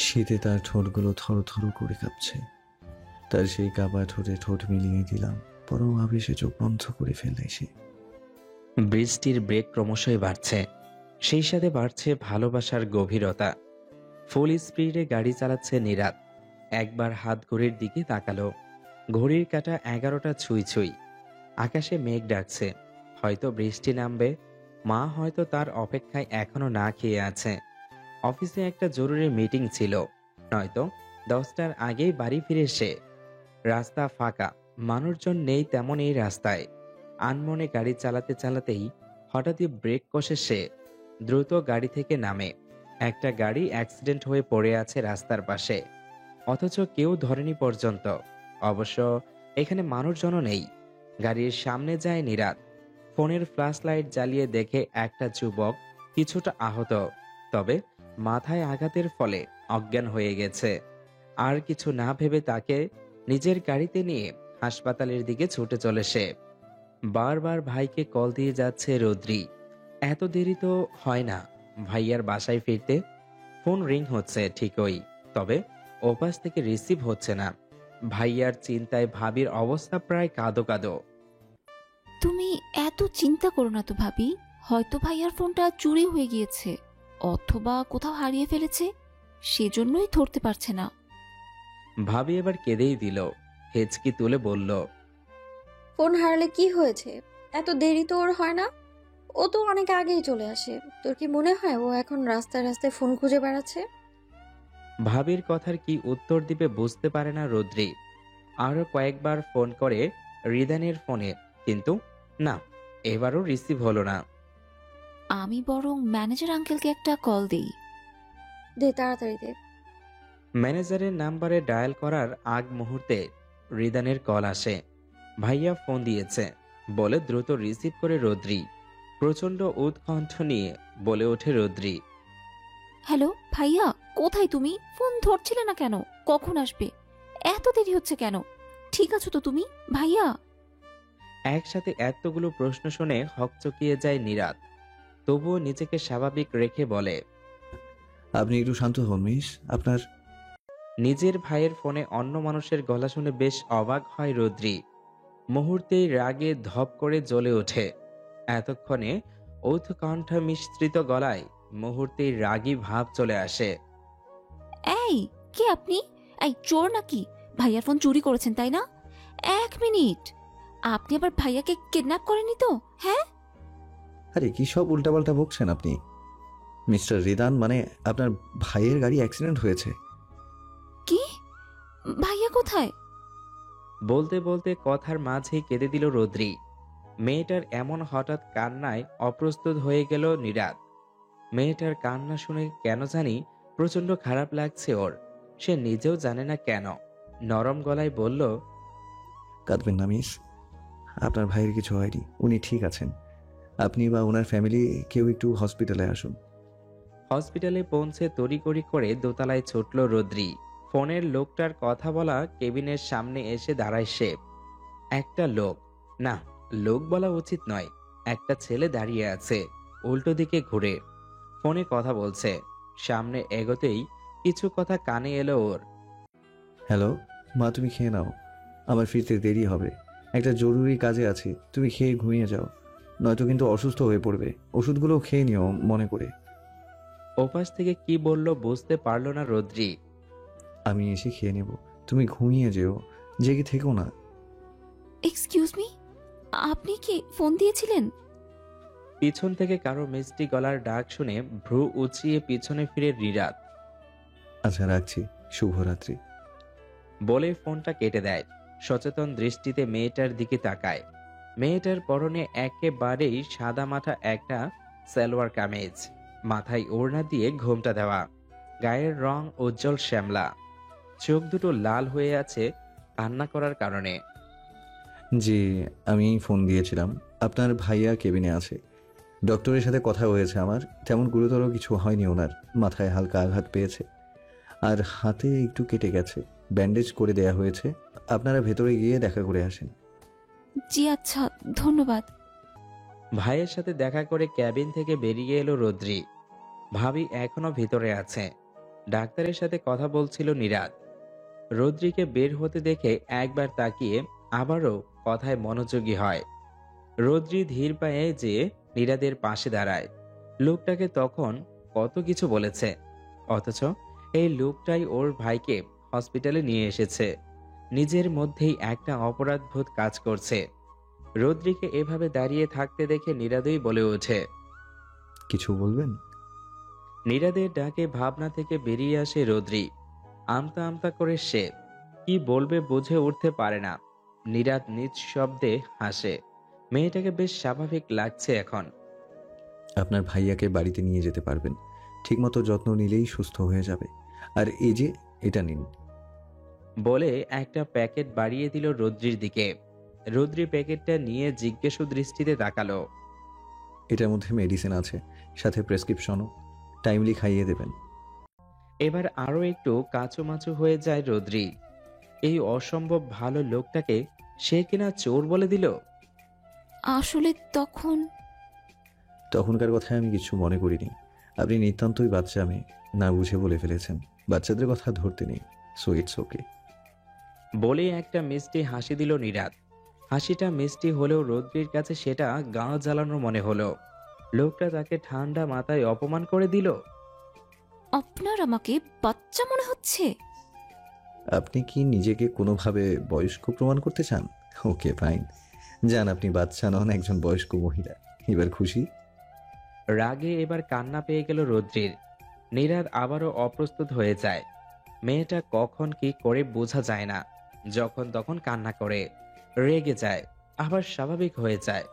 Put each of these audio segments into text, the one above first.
শীতে তার ঠোঁটগুলো থরথর করে কাঁপছে। তার সেই কাঁপা ঠোঁটে ঠোঁট মিলিয়ে দিলাম। পরম আবেশে চোখ বন্ধ করে ফেললে সে। বৃষ্টির বেগ ক্রমশই বাড়ছে, সেই সাথে বাড়ছে ভালোবাসার গভীরতা। ফুল স্পিডে গাড়ি চালাচ্ছে নীরাত। একবার হাত ঘড়ির দিকে তাকালো। ঘড়ির কাঁটা 11টা ছুঁই ছুঁই। আকাশে মেঘ ডাকছে, হয়তো বৃষ্টি নামবে। মা হয়তো তার অপেক্ষায় এখনো না খেয়ে আছে। অফিসে একটা জরুরি মিটিং ছিল, নয়তো 10টার আগেই বাড়ি ফিরে সে। রাস্তা ফাঁকা, মানুষজন নেই তেমন এই রাস্তায়। আনমনে গাড়ি চালাতে চালাতেই হঠাৎই ব্রেক কষে সে। দ্রুত গাড়ি থেকে নামে। একটা গাড়ি অ্যাক্সিডেন্ট হয়ে পড়ে আছে রাস্তার পাশে, অথচ কেউ ধরেনি পর্যন্ত। অবশ্য এখানে মানুষজনও নেই। গাড়ির সামনে যায় নীরাত। ফোনের ফ্ল্যাশ লাইট জ্বালিয়ে দেখে একটা যুবক কিছুটা আহত, তবে মাথায় আঘাতের ফলে অজ্ঞান হয়ে গেছে। আর কিছু না ভেবে তাকে নিজের গাড়িতে নিয়ে হাসপাতালের দিকে ছুটে চলে সে। বারবার ভাইকে কল দিয়ে যাচ্ছে রৌদ্রি। এত দেরি তো হয় না ভাইয়ার বাসায় ফিরতে। ফোন রিং হচ্ছে ঠিকই, তবে ওপাশ থেকে রিসিভ হচ্ছে না। ভাইয়ার চিন্তায় ভাবির অবস্থা প্রায় কাঁদো কাঁদো। তুমি এত চিন্তা করো না তো ভাবি, হয়তো ভাইয়ার ফোনটা চুরি হয়ে গিয়েছে অথবা কোথাও হারিয়ে ফেলেছে, সেজন্যই ধরতে পারছে না। ভাবি এবার কেঁদেই দিল। হেঁচকি তুলে বলল, ফোন হারালে কি হয়েছে? এত দেরি তো ওর হয় না। ও তো অনেক আগেই চলে আসে। তোর কি মনে হয় ও এখন রাস্তায় রাস্তায় ফোন খুঁজে বেড়াচ্ছে? ভাবির কথার কি উত্তর দিবে বুঝতে পারে না রৌদ্রি। আরো কয়েকবার ফোন করে রিদানের ফোনে, কিন্তু না, এবারও রিসিভ হলো না। আমি বরং ম্যানেজার আঙ্কেলকে একটা কল দেই। দে, তাড়াতাড়ি দে। ম্যানেজারের নাম্বারে ডায়াল করার আগ মুহূর্তে রিদানের কল আসে। ভাইয়া ফোন দিয়েছে বলে দ্রুত রিসিভ করে রৌদ্রি। প্রচন্ড উৎকণ্ঠ নিয়ে বলে ওঠে রৌদ্রি, হ্যালো ভাইয়া, কোথায় তুমি? ফোন ধরছিলে না কেন? কখন আসবে? এত দেরি হচ্ছে কেন? ঠিক আছো তো তুমি ভাইয়া? একসাথে এতগুলো প্রশ্ন শুনে হকচকিয়ে যায় নীরাত। তবুও নিজেকে স্বাভাবিক রেখে বলে, আপনি একটু শান্ত হন মিস। আপনার নিজের ভাইয়ের ফোনে অন্য মানুষের গলা শুনে বেশ অবাক হয় রৌদ্রি। মুহূর্তেই রাগে ধপ করে জ্বলে ওঠে। এতক্ষণে উৎকণ্ঠ মিশ্রিত গলায় মুহূর্তেই রাগী ভাব চলে আসে। এই, কে আপনি? এই চোর নাকি? ভাইয়ার ফোন চুরি করেছেন তাই না? 1 মিনিট, আপনি আবার ভাইয়াকে কিডন্যাপ করেনি তো? হ্যাঁ? আরে কি সব উল্টাপাল্টা বকছেন আপনি? মিস্টার রিদান, মানে আপনার ভাইয়ের গাড়ি অ্যাক্সিডেন্ট হয়েছে। কি? ভাইয়া কোথায়? বলতে বলতে কথার মাঝেই কেঁদে দিল রৌদ্রি। মেয়েটার এমন হঠাৎ কান্নায় অপ্রস্তুত হয়ে গেল নীরাত। মেয়েটার কান্না শুনে কেন জানি প্রচন্ড খারাপ লাগছে ওর। সে নিজেও জানে না কেন। নরম গলায় বলল, কাঁদবেন না মিস, আপনার ভাইয়ের কিছু হয়নি, উনি ঠিক আছেন। আপনি বা ওনার ফ্যামিলি কেউ একটু হসপিটালে আসুন। হসপিটালে পৌঁছে তড়িঘড়ি করে দোতলায় ছুটল রৌদ্রি। ফোনের লোকটার কথা বলা কেবিনের সামনে এসে দাঁড়ায় সে। একটা লোক, না, লোক বলা উচিত নয়, একটা ছেলে দাঁড়িয়ে আছে উল্টো দিকে ঘুরে ফোনে কথা বলছে। সামনে এগোতেই কিছু কথা কানে এলো ওর। হ্যালো মা, তুমি খেয়ে নাও, আমার ফিরতে দেরি হবে। একটা জরুরি কাজে আছি, তুমি খেয়ে ঘুমিয়ে যাও, নয়তো কিন্তু অসুস্থ হয়ে পড়বে। ওষুধগুলো খেয়ে নিও মনে করে। ওপাশ থেকে কি বলল বুঝতে পারল না রৌদ্রি। আমি এসে খেয়ে নেব, তুমি ঘুমিয়ে যেও, জেগে থেকো না। এক্সকিউজ মি, আপনি কি ফোন দিয়েছিলেন? পিছন থেকে কারো মিষ্টি গলার ডাক শুনে ভ্রু উঁচিয়ে পিছনে ফিরে নীরাত। আচ্ছা রাখছি, শুভরাত্রি। বলে ফোনটা কেটে দেয়। সচেতন দৃষ্টিতে মেয়েটার দিকে তাকায়। মেয়েটার পরনে একেবারেই সাদামাটা একটা সালোয়ার কামিজ, মাথায় ওড়না দিয়ে ঘোমটা দেওয়া, গায়ের রং উজ্জ্বল শ্যামলা, চোখ দুটো লাল হয়ে আছে কান্না করার কারণে। জি, আমি ফোন দিয়েছিলাম। আপনার ভাইয়া কেবিনে আছে, ডক্টরের সাথে কথা হয়েছে আমার। তেমন গুরুতর কিছু হয়নি ওনার, মাথায় হালকা আঘাত পেয়েছে আর হাতে একটু কেটে গেছে, ব্যান্ডেজ করে দেয়া হয়েছে। আপনারা ভেতরে গিয়ে দেখা করে আসেন। জি আচ্ছা, ধন্যবাদ। ভাইয়ের সাথে দেখা করে ক্যাবিন থেকে বেরিয়ে এলো রৌদ্রি। ভাবি এখনো ভিতরে আছে। ডাক্তারের সাথে কথা বলছিল নীরাদ। রদ্রিকে বের হতে দেখে একবার তাকিয়ে আবারও কথায় মনোযোগী হয়। রদ্রি ধীর পায়ে যেয়ে নীরাদের পাশে দাঁড়ায়। লোকটাকে তখন কত কিছু বলেছে, অথচ এই লোকটাই ওর ভাইকে হসপিটালে নিয়ে এসেছে। নিজের মধ্যেই একটা অপরাধবোধ কাজ করছে। রদ্রিকে এভাবে দাঁড়িয়ে থাকতে দেখে নীরাদই বলে ওঠে। কিছু বলবেন? নীরাদের ডাকে ভাবনা থেকে বেরিয়ে আসে রদ্রি। আমতা আমতা করে সে কি বলবে বুঝে উঠতে পারে না। নীরাদ নিজ শব্দে হাসে। মেয়েটাকে বেশ স্বাভাবিক লাগছে এখন। আপনার ভাইয়াকে বাড়িতে নিয়ে যেতে পারবেন, ঠিকমতো যত্ন নিলেই সুস্থ হয়ে যাবে। আর এই যে, এটা নিন। বলে একটা প্যাকেট বাড়িয়ে দিল রদ্রির দিকে। রদ্রি প্যাকেটটা নিয়ে জিজ্ঞাসু দৃষ্টিতে তাকালো। এটার মধ্যে মেডিসিন আছে, সাথে প্রেসক্রিপশনও। টাইমলি খাইয়ে দেবেন। এবার আরো একটু কাঁচুমাচু হয়ে যায় রদ্রি। এই অসম্ভব ভালো লোকটাকে সে কিনা চোর বলে দিল। আসলে তখনকার কথায় আমি কিছু মনে করিনি। আপনি নিতান্তই বাচ্চা মেয়ে, না বুঝে বলে ফেলেছেন। বাচ্চাদের কথা ধরতে নেই, সো ইটস ওকে। বলে একটা মিষ্টি হাসি দিল নীরাদ। হাসিটা মিষ্টি হলেও রদ্রির কাছে সেটা গা জ্বালানো মনে হলো। লোকটা তাকে ঠান্ডা মাথায় অপমান করে দিল। আপনার আমাকে বাচ্চা মনে হচ্ছে? আপনি কি নিজেকে কোনোভাবে বয়স্ক প্রমাণ করতে চান? ওকে ফাইন, যান, আপনি বাচ্চা নন, একজন বয়স্ক মহিলা। এবার খুশি? রাগে এবার কান্না পেয়ে গেল রদ্রির। নীরাদ আবারও অপ্রস্তুত হয়ে যায়। মেয়েটা কখন কি করে বোঝা যায় না। যখন তখন কান্না করে, রেগে যায়, আবার স্বাভাবিক হয়ে যায়।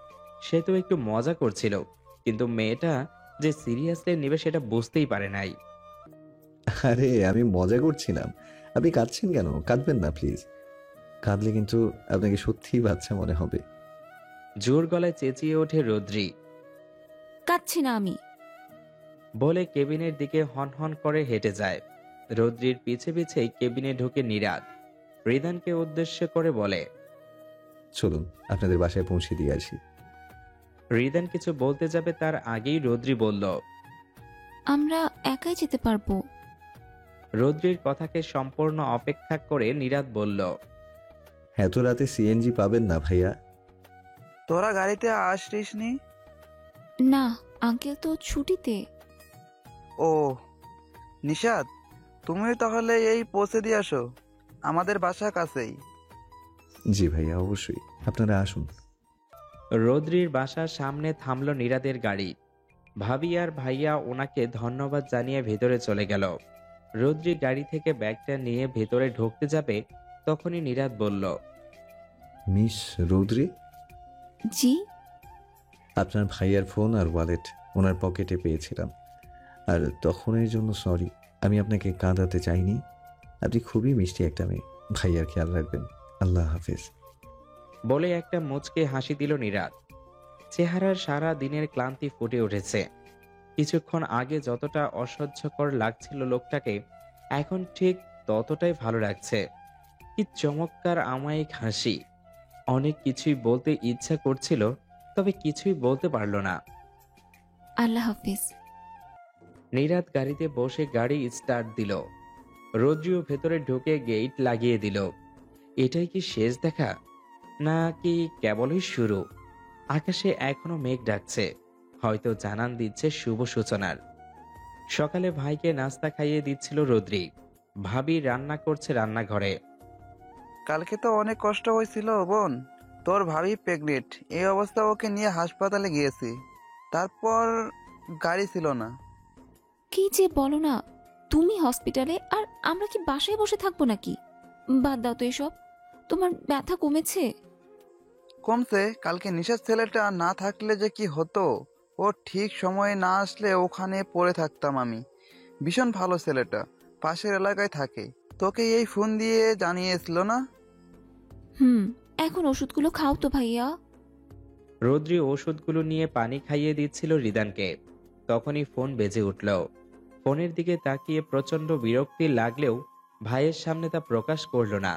সে তো একটু মজা করছিল, কিন্তু মেয়েটা যে সিরিয়াসলি নেবে সেটা বুঝতেই পারে নাই। আরে আমি মজা করছিলাম। আপনি কাঁদছেন কেন? কাঁদবেন না প্লিজ। কাঁদলে কিন্তু আপনাকে সত্যিই বাচ্চা মনে হবে। জোর গলায় চেঁচিয়ে ওঠে রদ্রি। কাঁদছি না আমি। বলে কেবিনের দিকে হনহন করে হেঁটে যায়। রদ্রির পিছে পিছেই কেবিনে ঢুকে নীরাদ। রিদানকে উদ্দেশ্য করে বলে। চলুন, আপনাদের বাসায় পৌঁছে দিয়ে আসি। রিদান কিছু বলতে যাবে তার আগেই রদ্রি বলল। আমরা একাই যেতে পারবো। রদ্রির কথাকে সম্পূর্ণ অপেক্ষা করে নীরাদ বলল। এত রাতে সিএনজি পাবেন না ভাইয়া। তোরা গাড়িতে আসিস নি? না, আঙ্কেল তো ছুটিতে। ও নিশাদ, তুমি তাহলে এই পৌঁছে দিয়ে আসো, আমাদের বাসা কাছেই। জি ভাইয়া, অবশ্যই, আপনারা আসুন। রদ্রির বাসার সামনে থামল নীরাদের গাড়ি। ভাবি আর ভাইয়া ওনাকে ধন্যবাদ জানিয়ে ভেতরে চলে গেল। রদ্রি গাড়ি থেকে ব্যাগটা নিয়ে ভেতরে ঢুকতে যাবে, তখনই নীরাদ বলল। মিস রৌদ্রি, জি। আপনার ভাইয়ার ফোন আর ওয়ালেট ওনার পকেটে পেয়েছিলাম, আর তখন এর জন্য সরি। আমি আপনাকে কাঁদাতে চাইনি। আপনি খুবই মিষ্টি একটা মেয়ে। ভাইয়ার খেয়াল রাখবেন। আল্লাহ হাফেজ। বলে একটা মুচকে হাসি দিল নীরাদ। চেহারার সারা দিনের ক্লান্তি ফুটে উঠেছে। কিছুক্ষণ আগে যতটা অসহ্যকর লাগছিল লোকটাকে, এখন ঠিক ততটাই ভালো লাগছে। কি চমৎকার আমায়িক হাসি। অনেক কিছুই বলতে ইচ্ছা করছিল, তবে কিছুই বলতে পারল না। আল্লাহ হাফিজ। নীরাদ গাড়িতে বসে গাড়ি স্টার্ট দিল। রদ্রিও ভেতরে ঢুকে গেট লাগিয়ে দিল। এটাই কি শেষ দেখা, নাকি কেবলই শুরু? আকাশে এখনো মেঘ ডাকছে, হয়তো জানান দিচ্ছে শুভ সূচনার। সকালে ভাইকে নাস্তা খাইয়ে দিচ্ছিল রদ্রি। ভাবি রান্না করছে রান্নাঘরে। কালকে তো অনেক কষ্ট হয়েছিল বোন, তোর ভাবি প্রেগনেন্ট, এই অবস্থা ওকে নিয়ে হাসপাতালে গিয়েছি, তারপর গাড়ি ছিল না। কি যে বলো না, তুমি হসপিটালে আর আমরা কি বাসায় বসে থাকবো নাকি? বাদ দাও তো এসব। তোমার ব্যথা কমেছে? কমছে। কালকে নিশার ছেলেটা না থাকলে যে কি হতো, ও ঠিক সময়ে না আসলে ওখানে পড়ে থাকতাম আমি। ভীষণ ভালো ছেলেটা, পাশের এলাকায় থাকে। তোকে এই ফোন দিয়ে জানিয়েছিল না? এখন ওষুধগুলো খাও তো ভাইয়া। রদ্রি ওষুধগুলো নিয়ে পানি খাইয়ে দিচ্ছিল রিদানকে। তখনই ফোন বেজে উঠল। ফোনের দিকে তাকিয়ে প্রচন্ড বিরক্তি লাগলেও ভাইয়ের সামনে তা প্রকাশ করল না।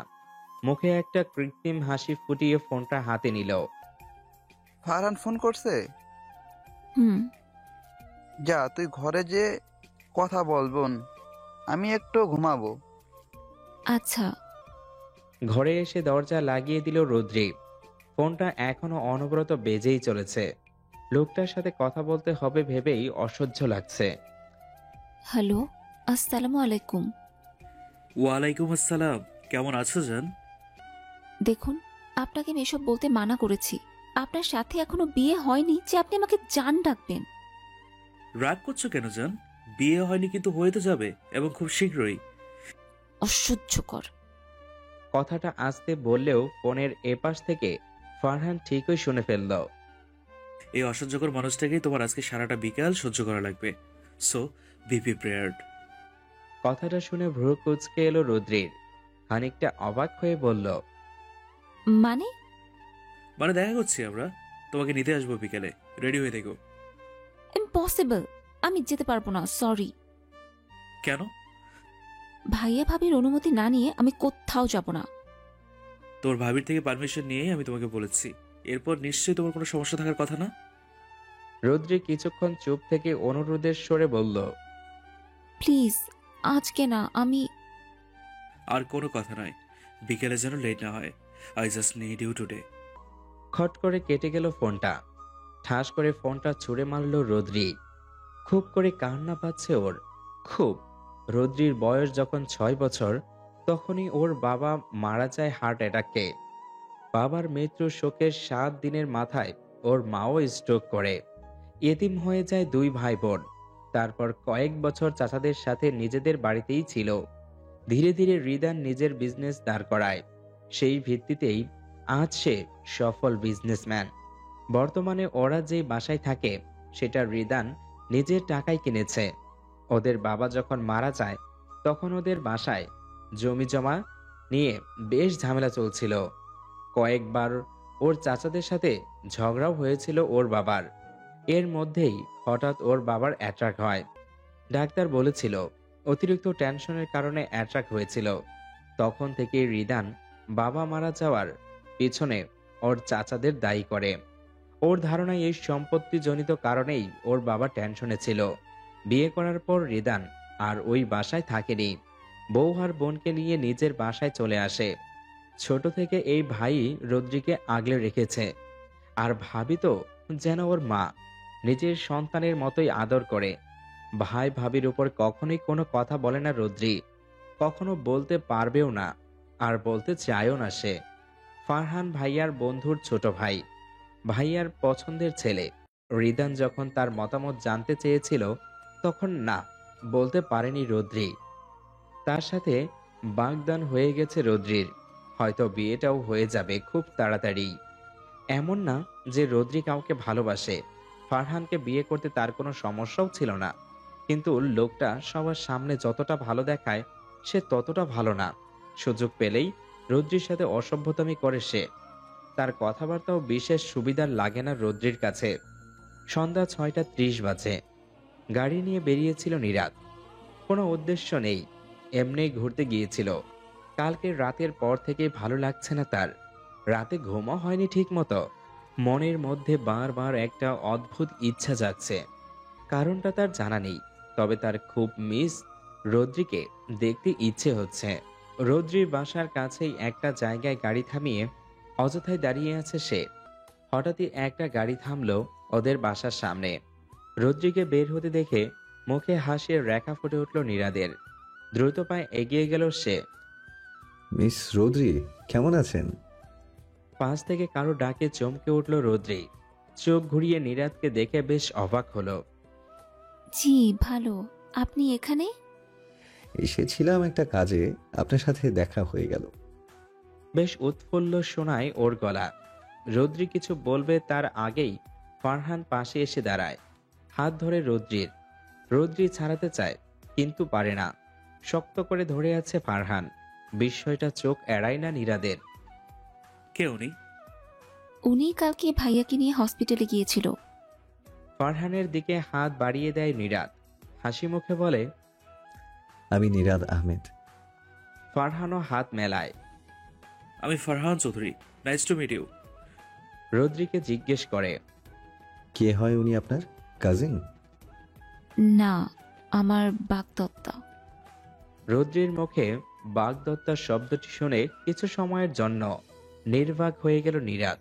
মুখে একটা কৃত্রিম হাসি ফুটিয়ে ফোনটা হাতে নিল। ফারহান ফোন করছে? হুম। যা তুই ঘরে যে কথা বল বোন। আমি একটু ঘুমাবো। আচ্ছা। ঘরে এসে দরজা লাগিয়ে দিল রুদ্রি। ফোনটা এখনো অনবরত বেজেই চলেছে। লোকটার সাথে কথা বলতে হবে ভেবেই অসহ্য লাগছে। হ্যালো, আসসালামু আলাইকুম। ওয়ালাইকুম আসসালাম। কেমন আছো জান? দেখুন, আপনাকে আমি এসব বলতে মানা করেছি। আপনার সাথে এখনো বিয়ে হয়নি যে আপনি আমাকে জান ডাকবেন। রাগ করছো কেন জান? বিয়ে হয়নি কিন্তু হয়ে তো যাবে, এবং খুব শীঘ্রই। অসহ্যকর। কথাটা আস্তে বললেও ফোনের এপাশ থেকে ফারহান ঠিকই শুনে ফেলল। এই অসহ্যকর মানুষটাকেই তোমার আজকে সারাটা বিকাল সহ্য করা লাগবে। So be prepared. কথাটা শুনে ভ্রু কুঁচকে এলো রুদ্রির। খানিকটা অবাক হয়ে বলল, মানে? মানে দেখা করছি আমরা, তোমাকে নিতে আসবো বিকেলে। রেডি হয়ে থেকো। ইম্পসিবল। আমি যেতে পারবো না, সরি। কেন? ভাইয়া ভাবির অনুমতি না নিয়ে আমি কোথাও যাব না। তোর ভাবির থেকে পারমিশন নিয়েই আমি তোমাকে বলেছি। এরপর নিশ্চয়ই তোমার কোনো সমস্যা থাকার কথা না। রুদ্রি কিছুক্ষণ চুপ থেকে অনুরোধের স্বরে বলল, প্লিজ, আজকে না। আমি আর কোনো কথা নয়, বিকেলে যেন লেট না হয়। I just need you today. খট করে কেটে গেল ফোনটা। ঠাস করে ফোনটা ছুঁড়ে মারল রুদ্রি। খুব করে কান্না পাচ্ছে ওর, খুব। রুদ্রির বয়স যখন 6 বছর, তখনই ওর বাবা মারা যায় হার্ট অ্যাটাকে। বাবার মৃত্যুর শোকের 7 দিনের মাথায় ওর মাও স্ট্রোক করে। এতিম হয়ে যায় 2 ভাই বোন। তারপর কয়েক বছর চাচাদের সাথে নিজেদের বাড়িতেই ছিল। ধীরে ধীরে রিদান নিজের বিজনেস দাঁড় করায়। সেই ভিত্তিতেই আজ সে সফল বিজনেসম্যান। বর্তমানে ওরা যে বাসায় থাকে সেটা রিদান নিজের টাকায় কিনেছে। ওদের বাবা যখন মারা যায় তখন ওদের বাসায় জমি জমা নিয়ে বেশ ঝামেলা চলছিল। কয়েকবার ওর চাচাদের সাথে ঝগড়াও হয়েছিল ওর বাবার। এর মধ্যেই হঠাৎ ওর বাবার অ্যাট্রাক হয়। ডাক্তার বলেছিল অতিরিক্ত টেনশনের কারণে অ্যাট্রাক হয়েছিল। তখন থেকে রিদান বাবা মারা যাওয়ার পিছনে ওর চাচাদের দায়ী করে। ওর ধারণায় এই সম্পত্তিজনিত কারণেই ওর বাবা টেনশনে ছিল। বিয়ে করার পর রিদান আর ওই বাসায় থাকেনি। বউ আর বোনকে নিয়ে নিজের বাসায় চলে আসে। ছোট থেকে এই ভাই রদ্রিকে আগলে রেখেছে। আর ভাবি তো যেন ওর মা, নিজের সন্তানের মতোই আদর করে। ভাই ভাবির উপর কখনোই কোনো কথা বলে না রদ্রি, কখনো বলতে পারবেও না, আর বলতে চায়ও না সে। ফারহান ভাইয়ার বন্ধুর ছোট ভাই, ভাইয়ার পছন্দের ছেলে। রিদান যখন তার মতামত জানতে চেয়েছিল তখন না বলতে পারেনি রদ্রি। তার সাথে বাগদান হয়ে গেছে রদ্রির, হয়তো বিয়েটাও হয়ে যাবে খুব তাড়াতাড়ি। এমন না যে রদ্রি কাউকে ভালোবাসে, ফারহানকে বিয়ে করতে তার কোনো সমস্যাও ছিল না। কিন্তু লোকটা সবার সামনে যতটা ভালো দেখায় সে ততটা ভালো না। সুযোগ পেলেই রদ্রির সাথে অসভ্যতামি করে সে। তার কথাবার্তাও বিশেষ সুবিধার লাগে না রদ্রির কাছে। সন্ধ্যা 6:30 বাজে। গাড়ি নিয়ে বেরিয়েছিল নীরাত। কোনো উদ্দেশ্য নেই, এমনি ঘুরতে গিয়েছিল। কালকে রাতের পর থেকে ভালো লাগছে না তার। রাতে ঘুমও হয়নি ঠিক মতো। মনের মধ্যে বারবার একটা অদ্ভুত ইচ্ছা জাগছে। কারণটা তার জানা নেই, তবে তার খুব মিস রদ্রিকে দেখতে ইচ্ছে হচ্ছে। রদ্রির বাসার কাছেই একটা জায়গায় গাড়ি থামিয়ে অযথায় দাঁড়িয়ে আছে সে। হঠাৎই একটা গাড়ি থামলো ওদের বাসার সামনে। রদ্রিকে বের হতে দেখে মুখে হাসির রেখা ফুটে উঠল নীরাদের। দ্রুত পায়ে এগিয়ে গেল সে। মিস রৌদ্রি, কেমন আছেন? পাশ থেকে কারো ডাকে চমকে উঠল রদ্রি। চোখ ঘুরিয়ে নীরাদকে দেখে বেশ অবাক হলো। জি ভালো। আপনি এখানে? এসেছিলাম একটা কাজে, আপনার সাথে দেখা হয়ে গেল। বেশ উৎফুল্ল শোনায় ওর গলা। রদ্রি কিছু বলবে তার আগেই ফারহান পাশে এসে দাঁড়ায়। হাত ধরে রদ্রির। রদ্রি ছাড়াতে চায় কিন্তু পারে না। শক্ত করে ধরে আছে ফারহান। বিস্ময়টা চোখ এড়ায় না নীরাদের। কে উনি? উনি কালকে ভাইয়াকে নিয়ে হসপিটালে গিয়েছিল। ফারহানের দিকে হাত বাড়িয়ে দেয় নীরাদ। হাসি মুখে বলে, আমি নিরাদ আহমেদ। ফারহানও হাত মেলায়। আমি Farhan Chowdhury. Nice to meet you. রদ্রিকে জিজ্ঞেস করে, কে হয় উনি আপনার কাজিন? না, আমার বাগদত্তা। রৌদ্রের মুখে বাগদত্তার শব্দটি শুনে কিছু সময়ের জন্য নির্বাক হয়ে গেল নীরাদ।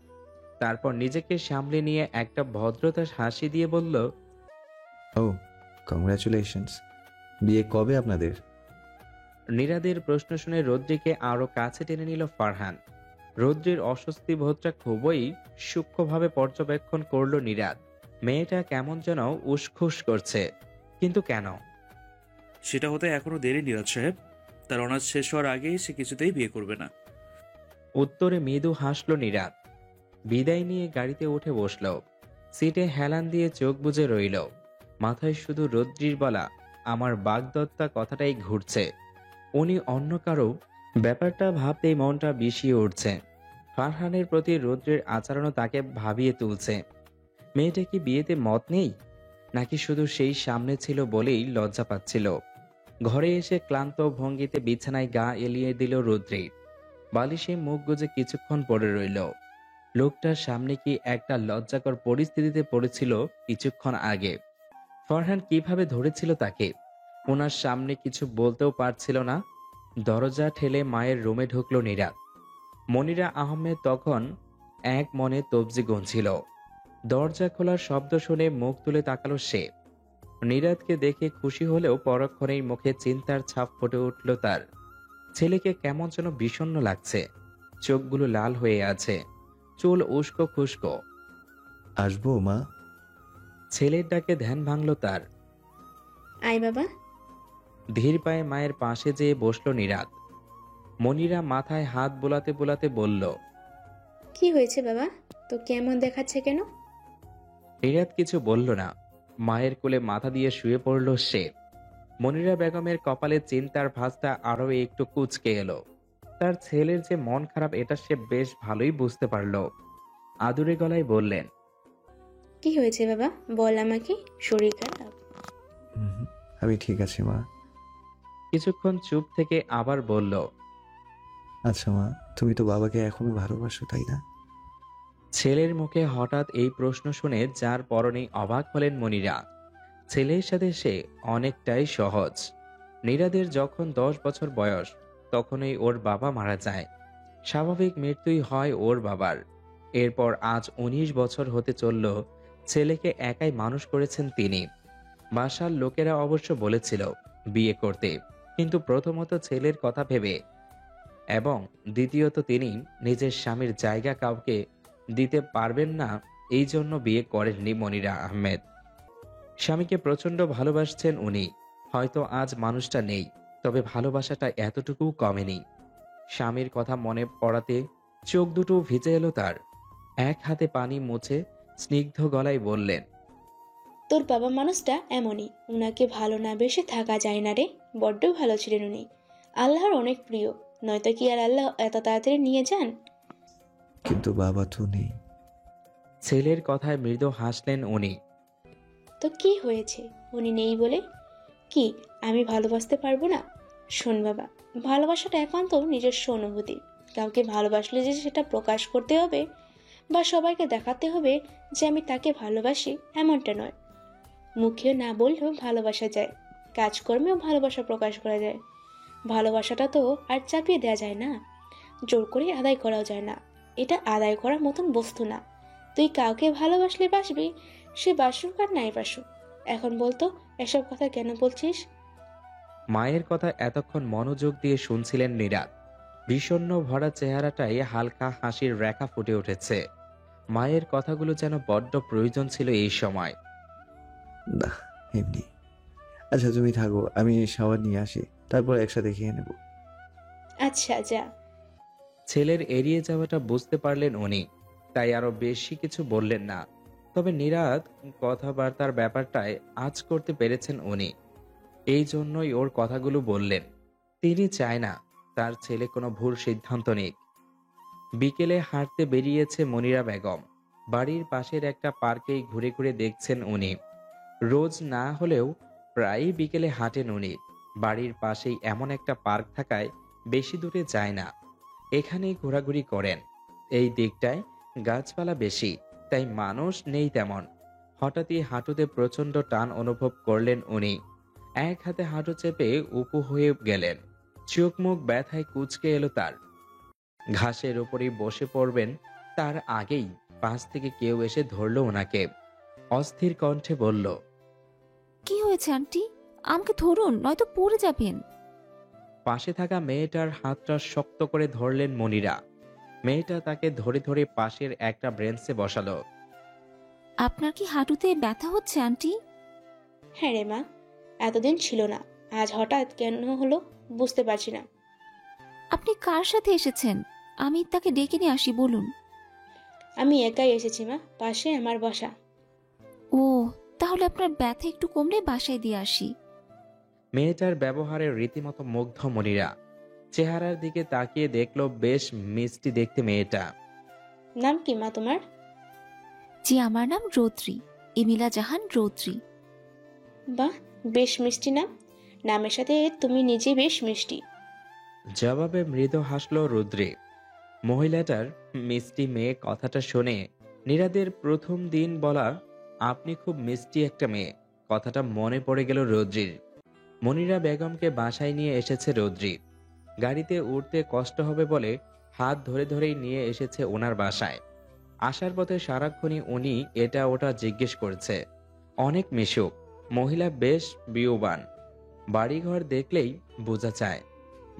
তারপর নিজেকে সামলে নিয়ে একটা ভদ্রতার হাসি দিয়ে বলল, ও, কংগ্রাচুলেশনস। বিয়ে কবে আপনাদের? নীরাদের প্রশ্ন শুনে রৌদ্রীকে আরো কাছে টেনে নিল ফারহান। রৌদ্রের অস্বস্তি বোধটা খুবই সূক্ষ্মভাবে পর্যবেক্ষণ করলো নীরাদ। মেয়েটা কেমন যেন উসখুস করছে, কিন্তু কেন? সেটা হতে এখনো দেরি নীরজ সাহেব। তার অনার্স শেষ হওয়ার আগেই সে কিছুতেই বিয়ে করবে না। উত্তরে মৃদু হাসল নীরাদ। বিদায় নিয়ে গাড়িতে উঠে বসল। সিটে হেলান দিয়ে চোখ বুজে রইল। মাথায় শুধু রৌদ্রির বলা আমার বাগদত্তা কথাটাই ঘুরছে। উনি অন্য কারো ব্যাপারটা ভাবতেই মনটা বিষিয়ে উঠছে। ফারহানের প্রতি রৌদ্রের আচরণও তাকে ভাবিয়ে তুলছে। মেয়েটা কি বিয়েতে মত নেই, নাকি শুধু সেই সামনে ছিল বলেই লজ্জা পাচ্ছিল? ঘরে এসে ক্লান্ত ভঙ্গিতে বিছানায় গা এলিয়ে দিল রৌদ্রী। বালিশে মুখ গুজে কিছুক্ষণ পড়ে রইল। লোকটার সামনে কি একটা লজ্জাকর পরিস্থিতিতে পড়েছিল কিছুক্ষণ আগে। ফরহান কিভাবে ধরেছিল তাকে? ওনার সামনে কিছু বলতেও পারছিল না। দরজা ঠেলে মায়ের রুমে ঢুকলো নীরাদ। মনিরা আহমেদ তখন এক মনে তবজি গুনছিল। দরজা খোলার শব্দ শুনে মুখ তুলে তাকালো সে। নীরাদকে দেখে খুশি হলেও পরক্ষণেই মুখে চিন্তার ছাপ ফুটে উঠল তার। ছেলেকে কেমন যেন বিষণ্ণ লাগছে। চোখগুলো লাল হয়ে আছে, চুল উস্কো খুস্কো। আসবো মা? ছেলের ডাকে ধ্যান ভাঙল তার। আয় বাবা। ধীর পায়ে মায়ের পাশে যেয়ে বসল নীরাদ। মনিরা মাথায় হাত বোলাতে বোলাতে বলল, কি হয়েছে বাবা, তো কেমন দেখাচ্ছে কেন? নীরাদ কিছু বলল না। মায়ের কোলে মাথা দিয়ে শুয়ে পড়ল সে। মনিরা বেগমের কপালে চিন্তার ভাঁজটা আরো একটু কুঁচকে এলো। তার ছেলের যে মন খারাপ এটা সে বেশ ভালোই বুঝতে পারল। আদুরে গলায় বললেন, কি হয়েছে বাবা, বল আমাকে। শরীর খারাপ? হুম, আমি ঠিক আছি মা। কিছুক্ষণ চুপ থেকে আবার বলল, আচ্ছা মা, তুমি তো বাবাকে এখনো ভালোবাসো, তাই না? ছেলের মুখে হঠাৎ এই প্রশ্ন শুনে যার পরনেই অবাক হলেন মনিরা। ছেলের সাথে সে অনেকটাই সহজ। নীরাদের যখন 10 বছর বয়স তখনই ওর বাবা মারা যায়। স্বাভাবিক মৃত্যুই হয় ওর বাবার। এরপর আজ 19 বছর হতে চলল ছেলেকে একাই মানুষ করেছেন তিনি। বাসার লোকেরা অবশ্য বলেছিল বিয়ে করতে, কিন্তু প্রথমত ছেলের কথা ভেবে এবং দ্বিতীয়ত তিনি নিজের স্বামীর জায়গা কাউকে দিতে পারবেন না, এই জন্য বিয়ে করেননি মনিরা আহমেদ। স্বামীকে প্রচণ্ড ভালোবাসছেন উনি। হয়তো আজ মানুষটা নেই, তবে ভালোবাসাটা এতটুকু কমেনি। স্বামীর কথা মনে পড়াতে চোখ দুটো ভিজে এলো তার। এক হাতে পানি মুছে স্নিগ্ধ গলায় বললেন, তোর বাবা মানুষটা এমনই, উনাকে ভালো না বেশে থাকা যায় না রে। বড্ড ভালো ছিলেন উনি, আল্লাহর অনেক প্রিয়। নয়তো কি আর আল্লাহ এত তাড়াতাড়ি নিয়ে যান? কিন্তু বাবা তো নেই। ছেলের কথায় মৃদু হাসলেন উনি। তো কি হয়েছে, উনি নেই বলে কি আমি ভালোবাসতে পারবো না? শোন বাবা, ভালোবাসাটা একান্ত নিজস্ব অনুভূতি। কাউকে ভালোবাসলে যে সেটা প্রকাশ করতে হবে বা সবাইকে দেখাতে হবে যে আমি তাকে ভালোবাসি, এমনটা নয়। মুখে না বললেও ভালোবাসা যায়, কাজকর্মেও ভালোবাসা প্রকাশ করা যায়। ভালোবাসাটা তো আর চাপিয়ে দেওয়া যায় না, জোর করে আদায় করাও যায় না। এটা আদায় করার মতন বস্তু না। তুই কাউকে ভালোবাসলে বাসবি, সে বাসুক আর নাই বাসুক। এখন বলতো এসব কথা কেন বলছিস? মায়ের কথা এতক্ষণ মনোযোগ দিয়ে শুনছিলেন নীরাদ। বিষণ্ণ ভরা চেহারাটায় হালকা হাসির রেখা ফুটে উঠেছে। মায়ের কথাগুলো যেন বড্ড প্রয়োজন ছিল এই সময়। না, এমনি। আচ্ছা তুমি থাকো, আমি শাওয়ার নিয়ে আসি, তারপর একসাথে খেয়ে নেব। আচ্ছা যা। ছেলের এড়িয়ে যাওয়াটা বুঝতে পারলেন উনি, তাই আরো বেশি কিছু বললেন না। তবে নীরাদ কথাবার্তার ব্যাপারটায় আঁচ করতে পেরেছেন উনি, এই জন্যই ওর কথাগুলো বললেন। তিনি চায় না তার ছেলে কোনো ভুল সিদ্ধান্ত নিক। বিকেলে হাঁটতে বেরিয়েছে মনিরা বেগম। বাড়ির পাশের একটা পার্কেই ঘুরে ঘুরে দেখছেন উনি। রোজ না হলেও প্রায়ই বিকেলে হাঁটেন উনি। বাড়ির পাশেই এমন একটা পার্ক থাকায় বেশি দূরে যায় না, এখানেই ঘোরাঘুরি করেন। এই দিকটায় গাছপালা বেশি, তাই মানুষ নেই তেমন। হঠাৎই হাঁটুতে প্রচণ্ড টান অনুভব করলেন উনি। এক হাতে হাঁটু চেপে উপু হয়ে গেলেন। চোখ মুখ ব্যথায় কুঁচকে এলো তার। ঘাসের উপরই বসে পড়বেন তার আগেই পাশ থেকে কেউ এসে ধরল ওনাকে। অস্থির কণ্ঠে বলল, কি হয়েছে আন্টি? আমাকে ধরুন, নয়তো পড়ে যাবেন। পাশে থাকা মেয়েটার হাতটা শক্ত করে ধরলেন মনিরা। মেয়েটা তাকে ধরে ধরে পাশের একটা ব্রেঞ্চে বসালো। আপনার কি হাঁটুতে ব্যথা হচ্ছে আন্টি? হ্যাঁ রে মা, এতদিন ছিল না, আজ হঠাৎ কেন হলো বুঝতে পারছি না। আপনি কার সাথে এসেছেন? আমি তাকে ডেকে নিয়ে আসি, বলুন। আমি একাই এসেছি মা, পাশে আমার বাসা। ও, তাহলে আপনার ব্যথা একটু কমলে বাসায় দিয়ে আসি। মেয়েটার ব্যবহারে রীতিমতো মুগ্ধ মনিরা। চেহারার দিকে তাকিয়ে দেখলো বেশ মিষ্টি দেখতে মেয়েটা। নাম কি মা তোমার? জি, আমার নাম রৌদ্রি, এমিলা জাহান রৌদ্রি। বাহ, বেশ মিষ্টি নাম। নামের সাথে তুমি নিজে বেশ মিষ্টি। জবাবে মৃদু হাসল রুদ্রে। মহিলাটার মিষ্টি মেয়ে কথাটা শুনে নীরাদের প্রথম দিন বলা আপনি খুব মিষ্টি একটা মেয়ে কথাটা মনে পড়ে গেল রৌদ্রির। মনিরা বেগমকে বাসায় নিয়ে এসেছে রৌদ্রি। গাড়িতে উঠতে কষ্ট হবে বলে হাত ধরে ধরেই নিয়ে এসেছে ওনার বাসায়। আসার পথে সারাক্ষণই উনি এটা ওটা জিজ্ঞেস করছে। অনেক মিশুক, মহিলা বেশ বিয়োবান। বাড়িঘর দেখলেই বোঝা যায়।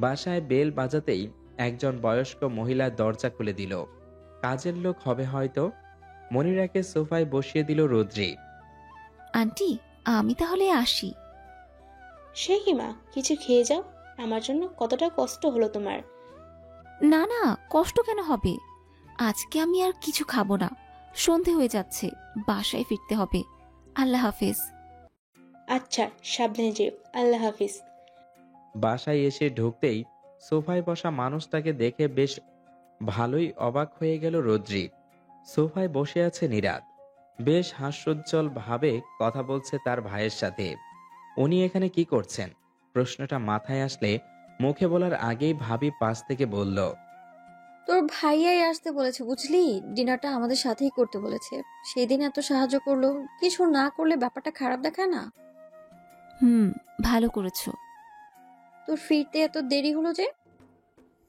বাসায় বেল বাজাতেই একজন বয়স্ক মহিলা দরজা খুলে দিল। কাজের লোক হবে হয়তো। মনিরাকে সোফায় বসিয়ে দিল রৌদ্রি। আন্টি, আমি তাহলে আসি। সে কি মা, কিছু খেয়ে যাও। আমার জন্য কতটা কষ্ট হলো তোমার। না না, কষ্ট কেন হবে? আজকে আমি আর কিছু খাবো না। সন্ধে হয়ে যাচ্ছে, বাসায় ফিরতে হবে। আল্লাহ হাফেজ। আচ্ছা, সাবধানে যেও। আল্লাহ হাফিজ। বাসায় এসে ঢুকতেই সোফায় বসা মানুষটাকে দেখে বেশ ভালোই অবাক হয়ে গেল রৌদ্রি। সোফায় বসে আছে নীরাদ। বেশ হাস্যোজ্জ্বল ভাবে কথা বলছে তার ভাইয়ের সাথে। উনি এখানে কি করছেন? প্রশ্নটা মাথায় আসলে মুখে বলার আগেই ভাবি পাশ থেকে বলল, তোর ভাইয়াই আসতে বলেছে বুঝলি, ডিনারটা আমাদের সাথেই করতে বলেছে। সেই দিন এত সাহায্য করলো, কিছু না করলে ব্যাপারটা খারাপ দেখায় না? ভালো করেছো। তোর ফিরতে এত দেরি হলো যে?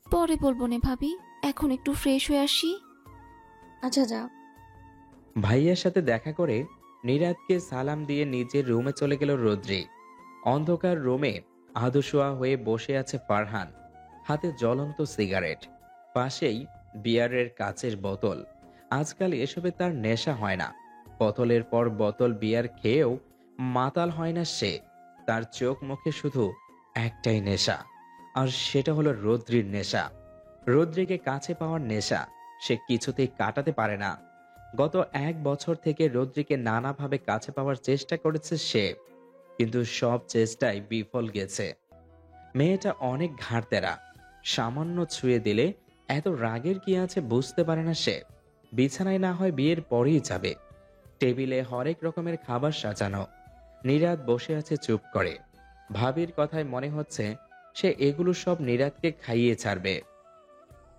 পরে বলবো নে ভাবি, এখন একটু ফ্রেশ হয়ে আসি। আচ্ছা যা। ভাইয়ের সাথে দেখা করে নীরাদকে সালাম দিয়ে নিজের রুমে চলে গেল রৌদ্রি। অন্ধকার রুমে আধশোয়া হয়ে বসে আছে ফারহান, হাতে জ্বলন্ত সিগারেট, পাশেই বিয়ারের কাচের বোতল। আজকাল এসবে তার নেশা হয় না। বোতলের পর বোতল বিয়ার খেয়েও মাতাল হয় না সে। তার চোখ মুখে শুধু একটাই নেশা, আর সেটা হলো রৌদ্রির নেশা। রৌদ্রিকে কাছে পাওয়ার নেশা সে কিছুতেই কাটাতে পারে না। গত 1 বছর থেকে রৌদ্রিকে নানাভাবে কাছে পাওয়ার চেষ্টা করেছে সে, কিন্তু সব চেষ্টাই বিফল গেছে। মেয়েটা অনেক ঘাড়তেরা, সামান্য ছুঁয়ে দিলে এত রাগের কি আছে বুঝতে পারে না সে। বিছানায় না হয় বিয়ের পরেই যাবে। টেবিলে হরেক রকমের খাবার সাজানো। নীরাদ বসে আছে চুপ করে। ভাবির কথায় মনে হচ্ছে সে এগুলো সব নীরাদকে খাইয়ে ছাড়বে।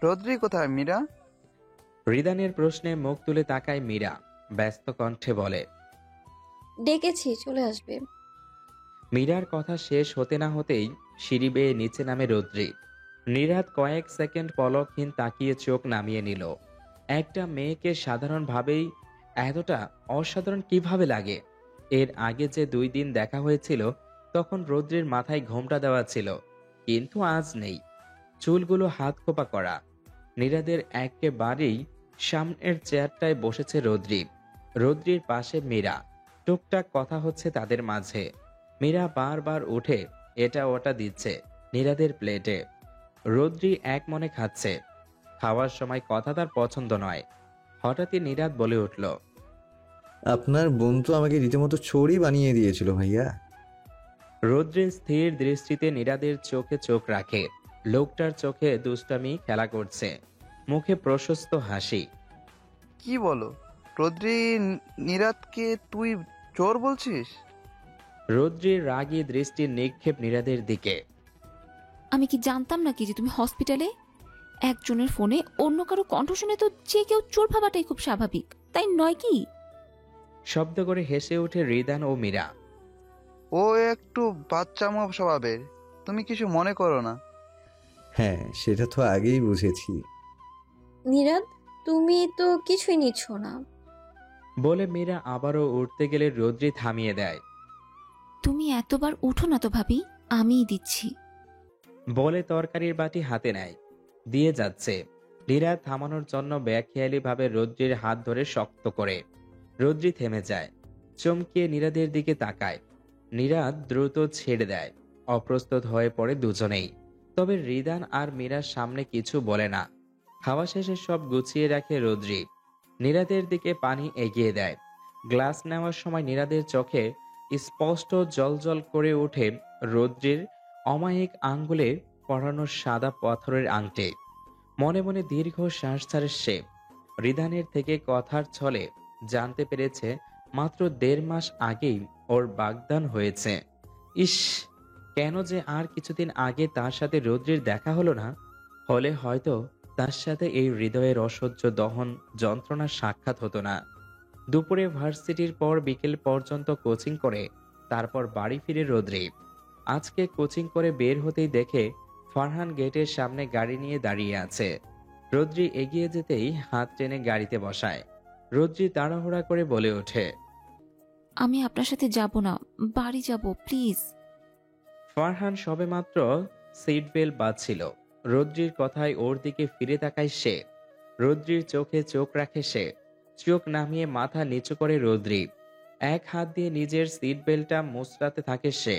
রৌদ্রি কোথায় মীরা? রিদানের প্রশ্নে মুখ তুলে তাকায় মীরা। ব্যস্ত কণ্ঠে বলে, ডেকেছি, চলে আসবে। মীরার কথা শেষ হতে না হতেই সিঁড়ি বেয়ে নিচে নামে রৌদ্রি। নীরাদ কয়েক সেকেন্ড পলকহীন তাকিয়ে চোখ নামিয়ে নিল। একটা মেয়েকে সাধারণভাবেই এতটা অসাধারণ কিভাবে লাগে? এর আগে যে 2 দিন দেখা হয়েছিল তখন রৌদ্রির মাথায় ঘোমটা দেওয়া ছিল, কিন্তু আজ নেই। চুলগুলো হাত খোপা করা। নীরাদের একেবারেই সামনের চেয়ারটায় বসেছে রৌদ্রি। রৌদ্রির পাশে মীরা। টুকটাক কথা হচ্ছে তাদের মাঝে। মীরা বারবার উঠে এটা ওটা দিচ্ছে নীরাদের প্লেটে। রৌদ্রি এক মনে খাচ্ছে। খাওয়ার সময় কথা তার পছন্দ নয়। হঠাৎই নীরাদ বলে উঠল, আপনার বোন তো আমাকে রীতিমতো চোরই বানিয়ে দিয়েছিল ভাইয়া। রৌদ্রের স্থির দৃষ্টিতে নীরাদের চোখে চোখ রাখে। লোকটার চোখে দুষ্টামি খেলা করছে, মুখে প্রশস্ত হাসি। কি বলো রৌদ্রি, নীরাদকে তুই চোর বলছিস? রৌদ্রির রাগী দৃষ্টির নিক্ষেপ নীরাদের দিকে। আমি কি জানতাম নাকি যে তুমি হসপিটালে? একজনের ফোনে অন্য কারো কণ্ঠ শুনে তো যে কেউ চোর ভাবাটাই খুব স্বাভাবিক, তাই নয় কি? শব্দ করে হেসে ওঠে রিদান ও মীরা। ও একটু বাচ্চামো স্বভাবের, তুমি কিছু মনে করো না। হ্যাঁ, সেটা তো আগেই বুঝেছি। নীরাদ, তুমি তো কিছুই নিচ্ছ না। বলে মীরা আবারও উঠতে গেলে রৌদ্রি থামিয়ে দেয়। তুমি এতবার উঠো না তো ভাবি, আমিই দিচ্ছি। বলে তরকারির বাটি হাতে নেয়, দিয়ে যাচ্ছে। নীরাদ থামানোর জন্য বেখেয়ালিভাবে রৌদ্রির হাত ধরে শক্ত করে। রৌদ্রি থেমে যায়, চমকিয়ে নীরাদের দিকে তাকায়। নীরাদ দ্রুত ছেড়ে দেয়। অপ্রস্তুত হয়ে পড়ে দুজনেই। তবে রিদান আর মীরার সামনে কিছু বলে না। খাওয়া শেষে সব গুছিয়ে রাখে রৌদ্রি। নীরাদের দিকে পানি এগিয়ে দেয়। গ্লাস নেওয়ার সময় নীরাদের চোখে স্পষ্ট জলজল করে ওঠে রৌদ্রির অমায়িক আঙ্গুলে পরানো সাদা পাথরের আংটি। মনে মনে দীর্ঘ শ্বাস ছাড়ে সে। রিদানের থেকে কথার ছলে জানতে পেরেছে মাত্র 1.5 মাস আগেই ওর বাগদান হয়েছে। ইস, কেন যে আর কিছুদিন আগে তার সাথে রৌদ্রির দেখা হলো না। হলে হয়তো তার সাথে এই হৃদয়ের অসহ্য দহন যন্ত্রণার সাক্ষাৎ হতো না। দুপুরে ভার্সিটির পর বিকেল পর্যন্ত কোচিং করে তারপর বাড়ি ফিরে রৌদ্রি। আজকে কোচিং করে বের হতেই দেখে ফারহান গেটের সামনে গাড়ি নিয়ে দাঁড়িয়ে আছে। রৌদ্রি এগিয়ে যেতেই হাত টেনে গাড়িতে বসায়। রৌদ্রি তাড়াহুড়া করে বলে ওঠে, আমি আপনার সাথে যাব না, বাড়ি যাব প্লিজ। ফারহান সবেমাত্র সিট বেল্ট বাজছিল। রৌদ্রির কথায় ওর দিকে ফিরে তাকায় সে। রৌদ্রির চোখে চোখ রাখে সে। চোখ নামিয়ে মাথা নিচু করে রৌদ্রি এক হাত দিয়ে নিজের সিট বেল্টটা মোচড়াতে থাকে সে।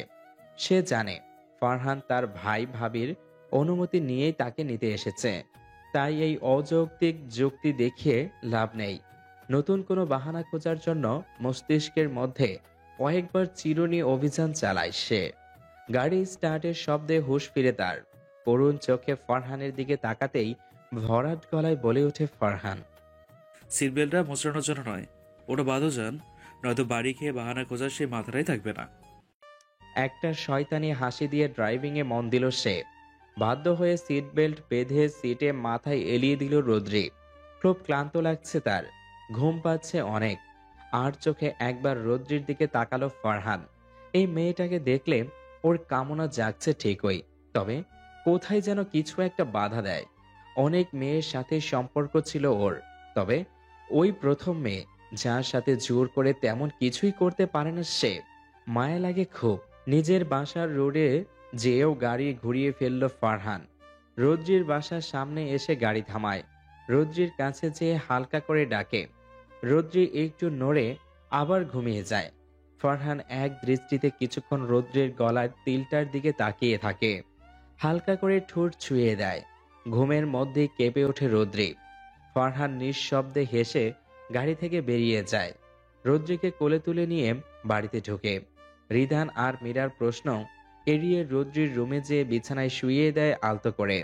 সে জানে ফারহান তার ভাই ভাবির অনুমতি নিয়েই তাকে নিতে এসেছে, তাই এই অযৌক্তিক যুক্তি দেখিয়ে লাভ নেই। নতুন কোনো বাহানা খোঁজার জন্য মস্তিষ্কের মধ্যে কয়েকবার চিরুনি অভিযান চালায় সে। গাড়ি স্টার্টের শব্দে হুঁশ ফিরে তার। করুণ চোখে ফারহানের দিকে তাকাতেই ভরাট গলায় বলে ওঠে ফারহান, সিট বেল্টটা মোচড়ানোর জন্য নয়, ওটা বাদও যান, নয়তো বাড়ি খেয়ে বাহানা খোঁজার সেই মাথাটাই থাকবে না। একটা শয়তানি হাসি দিয়ে ড্রাইভিংয়ে মন দিল সে। বাধ্য হয়ে সিট বেল্ট বেঁধে সিটে মাথায় এলিয়ে দিল রৌদ্রি। খুব ক্লান্ত লাগছে তার, ঘুম পাচ্ছে অনেক। আর চোখে একবার রৌদ্রির দিকে তাকালো ফারহান। এই মেয়েটাকে দেখলে ওর কামনা জাগছে ঠিকই, তবে কোথায় যেন কিছু একটা বাধা দেয়। অনেক মেয়ের সাথে সম্পর্ক ছিল ওর, তবে ওই প্রথম মেয়ে যার সাথে জোর করে তেমন কিছুই করতে পারে না সে। মায়া লাগে খুব। নিজের বাসার রোডে যেও গাড়ি ঘুরিয়ে ফেলল ফারহান। রৌদ্রির বাসার সামনে এসে গাড়ি থামায়। রৌদ্রির কাছে যেয়ে হালকা করে ডাকে। রৌদ্রি একটু নড়ে আবার ঘুমিয়ে যায়। ফারহান এক দৃষ্টিতে কিছুক্ষণ রৌদ্রের গলার তিলটার দিকে তাকিয়ে থাকে। হালকা করে ঠোঁট ছুঁয়ে দেয়। ঘুমের মধ্যে কেঁপে ওঠে রৌদ্রি। ফারহান নিঃশব্দে হেসে গাড়ি থেকে বেরিয়ে যায়। রৌদ্রিকে কোলে তুলে নিয়ে বাড়িতে ঢোকে। রিদান আর মীরার প্রশ্ন এড়িয়ে রৌদ্রির রুমে যেয়ে বিছানায় শুইয়ে দেয় আলতো করে।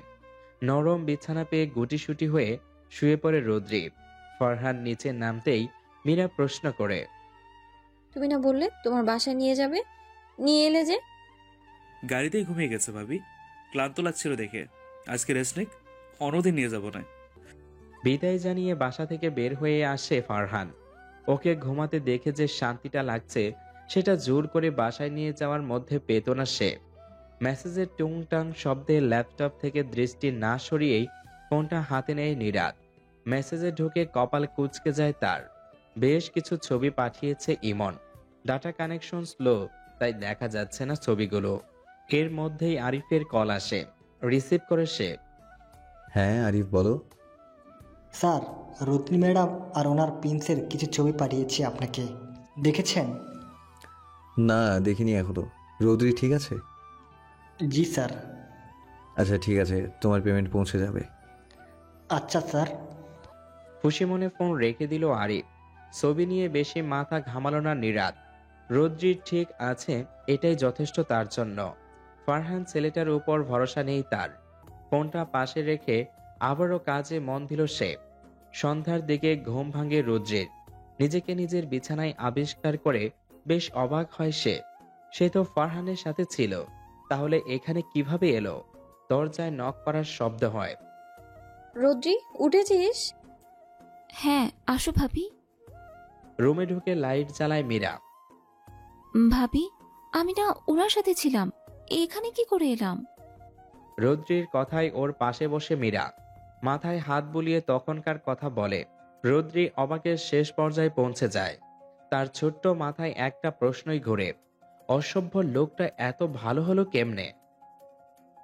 নরম বিছানা পেয়ে গুটিসুটি হয়ে শুয়ে পড়ে রৌদ্রি। ফারহান নিচে নামতেই মীরা প্রশ্ন করে, তুমি না বললে তোমার বাসায় নিয়ে যাবে, নিয়ে এলে যে? গাড়িতেই ঘুমিয়ে গেছে ভাবি, ক্লান্ত লাগছিল দেখে। আজকে রেস্ট নিক, অন্যদিন নিয়ে যাব না। বিদায় জানিয়ে বাসা থেকে বের হয়ে আসে ফারহান। ওকে ঘুমাতে দেখে যে শান্তিটা লাগছে সেটা জোর করে বাসায় নিয়ে যাওয়ার মধ্যে পেত না সে। মেসেজের টুংটাং শব্দে ল্যাপটপ থেকে দৃষ্টি না সরিয়েই ফোনটা হাতে নেয় নীরাদ। মেসেজে ঢুকে কপাল কুঁচকে যায় তার। বেশ কিছু ছবি পাঠিয়েছে ইমন। ডাটা কানেকশন স্লো, তাই দেখা যাচ্ছে না ছবিগুলো। এর মধ্যেই আরিফের কল আসে। রিসিভ করে সে। হ্যাঁ আরিফ, বলো। স্যার, রত্নী ম্যাডাম আর ওনার প্রিন্সের কিছু ছবি পাঠিয়েছি আপনাকে, দেখেছেন? না, দেখিনি এখনো। রৌদ্রি ঠিক আছে? জি স্যার। আচ্ছা ঠিক আছে, তোমার পেমেন্ট পৌঁছে যাবে। আচ্ছা স্যার। খুশি মনে ফোন রেখে দিল আরিফ। ছবি নিয়ে বেশি মাথা ঘামালো না নীরাদ। রৌদ্রি ঠিক আছে, এটাই যথেষ্ট তার জন্য। ফারহান ছেলেটার উপর ভরসা নেই তার। ফোনটা পাশে রেখে আবারও কাজে মন দিল সে। সন্ধ্যার দিকে ঘুম ভাঙে রৌদ্রির। নিজেকে নিজের বিছানায় আবিষ্কার করে বেশ অবাক হয় সে। সে তো ফারহানের সাথে ছিল, তাহলে এখানে কিভাবে এলো? দরজায় নক করার শব্দ হয়। রোদ্রি, উঠেছিস? হ্যাঁ, আসো ভাবি। রুমে ঢুকে লাইট জ্বালায় মীরা। ভাবি, আমি না ওনার সাথে ছিলাম, এখানে কি করে এলাম? রৌদ্রির কথায় ওর পাশে বসে মীরা মাথায় হাত বুলিয়ে তখনকার কথা বলে। রৌদ্রি অবাকের শেষ পর্যায়ে পৌঁছে যায়। তার ছোট্ট মাথায় একটা প্রশ্নই ঘুরে, অসভ্য লোকটা এত ভালো হলো কেমনে?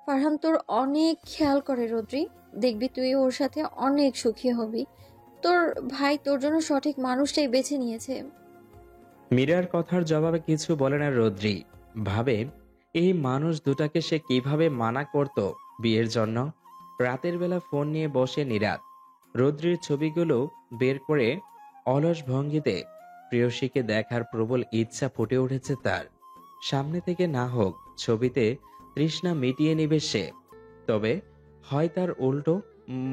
ফারহান তোর অনেক খেয়াল করে রোদ্রি, দেখবি তুই ওর সাথে অনেক সুখী হবি। তোর ভাই তোর জন্য সঠিক মানুষটাই বেছে নিয়েছে। মীরার কথার জবাবে কিছু বলে না রৌদ্রি। ভাবে এই মানুষ দুটাকে সে কিভাবে মানা করত বিয়ের জন্য। রাতের বেলা ফোন নিয়ে বসে নিরাত রৌদ্রির ছবিগুলো বের করে অলস ভঙ্গিতে প্রেয়সীকে দেখার প্রবল ইচ্ছা ফুটে উঠেছে তার। সামনে থেকে না হোক ছবিতে তৃষ্ণা মিটিয়ে নিবে সে, তবে হয় তার উল্টো,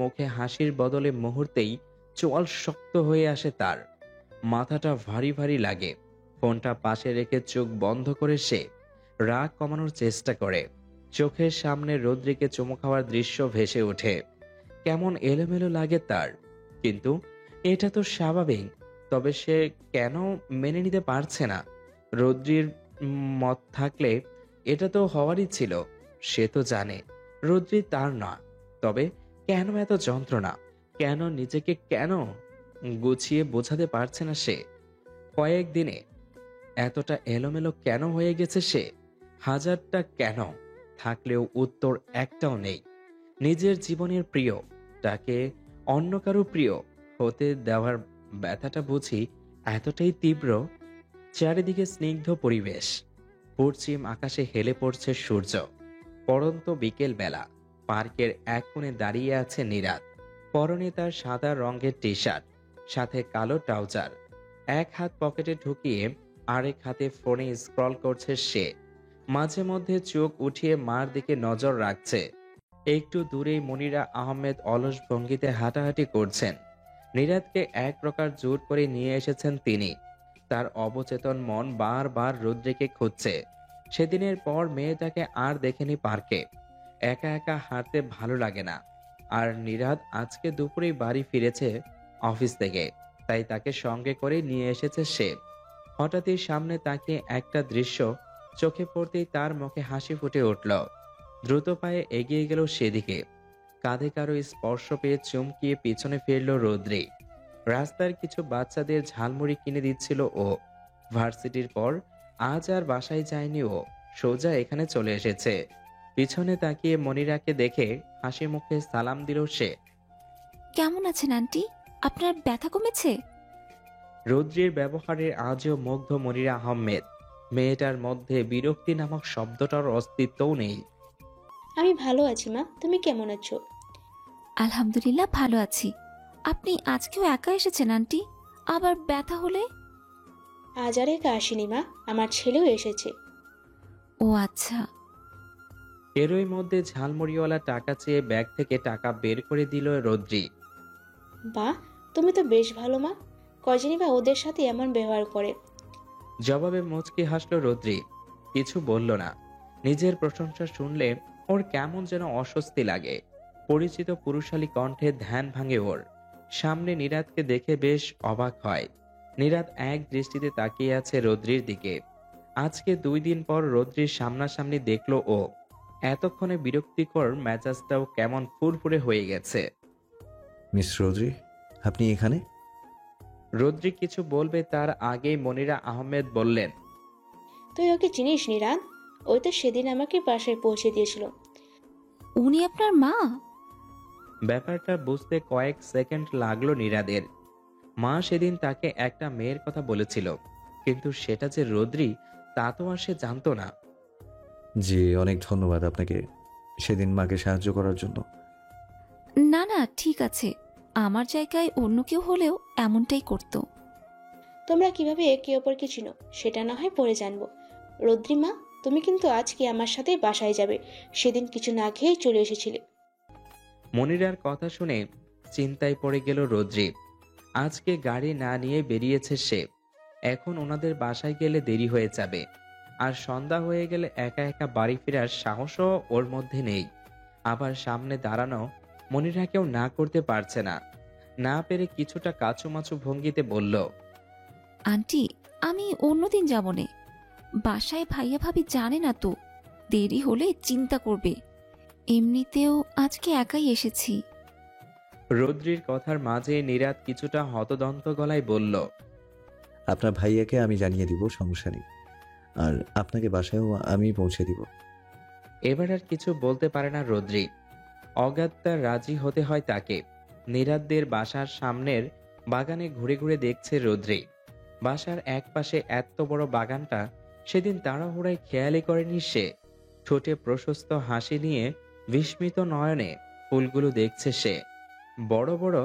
মুখে হাসির বদলে মুহূর্তেই চোয়াল শক্ত হয়ে আসে তার। মাথাটা ভারী ভারী লাগে। ফোনটা পাশে রেখে চোখ বন্ধ করে সে রাগ কমানোর চেষ্টা করে। চোখের সামনে রৌদ্রিকে চুমু খাওয়ার দৃশ্য ভেসে ওঠে। কেমন এলোমেলো লাগে তার, কিন্তু এটা তো স্বাভাবিক। তবে সে কেন মেনে নিতে পারছে না? রৌদ্রির মত থাকলে এটা তো হওয়ারই ছিল। সে তো জানে রৌদ্রি তার না, তবে কেন এত যন্ত্রণা? কেন নিজেকে কেন গুছিয়ে বোঝাতে পারছে না সে? কয়েকদিনে এতটা এলোমেলো কেন হয়ে গেছে সে? হাজারটা কেন থাকলেও উত্তর একটাও নেই। নিজের জীবনের প্রিয় তাকে অন্য কারো প্রিয় হতে দেওয়ার ব্যথাটা বুঝি এতটাই তীব্র। চারিদিকে স্নিগ্ধ পরিবেশ, পশ্চিম আকাশে হেলে পড়ছে সূর্য। পড়ন্ত বিকেল বেলা, পার্কের এক কোণে দাঁড়িয়ে আছে নিরাত। পরনে তার সাদা রঙের টি শার্ট, সাথে কালো ট্রাউজার। এক হাত পকেটে ঢুকিয়ে আরেক হাতে ফোনে স্ক্রল করছে সে। মাঝে মধ্যে চোখ উঠিয়ে মার দিকে নজর রাখছে। একটু দূরেই মনিরা আহমেদ অলস ভঙ্গিতে হাঁটাহাঁটি করছেন। নিরাতকে এক প্রকার জোর করে নিয়ে এসেছেন তিনি। তার অবচেতন মন বারবার রৌদ্রিকে খুঁজছে। সেদিনের পর মেয়েটাকে আর দেখেনি পার্কে। একা একা হাঁটতে ভালো লাগে না। আর নিরাত আজকে দুপুরেই বাড়ি ফিরেছে অফিস থেকে, তাই তাকে সঙ্গে করে নিয়ে এসেছে সে। হঠাৎই সামনে তাকিয়ে একটা দৃশ্য চোখে পড়তেই তার মুখে হাসি ফুটে উঠল। দ্রুত পায়ে এগিয়ে গেল সেদিকে। কাঁধে কারো স্পর্শ পেয়ে চমকিয়ে পিছনে ফিরল রৌদ্রি। রাস্তার কিছু বাচ্চাদের ঝালমুড়ি কিনে দিচ্ছিল ও। ভার্সিটির পর আজ আর বাসায় যায়নি ও, সোজা এখানে চলে এসেছে। পিছনে তাকিয়ে মনিরাকে দেখে হাসি মুখে সালাম দিল সে। কেমন আছেন আন্টি? আপনার ব্যথা কমেছে? রৌদ্রির ব্যবহারে আজও মুগ্ধ মনিরা আহমেদ। মেয়েটার মধ্যে বিরক্তি নামক শব্দটার অস্তিত্বও নেই। আমি ভালো আছি মা, তুমি কেমন আছো? আলহামদুলিল্লাহ ভালো আছি। আপনি আজকেও একা এসেছেন আন্টি? আবার ব্যথা হলে? আজ আর একা আসিনি মা, আমার ছেলেও এসেছে। ও আচ্ছা। এরই মধ্যে ঝালমুড়িওয়ালা টাকা চেয়ে ব্যাগ থেকে টাকা বের করে দিল রৌদ্রি। বা, তুমি তো বেশ ভালো মা, কজনই বা ওদের সাথে এমন ব্যবহার করে। জবাবে মুচকি হাসল রৌদ্রি, কিছু বলল না। নিজের প্রশংসা শুনলে ওর কেমন যেন অস্বস্তি লাগে। পরিচিত পুরুষালী কণ্ঠে ধ্যান ভাঙে ওর। সামনে নিরাতকে দেখে বেশ অবাক হয়। নিরাত এক দৃষ্টিতে তাকিয়ে আছে রৌদ্রির দিকে। আজকে 2 দিন পর রৌদ্রির সামনাসামনি দেখলো ও। এতক্ষণে বিরক্তিকর মেজাজটাও কেমন ফুরফুরে হয়ে গেছে। মিস রৌদ্রি, আপনি এখানে? রৌদ্রি কিছু বলবে তার আগেই মনিরা আহমেদ বললেন, তুই ওকে চিনিস নিরান? ওই তো সেদিন আমাকে বাসায় পৌঁছে দিয়েছিল। উনি আপনার মা? ব্যাপারটা বুঝতে কয়েক সেকেন্ড লাগলো নিরাদের। মা সেদিন তাকে একটা মেয়ের কথা বলেছিল, কিন্তু সেটা যে রৌদ্রি তা তো আর সে জানতো না। জি, অনেক ধন্যবাদ আপনাকে সেদিন মাকে সাহায্য করার জন্য। না না, ঠিক আছে। আমার জায়গায় অন্য কেউ হলেও এমনটাই করতো। তোমরা কিভাবে একে অপরকে চিনো সেটা না হয় পরে জানবো। রৌদ্রিমা, তুমি কিন্তু আজকে আমার সাথে বাসায় যাবে। সেদিন কিছু না খেয়েই চলে এসেছিলে। মনিরার কথা শুনে চিন্তায় পড়ে গেল রৌদ্রি। আজকে গাড়ি না নিয়ে বেরিয়েছে সে। এখন ওনাদের বাসায় গেলে দেরি হয়ে যাবে। আর সন্ধ্যা হয়ে গেলে একা একা বাড়ি ফেরার সাহসও ওর মধ্যে নেই। আবার সামনে দাঁড়ানো মনিরাকেও না করতে পারছে না। না পেরে কিছুটা কাচুমাচু ভঙ্গিতে বলল, আন্টি, আমি অন্যদিন যাবনে। বাসায় ভাইয়া ভাবি জানে না তো, দেরি হলে চিন্তা করবে। এমনিতেও আজকে একাই এসেছি। রৌদ্রির কথার মাঝে নীরাদ কিছুটা হতদন্ত গলায় বলল, আপনার ভাইয়াকে আমি জানিয়ে দিব, সমস্যা নেই। আর আপনাকে বাসায়ও আমি পৌঁছে দিব। এবার আর কিছু বলতে পারে না রৌদ্রি। অগাত্যা রাজি হতে হয় তাকে। নীরাদদের বাসার সামনের বাগানে ঘুরে ঘুরে দেখছে রৌদ্রি। বাসার এক পাশে এত বড় বাগানটা সেদিন তাড়াহুড়ায় খেয়ালই করেনি সে। ঠোঁটে প্রশস্ত হাসি নিয়ে বিস্মিত নয়নে ফুলগুলো দেখছে সে। বড় বড়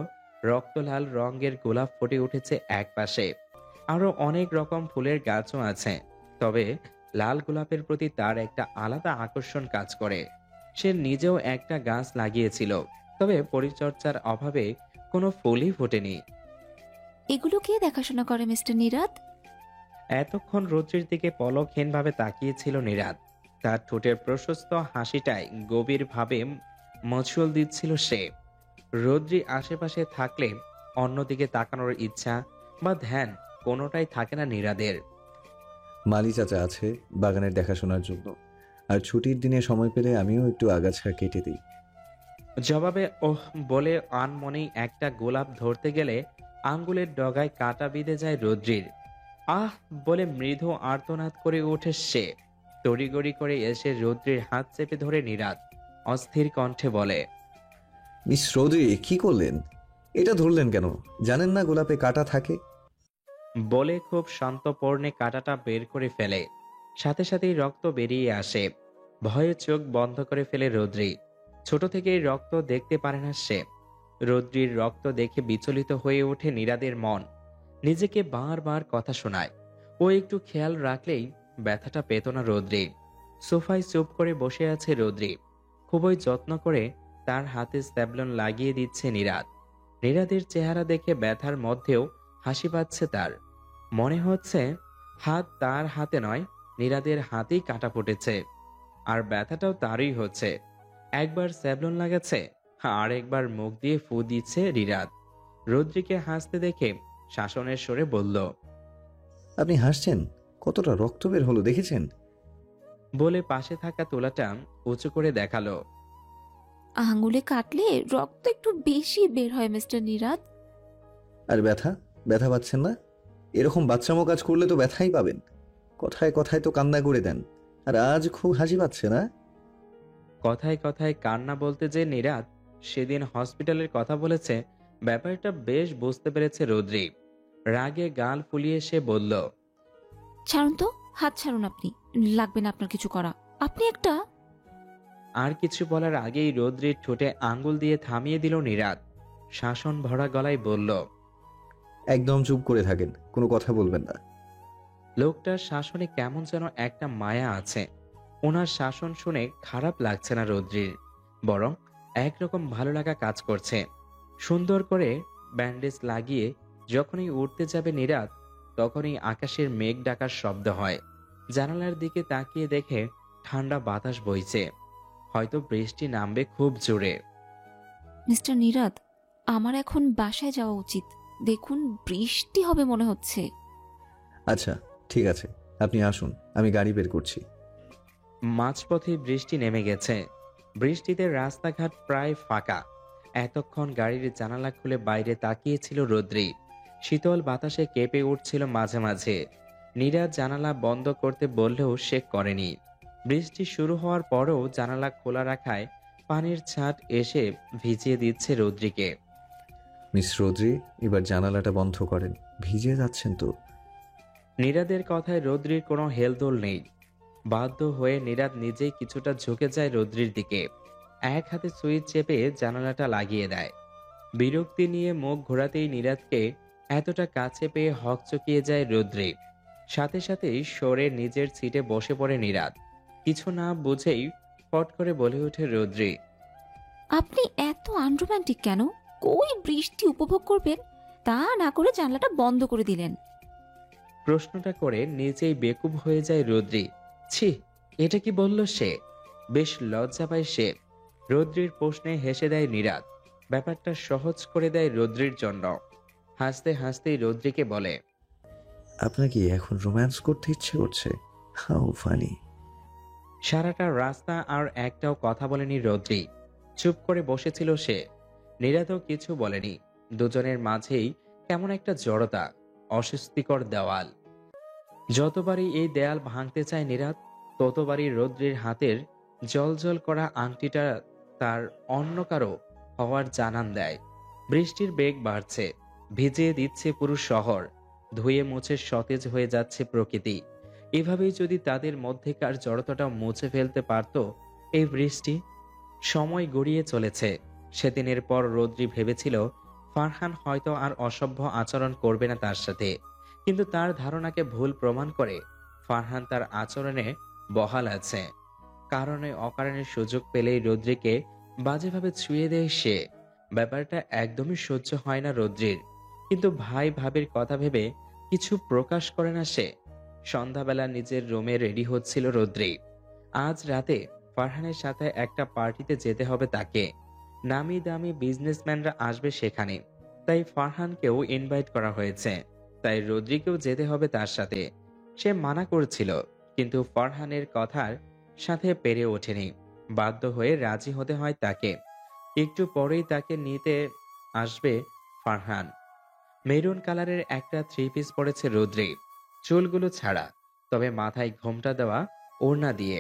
রক্তলাল রঙের গোলাপ ফুটে উঠেছে এক পাশে। আরো অনেক রকম ফুলের গাছও আছে, তবে লাল গোলাপের প্রতি তার একটা আলাদা আকর্ষণ কাজ করে। সে নিজেও একটা গাছ লাগিয়েছিল, তবে পরিচর্যার অভাবে কোনো ফুলই ফোটেনি। এগুলো কে দেখাশোনা করে মিস্টার নীরাদ? এতক্ষণ রৌদ্রির দিকে পলকহীনভাবে তাকিয়েছিল নীরাদ। তার ঠোঁটের প্রশস্ত হাসিটায় গভীরভাবে মচল দিচ্ছিল সে। রৌদ্রি আশেপাশে থাকলে অন্যদিকে তাকানোর ইচ্ছা বা ধ্যান কোনোটাই থাকে না নীরাদের। মালি চাচা আছে বাগানের দেখাশোনার জন্য, আর ছুটির দিনে সময় পেলে আমিও একটু আগাছা কেটে দিই। জবাবে ওহ বলে আনমনেই একটা গোলাপ ধরতে গেলে আঙ্গুলের ডগায় কাঁটা বিঁধে যায় রৌদ্রির। আহ বলে মৃদু আর্তনাদ করে ওঠে সে। তড়িগড়ি করে এসে রৌদ্রির হাত চেপে ধরে নীরাদ অস্থির কণ্ঠে বলে, মিস রৌদ্রি, কি করলেন? এটা ধরলেন কেন? জানেন না গোলাপে কাঁটা থাকে? বলে খুব শান্তপর্ণে কাঁটাটা বের করে ফেলে। সাথে সাথেই রক্ত বেরিয়ে আসে। ভয়ে চোখ বন্ধ করে ফেলে রৌদ্রি। ছোট থেকেই রক্ত দেখতে পারে না সে। রৌদ্রির রক্ত দেখে বিচলিত হয়ে ওঠে নীরাদের মন। নিজেকে বারবার কথা শোনায়। ও একটু খেয়াল রাখলেই ব্যথাটা পেত না রৌদ্রি। সোফায় চুপ করে বসে আছে রৌদ্রি। খুবই যত্ন করে তার হাতে স্যাভলন লাগিয়ে দিচ্ছে নীরাদ। নীরাদের চেহারা দেখে ব্যথার মধ্যেও হাসি পাচ্ছে তার। মনে হচ্ছে হাত তার হাতে নয়, নীরাদের হাতেই কাটা ফুটেছে। আর ব্যথাটাও তারই হচ্ছে। একবার স্যাভলন লাগাচ্ছে, আর একবার মুখ দিয়ে ফু দিচ্ছে নীরাদ। রৌদ্রিকে হাসতে দেখে শাসনের স্বরে বলল, আপনি হাসছেন? কতটা রক্ত বের হলো দেখেছেন? বলে পাশে থাকা তোলাটা উঁচু করে দেখালো। আঙুলে কাটলে রক্ত একটু বেশি বের হয় মিস্টার নীরাদ। আর ব্যথা? ব্যথা পাচ্ছেন না? এরকম বাচ্চামো কাজ করলে তো ব্যথাই পাবেন। কথায় কথায় তো কান্না করে দেন, আর আজ খুব হাসি পাচ্ছে না? কথায় কথায় কান্না বলতে যে নীরাদ সেদিন হসপিটালের কথা বলেছে, ব্যাপারটা বেশ বুঝতে পেরেছে রৌদ্রি। রাগে গাল ফুলিয়ে সে বলল, ছাড়ুন তো, হাত ছাড়ুন আপনি। লাগবে না আপনার কিছু করা। আপনি একটা... আর কিছু বলার আগেই রৌদ্রির ঠোঁটে আঙ্গুল দিয়ে থামিয়ে দিল নীরাদ। শাসন ভরা গলায় বলল, একদম চুপ করে থাকেন, কোনো কথা বলবেন না। লোকটার শাসনে কেমন যেন একটা মায়া আছে। ওনার শাসন শুনে খারাপ লাগছে না রৌদ্রির, বরং একরকম ভালো লাগা কাজ করছে। সুন্দর করে ব্যান্ডেজ লাগিয়ে যখনই উঠতে যাবে নীরাদ, তখনই আকাশের মেঘ ডাকার শব্দ হয়। জানালার দিকে তাকিয়ে দেখে ঠান্ডা বাতাস বইছে, হয়তো বৃষ্টি নামবে খুব জোরে। মিস্টার নীরাদ, আমার এখন বাসায় যাওয়া উচিত। দেখুন বৃষ্টি হবে মনে হচ্ছে। আচ্ছা ঠিক আছে, আপনি আসুন, আমি গাড়ি বের করছি। মাঝপথে বৃষ্টি নেমে গেছে। বৃষ্টিতে রাস্তাঘাট প্রায় ফাঁকা। এতক্ষণ গাড়ির জানালা খুলে বাইরে তাকিয়েছিল রৌদ্রি। শীতল বাতাসে কেঁপে উঠছিল মাঝে মাঝে। নীরাদ জানালা বন্ধ করতে বললেও সে করেনি। বৃষ্টি শুরু হওয়ার পরও জানালা খোলা রাখায় পানির ছাট এসে ভিজিয়ে দিচ্ছে রৌদ্রিকে। মিস রৌদ্রি, এবার জানালাটা বন্ধ করেন, ভিজে যাচ্ছেন তো। নীরাদের কথায় রৌদ্রির কোনো হেলদোল নেই। বাধ্য হয়ে নীরাদ নিজেই কিছুটা ঝুঁকে যায় রৌদ্রির দিকে। এক হাতে সুইচ চেপে জানালাটা লাগিয়ে দেয়। বিরক্তি নিয়ে মুখ ঘোরাতেই নীরাদকে এতটা কাছে পেয়ে হকচকিয়ে যায় রৌদ্রি। সাথে সাথেই সরে নিজের সিটে বসে পড়ে নীরাদ। কিছু না বুঝেই ফট করে বলে ওঠে রৌদ্রি, আপনি এত আনরোম্যান্টিক কেন? কই বৃষ্টি উপভোগ করবেন, তা না করে জানলাটা বন্ধ করে দিলেন। প্রশ্নটা করে নিজেই বেকুব হয়ে যায় রৌদ্রি। ছি, এটা কি বলল সে? বেশ লজ্জা পায় সে। রৌদ্রির প্রশ্নে হেসে দেয় নীরাদ। ব্যাপারটা সহজ করে দেয় রৌদ্রির জন্য। হাসতে হাসতেই রৌদ্রিকে বলে, আপনার কি এখন রোম্যান্স করতে ইচ্ছে করছে? How funny. সারাটা রাস্তা আর একটাও কথা বলেনি রদ্রি। চুপ করে বসেছিল সে। নীরাদও কিছু বলেনি। দুজনের মাঝেই কেমন একটা জড়তা, অস্বস্তিকর দেওয়াল। যতবারই এই দেয়াল ভাঙতে চায় নীরাদ, ততবারই রদ্রির হাতের জলজল করা আংটিটা তার অন্য কারো হওয়ার জানান দেয়। বৃষ্টির বেগ বাড়ছে, ভিজিয়ে দিচ্ছে পুরো শহর, ধুয়ে মুছে সতেজ হয়ে যাচ্ছে প্রকৃতি। এভাবেই যদি তাদের মধ্যেকার জড়তাটা মুছে ফেলতে পারত এই বৃষ্টি। সময় গড়িয়ে চলেছে। সেদিনের পর রদ্রি ভেবেছিল ফারহান হয়তো আর অসভ্য আচরণ করবে না তার সাথে, কিন্তু তার ধারণাকে ভুল প্রমাণ করে ফারহান তার আচরণে বহাল আছে। কারণে অকারণে সুযোগ পেলেই রদ্রিকে বাজেভাবে ছুঁয়ে দেয় সে। ব্যাপারটা একদমই সহ্য হয় না রদ্রির, কিন্তু ভাই ভাবির কথা ভেবে কিছু প্রকাশ করে না সে। সন্ধ্যাবেলা নিজের রুমে রেডি হচ্ছিল রদ্রি। আজ রাতে ফারহানের সাথে একটা পার্টিতে যেতে হবে তাকে। নামি দামি বিজনেসম্যানরা আসবে সেখানে, তাই ফারহানকেও ইনভাইট করা হয়েছে। তাই রদ্রিকেও যেতে হবে তার সাথে। সে মানা করছিল, কিন্তু ফারহানের কথার সাথে পেরে ওঠেনি। বাধ্য হয়ে রাজি হতে হয় তাকে। একটু পরেই তাকে নিতে আসবে ফারহান। মেরুন কালারের একটা থ্রি পিস পরেছে রদ্রি, চুলগুলো ছাড়া, তবে মাথায় ঘোমটা দেওয়া ওড়না দিয়ে।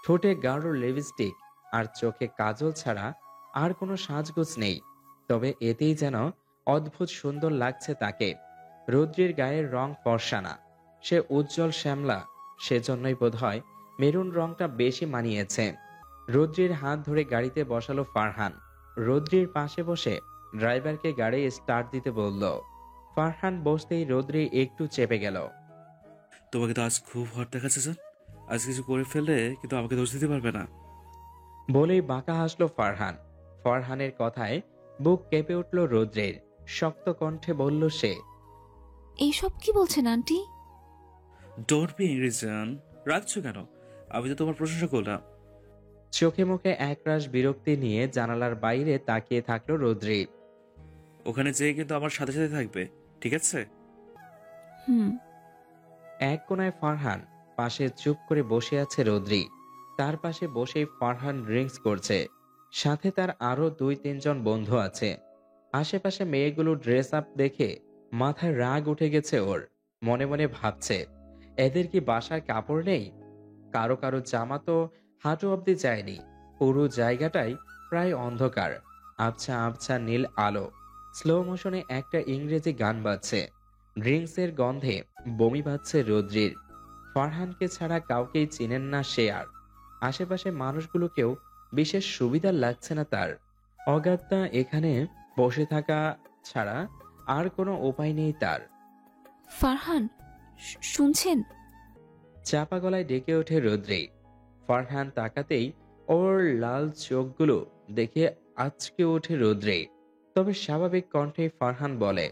ঠোঁটে গাঢ় লিপস্টিক আর চোখে কাজল ছাড়া আর কোনো সাজগোজ নেই, তবে এতেই যেন অদ্ভুত সুন্দর লাগছে তাকে। রদ্রির গায়ের রং ফর্সা না, সে উজ্জ্বল শ্যামলা, সেজন্যই বোধহয় মেরুন রংটা বেশি মানিয়েছে। রদ্রির হাত ধরে গাড়িতে বসালো ফারহান। রদ্রির পাশে বসে ড্রাইভারকে গাড়ি স্টার্ট দিতে বলল। ফারহান বসতেই রদ্রি একটু চেপে গেল। তোমাকে তো আজ খুব হট দেখাচ্ছে স্যার। আজ কিছু করে ফেললে কিন্তু আমাকে দোষ দিতে পারবে না। বলেই বাঁকা হাসলো ফারহান। ফারহানের কথায় বুক কেঁপে উঠল রদ্রের। শক্ত কণ্ঠে বলল সে, এইসব কি বলছেন আন্টি? Don't be reason. রাখছো কেন? আমি তো তোমার প্রশংসা করলাম। চোখে মুখে একরাশ বিরক্তি নিয়ে জানালার বাইরে তাকিয়ে থাকলো রদ্রি। ওখানে যেয়ে কিন্তু আমার সাথে সাথে থাকবে, ঠিক আছে? হুম। এক কোনায় ফারহান, পাশে চুপ করে বসে আছে রদ্রি। তার পাশে বসেই ফারহান ড্রিঙ্কস করছে। সাথে তার আরো 2-3 জন বন্ধু আছে। আশেপাশে মেয়েগুলো ড্রেস আপ দেখে মাথায় রাগ উঠে গেছে ওর। মনে মনে ভাবছে, এদের কি বাসার কাপড় নেই? কারো কারো জামা তো হাঁটু অব্দি যায়নি। পুরো জায়গাটাই প্রায় অন্ধকার। আবছা আবছা নীল আলো। স্লো মোশনে একটা ইংরেজি গান বাজছে। ড্রিঙ্কসের গন্ধে বমি বাজছে রদ্রির। ফারহানকে ছাড়া কাউকেই চিনেন না সে আর। আশেপাশে মানুষগুলোকেও বিশেষ সুবিধার লাগছে না তার। অগাত্যা এখানে বসে থাকা ছাড়া আর কোনো উপায় নেই তার। ফারহান, শুনছেন? চাপা গলায় ডেকে ওঠে রদ্রি। ফারহান তাকাতেই ওর লাল চোখগুলো দেখে আঁচকে ওঠে রদ্রি। তবে স্বাভাবিক কণ্ঠে ফারহান বলে,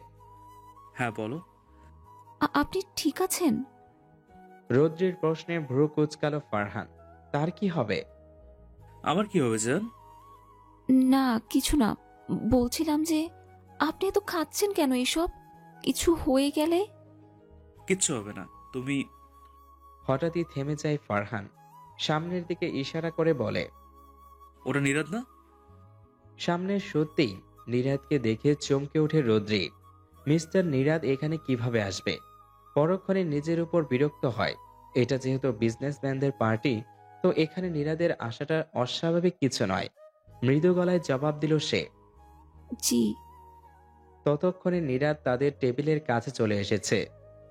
হ্যাঁ বলো। আপনি ঠিক আছেন? রদ্রির প্রশ্নে ভ্রু কুচকালো ফারহান। তার কি হবে? আমার কি হবে জান? না, কিছু না। বলছিলাম যে আপনি এত খাচ্ছেন কেন এসব? কিছু হয়ে গেলে? কিচ্ছু হবে না। তুমি হঠাৎই থেমে যায় ফারহান। সামনের দিকে ইশারা করে বলে, ওটা নীরদ না? সামনে সত্যিই নীরাদকে দেখে চমকে ওঠে রদ্রি। মিস্টার নীরাদ এখানে কিভাবে আসবে? পরক্ষণে নিজের উপর বিরক্ত হয়। এটা যেহেতু বিজনেসম্যানদের পার্টি, তো এখানে নীরাদের আসাটা অস্বাভাবিক কিছু নয়। মৃদু গলায় জবাব দিল সে। জি। ততক্ষণে নীরাদ তাদের টেবিলের কাছে চলে এসেছে।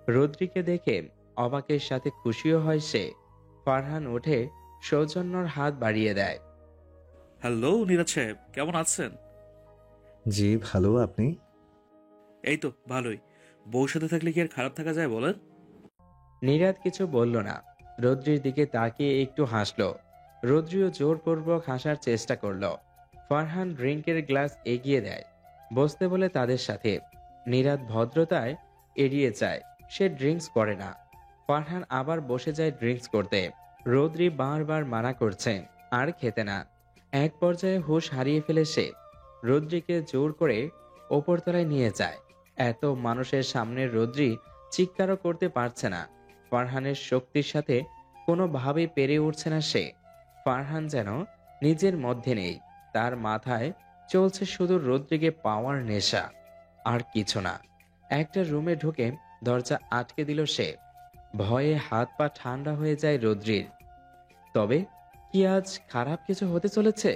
রদ্রিকে দেখে অবাকের সাথে খুশিও হয় সে। ফারহান উঠে সৌজন্যর হাত বাড়িয়ে দেয়। হ্যালো নীরদ সাহেব, কেমন আছেন? জি ভালো, আপনি? এই তো ভালোই। বউর সাথে থাকলে কি আর খারাপ থাকা যায় বলেন? নীরাদ কিছু বলল না। রদ্রির দিকে তাকিয়ে একটু হাসল। রদ্রিও জোরপূর্বক হাসার চেষ্টা করল। ফারহান ড্রিঙ্কের গ্লাস এগিয়ে দেয়। বসতে বলে তাদের সাথে। নীরাদ ভদ্রতায় এড়িয়ে যায়, সে ড্রিঙ্কস করে না। ফারহান আবার বসে যায় ড্রিঙ্কস করতে। রদ্রি বারবার মানা করছে, আর খেতে না। এক পর্যায়ে হুঁশ হারিয়ে ফেলে সে। রদ্রিকে জোর করে ওপরতলায় নিয়ে যায়। এত মানুষের সামনে রদ্রি চিৎকারও করতে পারছে না। ফারহানের শক্তির সাথে কোনোভাবেই পেরে উঠছে না সে। ফারহান যেন নিজের মধ্যে নেই, তার মাথায় চলছে শুধু রদ্রিকে পাওয়ার নেশা, আর কিছু না। একটা রুমে ঢুকে দরজা আটকে দিল সে। ভয়ে হাত পা ঠান্ডা হয়ে যায় রদ্রির। তবে কি আজ খারাপ কিছু হতে চলেছে?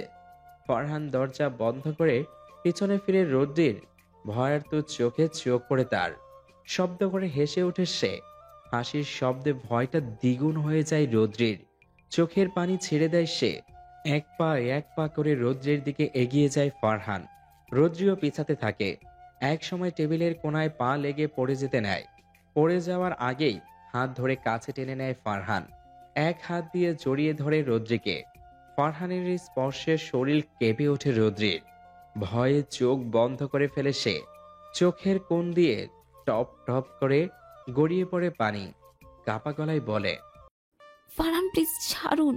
ফারহান দরজা বন্ধ করে পিছনে ফিরে রদ্রির ভয়ার্ত চোখে চোখ পড়ে তার। শব্দ করে হেসে ওঠে সে। হাসির শব্দে ভয়টা দ্বিগুণ হয়ে যায় রদ্রির। চোখের পানি ছেড়ে দেয় সে। এক পা করে রদ্রির দিকে এগিয়ে যায় ফারহান। রদ্রিও পিছাতে থাকে। এক সময় টেবিলের কোনায় পা লেগে পড়ে যেতে নেয়। পড়ে যাওয়ার আগেই হাত ধরে কাছে টেনে নেয় ফারহান। এক হাত দিয়ে জড়িয়ে ধরে রদ্রিকে। ফারহানের এই স্পর্শে শরীর কেঁপে ওঠে রদ্রির। ভয়ে চোখ বন্ধ করে ফেলে সে। চোখের কোণ দিয়ে টপ টপ করে গড়িয়ে পড়ে পানি। কাপা গলায় বলে, ফারহান প্লিজ ছাড়ুন,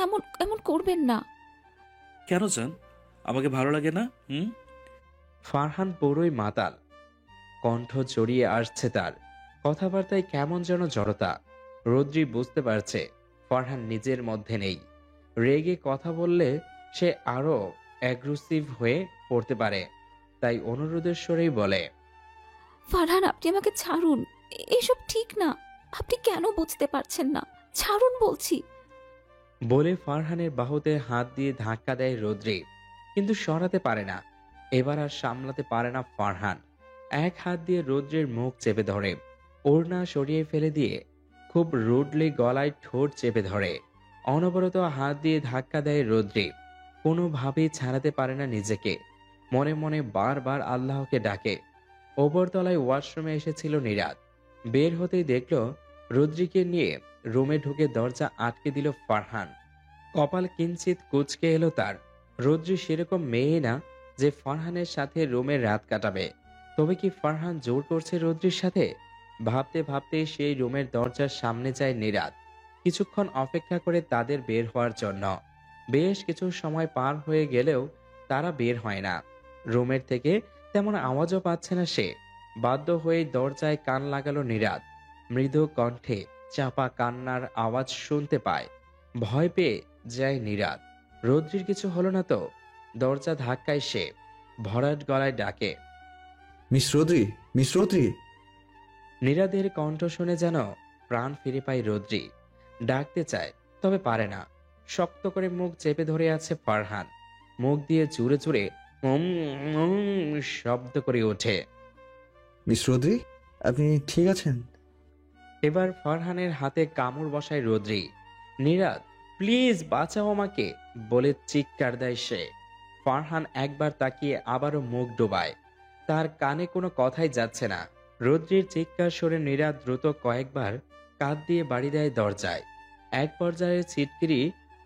এমন এমন করবেন না। কেন জান? আমাকে ভালো লাগে না? ফারহান পুরোই মাতাল। কণ্ঠ জড়িয়ে আসছে তার। কথাবার্তায় কেমন যেন জড়তা। রদ্রি বুঝতে পারছে ফারহান নিজের মধ্যে নেই। রেগে কথা বললে সে আরো অ্যাগ্রেসিভ হয়ে পড়তে পারে। তাই অনুরোধের স্বরেই বলে, ফারহান আপনি আমাকে ছাড়ুন, এসব ঠিক না। আপনি কেন বুঝতে পারছেন না? ছাড়ুন বলছি। বলে ফারহানের বাহুতে হাত দিয়ে ধাক্কা দেয় রদ্রি, কিন্তু সরাতে পারে না। এবার আর সামলাতে পারে না ফারহান। এক হাত দিয়ে রদ্রির মুখ চেপে ধরে, ওড়না সরিয়ে ফেলে দিয়ে খুব রুডলি গলায় ঠোঁট চেপে ধরে। অনবরত হাত দিয়ে ধাক্কা দেয় রদ্রি। কোনোভাবেই ছাড়াতে পারে না নিজেকে। মনে মনে বারবার আল্লাহকে ডাকে। ওপরতলায় ওয়াশরুমে এসেছিল নীরাত। বের হতেই দেখল রদ্রিকে নিয়ে রুমে ঢুকে দরজা আটকে দিল ফারহান। কপাল কিঞ্চিত কুঁচকে এলো তার। রদ্রি সেরকম মেয়ে না যে ফারহানের সাথে রুমে রাত কাটাবে। তবে কি ফারহান জোর করছে রদ্রির সাথে? ভাবতে ভাবতে সেই রুমের দরজার সামনে যায় নীরাত। কিছুক্ষণ অপেক্ষা করে তাদের বের হওয়ার জন্য। বেশ কিছু সময় পার হয়ে গেলেও তারা বের হয় না। রুমের থেকে তেমন আওয়াজও পাচ্ছে না সে। বাধ্য হয়ে দরজায় কান লাগালো নীরাত। মৃদু কণ্ঠে চাপা কান্নার আওয়াজ শুনতে পায়। ভয় পেয়ে যায় নীরাত। রদ্রির কিছু হলো না তো? দরজা ধাক্কায় সে। ভরাট গলায় ডাকে, মিস রৌদ্রি, মিস রৌদ্রি। নীরাদের কণ্ঠ শুনে যেন প্রাণ ফিরে পায় রদ্রি। ডাকতে চায়, তবে পারে না। শক্ত করে মুখ চেপে ধরে আছে ফারহান। মুখ দিয়ে জুড়ে জুড়ে শব্দ করে ওঠে। মিস রৌদ্রি, আপনি ঠিক আছেন? এবার ফারহানের হাতে কামড় বসায় রদ্রি। নীরাদ, প্লিজ বাঁচাও আমাকে বলে চিৎকার দেয় সে। ফারহান একবার তাকিয়ে আবারও মুখ ডোবায়। তার কানে কোনো কথাই যাচ্ছে না। রদ্রির চিৎকার সরে নীরাদ দ্রুত কয়েকবার কাঁধ দিয়ে বাড়ি দেয় দরজায়। এক পর্যায়ে ছিটকিরি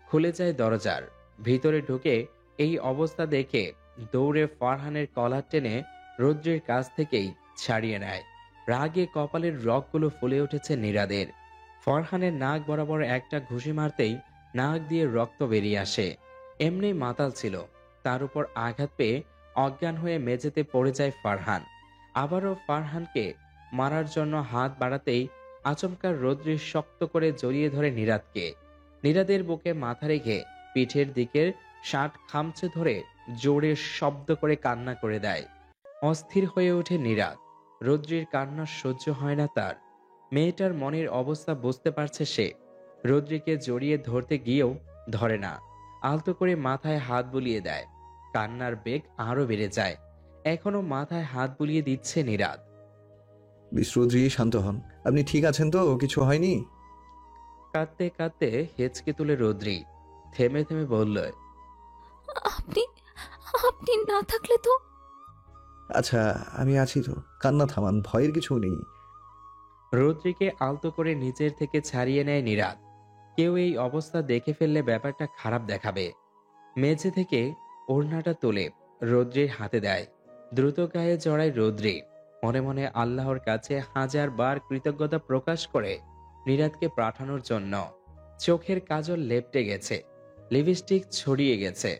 খুলে যায় দরজার। ভিতরে ঢুকে এই অবস্থা দেখে দৌড়ে ফারহানের কলার টেনে রদ্রির কাছ থেকেই ছাড়িয়ে নেয়। রাগে কপালের রগগুলো ফুলে উঠেছে নীরাদের। ফারহানের নাক বরাবর একটা ঘুষি মারতেই নাক দিয়ে রক্ত বেরিয়ে আসে। এমনি মাতাল ছিল, তার উপর আঘাত পেয়ে অজ্ঞান হয়ে মেঝেতে পড়ে যায় ফারহান। আবারও ফারহানকে মারার জন্য হাত বাড়াতেই আচমকা রদ্রি শক্ত করে জড়িয়ে ধরে নীরাদকে। নীরাদের বুকে মাথা রেখে পিঠের দিকের শার্ট খামচে ধরে জোরে শব্দ করে কান্না করে দেয়। অস্থির হয়ে ওঠে নীরাদ। রদ্রির কান্না সহ্য হয় না তার। মেয়েটার মনের অবস্থা বুঝতে পারছে সে। রদ্রিকে জড়িয়ে ধরতে গিয়েও ধরে না। আলতো করে মাথায় হাত বুলিয়ে দেয়। কান্নার বেগ আরো বেড়ে যায়। এখনো মাথায় হাত বুলিয়ে দিচ্ছে নীরাদ। মিস রৌদ্রি, শান্ত হন। আপনি ঠিক আছেন তো? কিছু হয়নি? কাঁদতে কাঁদতে হেঁচকে তুলে রদ্রি। থেমে থেমে বলল, আপনি আপনি না থাকলে তো। আচ্ছা, আমি আছি তো। কান্না থামান, ভয়ের কিছু নেই। রদ্রিকে আলতো করে নিচের থেকে ছাড়িয়ে নেয় নীরাদ। কেউ এই অবস্থা দেখে ফেললে ব্যাপারটা খারাপ দেখাবে। মেঝে থেকে ওড়নাটা তুলে রদ্রির হাতে দেয়। দ্রুত গায়ে জড়ায় রদ্রি। মনে মনে আল্লাহর কাছে 1000 বার কৃতজ্ঞতা প্রকাশ করে নীরাদকে পাঠানোর জন্য। চোখের কাজল লেপটে গেছে, লিপস্টিক ছড়িয়ে গেছে।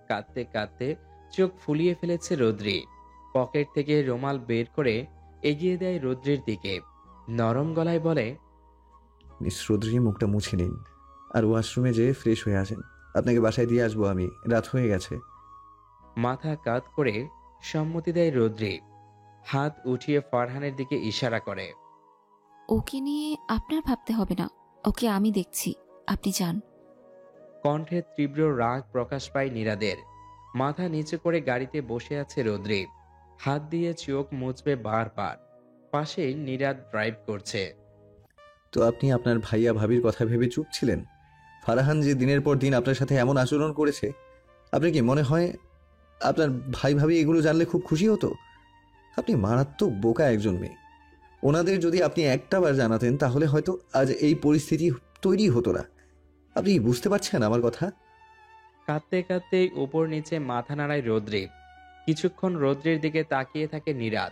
কাঁদতে কাঁদতে চোখ ফুলিয়ে ফেলেছে রদ্রি। পকেট থেকে রুমাল বের করে এগিয়ে দেয় রদ্রির দিকে। নরম গলায় বলে, মিস রৌদ্রি, মুখটা মুছে নিন। আর ওয়াশরুমে যেয়ে ফ্রেশ হয়ে আসেন। আপনাকে বাসায় দিয়ে আসবো আমি, রাত হয়ে গেছে। মাথা কাত করে সম্মতি দেয় রৌদ্রি। হাত উঠিয়ে ফারহানের দিকে ইশারা করে। ওকে নিয়ে আপনার ভাবতে হবে না, ওকে আমি দেখছি, আপনি যান। কণ্ঠে তীব্র রাগ প্রকাশ পায় নীরাদের। মাথা নিচু করে গাড়িতে বসে আছে রৌদ্রি। হাত দিয়ে চোখ মুছবে বারবার। পাশে নীরাদ ড্রাইভ করছে। তো আপনি আপনার ভাইয়া ভাবির কথা ভেবে চুপ ছিলেন? ফারহান যে দিনের পর দিন আপনার সাথে এমন আচরণ করেছে, আপনি কি মনে হয় আপনার ভাই ভাবি এগুলো জানলে খুব খুশি হতো? আপনি মারাত্মক বোকা একজন মেয়ে। ওনাদের যদি আপনি একটা বার জানাতেন তাহলে হয়তো আজ এই পরিস্থিতি তৈরি হতো না। আপনি বুঝতে পারছেন আমার কথা? কাঁদতে কাঁদতে উপর নিচে মাথা নাড়ায় রৌদ্রি। কিছুক্ষণ রৌদ্রির দিকে তাকিয়ে থাকে নীরাদ।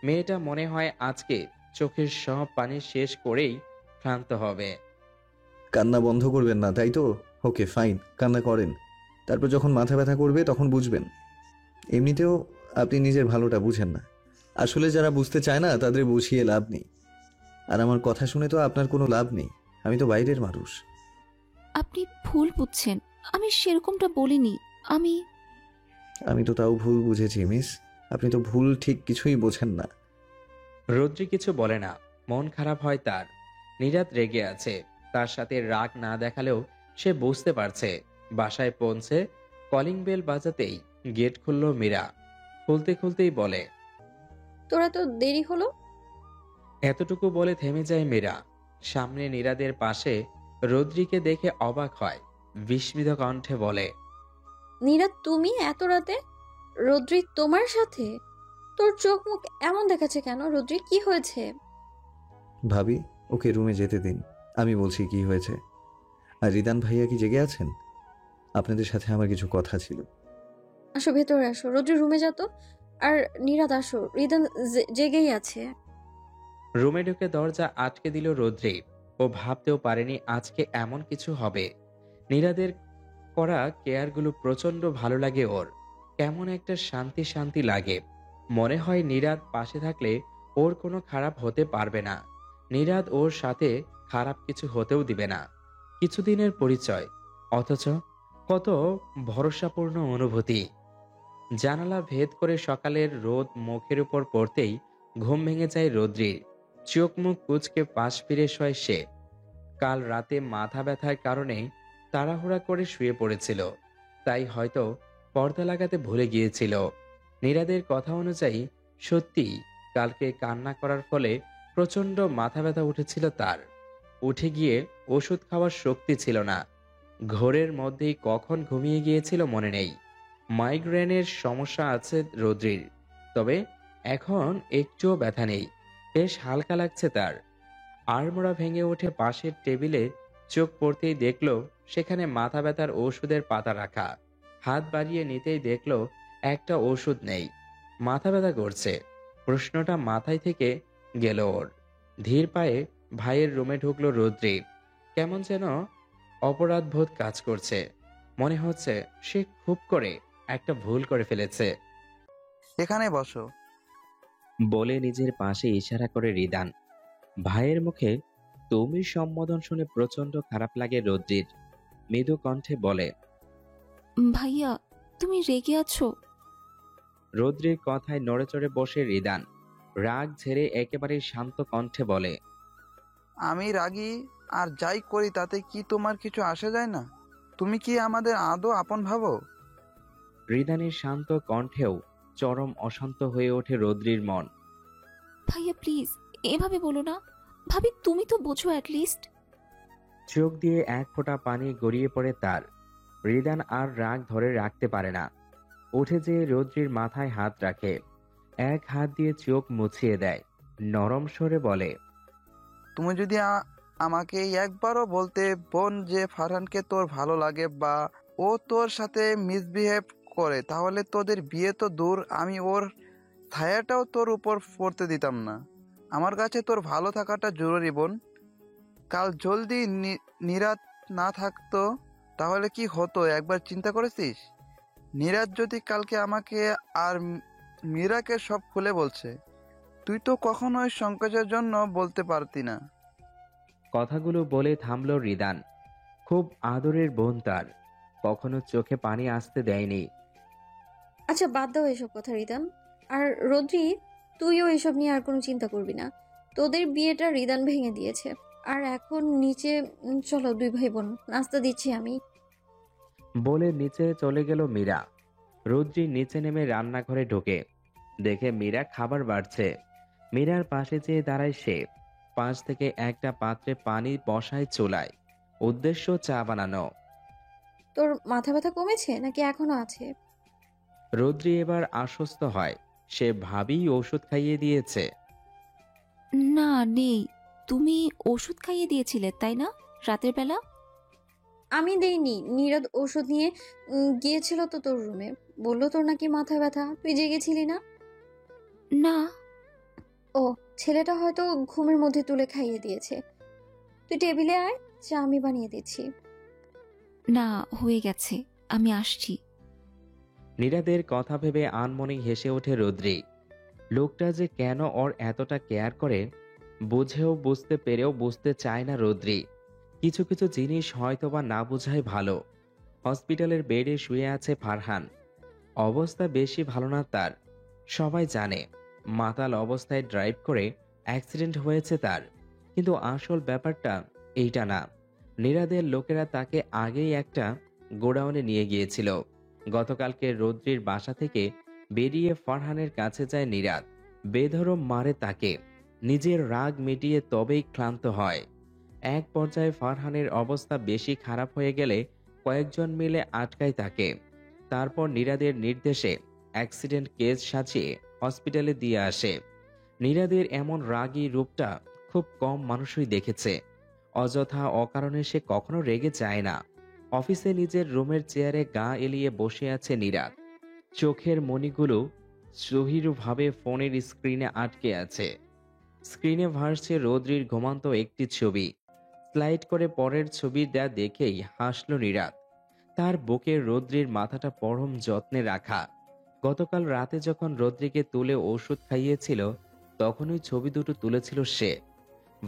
মেয়েটা মনে হয় আজকে চোখের সব পানি শেষ করেই ক্লান্ত হবে। কান্না বন্ধ করবেন না, তাই তো? ওকে ফাইন, কান্না করেন। তারপর যখন মাথা ব্যথা করবে তখন বুঝবেন। এমনিতেও আপনি নিজের ভালোটা বুঝেন না। আসলে যারা বুঝতে চায় না তাদের বুঝিয়ে লাভ নেই। আর আমার কথা শুনে তো আপনার কোনো লাভ নেই, আমি তো বাইরের মানুষ। আপনি ভুল বুঝছেন, আমি সেরকমটা বলিনি। আমি তো তাও ভুল বুঝেছি মিস। আপনি তো ভুল ঠিক কিছুই বোঝেন না। রৌদ্রি কিছু বলে না, মন খারাপ হয় তার। নীরাদ রেগে আছে, তার সাথে রাগ না দেখালেও সে বুঝতে পারছে। বাসায় পৌঁছে কলিং বেল বাজাতেই গেট খুলল মীরা। খুলতে খুলতেই বলে, তোরা তো দেরি হলো। এতটুকু বলে থেমে যায় মীরা। সামনে নীরাদের পাশে রৌদ্রিকে দেখে অবাক হয়। বিস্মিত কণ্ঠে বলে, নীরা, তুমি এত রাতে? রোদ্রি তোমার সাথে? তোর চোখ মুখ এমন দেখাচ্ছে কেন রোদ্রি, কি হয়েছে? ভাবি, ওকে রুমে যেতে দিন, আমি বলছি কি হয়েছে। আর রিদান ভাইয়া কি জেগে আছেন? আপনাদের সাথে আমার কিছু কথা ছিল। আসো, ভেতরে আসো। রোদ্রি রুমে যা তো। আর নীরাদ আসো, রিদান জেগেই আছে। রুমে ঢুকে দরজা আটকে দিল রৌদ্রি। ও ভাবতেও পারেনি আজকে এমন কিছু হবে। নীরাদের করা কেয়ারগুলো প্রচন্ড ভালো লাগে ওর। কেমন একটা শান্তি শান্তি লাগে। মনে হয় নীরাদ পাশে থাকলে ওর কোনো খারাপ হতে পারবে না। নীরাদ ওর সাথে খারাপ কিছু হতেও দিবে না। কিছুদিনের পরিচয়, অথচ কত ভরসাপূর্ণ অনুভূতি। জানালা ভেদ করে সকালের রোদ মুখের উপর পড়তেই ঘুম ভেঙে যায় রৌদ্রির। চোখ মুখ কুঁচকে পাশ ফিরে শোয় সে। কাল রাতে মাথা ব্যথার কারণে তাড়াহুড়া করে শুয়ে পড়েছিল, তাই হয়তো পর্দা লাগাতে ভুলে গিয়েছিল। নীরাদের কথা অনুযায়ী সত্যি কালকে কান্না করার ফলে প্রচন্ড মাথা ব্যথা উঠেছিল তার। উঠে গিয়ে ওষুধ খাওয়ার শক্তি ছিল না। ঘোরের মধ্যেই কখন ঘুমিয়ে গিয়েছিল মনে নেই। মাইগ্রেনের সমস্যা আছে রৌদ্রির, তবে এখন একটুও ব্যথা নেই। বেশ হালকা লাগছে তার। আড়মোড়া ভেঙে উঠে পাশের টেবিলে চোখ পড়তেই দেখল সেখানে মাথা ব্যথার ওষুধের পাতা রাখা। হাত বাড়িয়ে নিতেই দেখল একটা ওষুধ নেই। মাথা ব্যথা করছে, প্রশ্নটা মাথায় থেকে গেল ওর। ধীর পায়ে ভাইয়ের রুমে ঢুকলো রৌদ্রি। কেমন যেন অপরাধবোধ কাজ করছে। মনে হচ্ছে সে খুব করে একটা ভুল করে ফেলেছে। এখানে বসো। বলে নিজের পাশে ইশারা করে রিদান। ভাইয়ের মুখে তুমি সম্বোধন শুনে প্রচন্ড খারাপ লাগে রৌদ্রির। মৃদু কণ্ঠে বলে, ভাইয়া, তুমি রেগে আছো? রৌদ্রির কথায় নড়ে চড়ে বসে রিদান। রাগ ঝেড়ে একেবারে শান্ত কণ্ঠে বলে, আমি রাগী আর যাই করি তাতে কি তোমার কিছু আসে যায় না? তুমি কি আমাদের আদৌ আপন ভাবো? রিদানের শান্ত কণ্ঠেও চরম অশান্ত হয়ে ওঠে রৌদ্রির মন। ভাইয়া প্লিজ, এভাবে বলো না। ভাবি, তুমি তো বোঝো অ্যাটলিস্ট। চোখ দিয়ে এক ফোঁটা পানি গড়িয়ে পড়ে তার। রিদান আর রাগ ধরে রাখতে পারে না। উঠে যেয়ে রৌদ্রির মাথায় হাত রাখে। এক হাত দিয়ে চোখ মুছিয়ে দেয়। নরম স্বরে বলে, তুমি যদি আমাকে একবারও বলতে বোন যে ফারহানকে তোর ভালো লাগে বা ও তোর সাথে মিসবিহেভ করে, তাহলে তোদের বিয়ে তো দূর, আমি ওর ছায়াটাও তোর উপর পড়তে দিতাম না। আমার কাছে তোর ভালো থাকাটা জরুরি বোন। কাল জলদি নীরাদ না থাকতো তাহলে কি হতো একবার চিন্তা করেছিস? নীরাদ যদি কালকে আমাকে আর মীরাকে সব খুলে বলছে, তুই তো কখনোই সংকোচের জন্য বলতে পারতি না। কথাগুলো বলে থামল রিদান। খুব খুব আদরের বোন তার, কখনো চোখে পানি আসতে দেয়নি। আচ্ছা বাদ দাও এসব কথা রিদান। আর রোদ্রি, তুইও এসব নিয়ে আর কোনো চিন্তা করবি না। তোদের বিয়েটা রিদান ভেঙে দিয়েছে। আর এখন নিচে চলো দুই ভাই বোন, নাস্তা দিচ্ছি আমি। বলে নিচে চলে গেল মীরা। রুদ্রি নিচে নেমে রান্নাঘরে ঢোকে, দেখে মীরা খাবার বাড়ছে। মীরার পাশে যেয়ে দাঁড়ায় সে। পাশ থেকে একটা পাত্রে পানি বসায় চুলায়, উদ্দেশ্য চা বানানো। তোর মাথা ব্যথা কমেছে নাকি এখনো আছে? রুদ্রি এবার আশ্বস্ত হয়, সে ভাবি ওষুধ খাইয়ে দিয়েছে। না নেই। তুমি ওষুধ খাইয়ে দিয়েছিলে তাই না রাতের বেলা? আমি দেইনি, নীরদ ওষুধ নিয়ে গিয়েছিল তো তোর রুমে। বললো তোর নাকি মাথা ব্যথা, তুই জেগেছিলি না? না। ও, ছেলেটা হয়তো ঘুমের মধ্যে তুলে খাইয়ে দিয়েছে। তুই টেবিলে আয়, চা আমি বানিয়ে দিচ্ছি। না, হয়ে গেছে, আমি আসছি। নীরাদের কথা ভেবে আনমনে হেসে ওঠে রুদ্রি। লোকটা যে কেন ওর এতটা কেয়ার করে বুঝেও বুঝতে পেরেও বুঝতে চায় না রুদ্রি। কিছু কিছু জিনিস হয়তোবা না বোঝাই ভালো। হসপিটালের বেডে শুয়ে আছে ফারহান। অবস্থা বেশি ভালো না তার, সবাই জানে। মাতাল অবস্থায় ড্রাইভ করে অ্যাক্সিডেন্ট হয়েছে তার। কিন্তু আসল ব্যাপারটা এইটা না। নীরাদের লোকেরা তাকে আগেই একটা গোডাউনে নিয়ে গিয়েছিল। গতকালকে রৌদ্রির বাসা থেকে বেরিয়ে ফারহানের কাছে যায় নীরাদ। বেধরম মারে তাকে। নিজের রাগ মিটিয়ে তবেই ক্লান্ত হয়। এক পর্যায়ে ফারহানের অবস্থা বেশি খারাপ হয়ে গেলে কয়েকজন মিলে আটকায় তাকে। তারপর নীরাদের নির্দেশে অ্যাক্সিডেন্ট কেস সাজিয়ে হসপিটালে দিয়ে আসে। নীরাদের এমন রাগী রূপটা খুব কম মানুষই দেখেছে। অযথা অকারণে সে কখনো রেগে যায় না। অফিসে নিজের রুমের চেয়ারে গা এলিয়ে বসে আছে নীরাদ। চোখের মণিগুলো সহিরভাবে ফোনের স্ক্রিনে আটকে আছে। স্ক্রিনে ভাসছে রৌদ্রির ঘুমান্ত একটি ছবি। স্লাইড করে পরের ছবিটা দেখেই হাসল নীরাদ। তার বুকের রৌদ্রির মাথাটা পরম যত্নে রাখা। গতকাল রাতে যখন রৌদ্রিকে তুলে ওষুধ খাইয়েছিল তখনই ছবি দুটো তুলেছিল সে।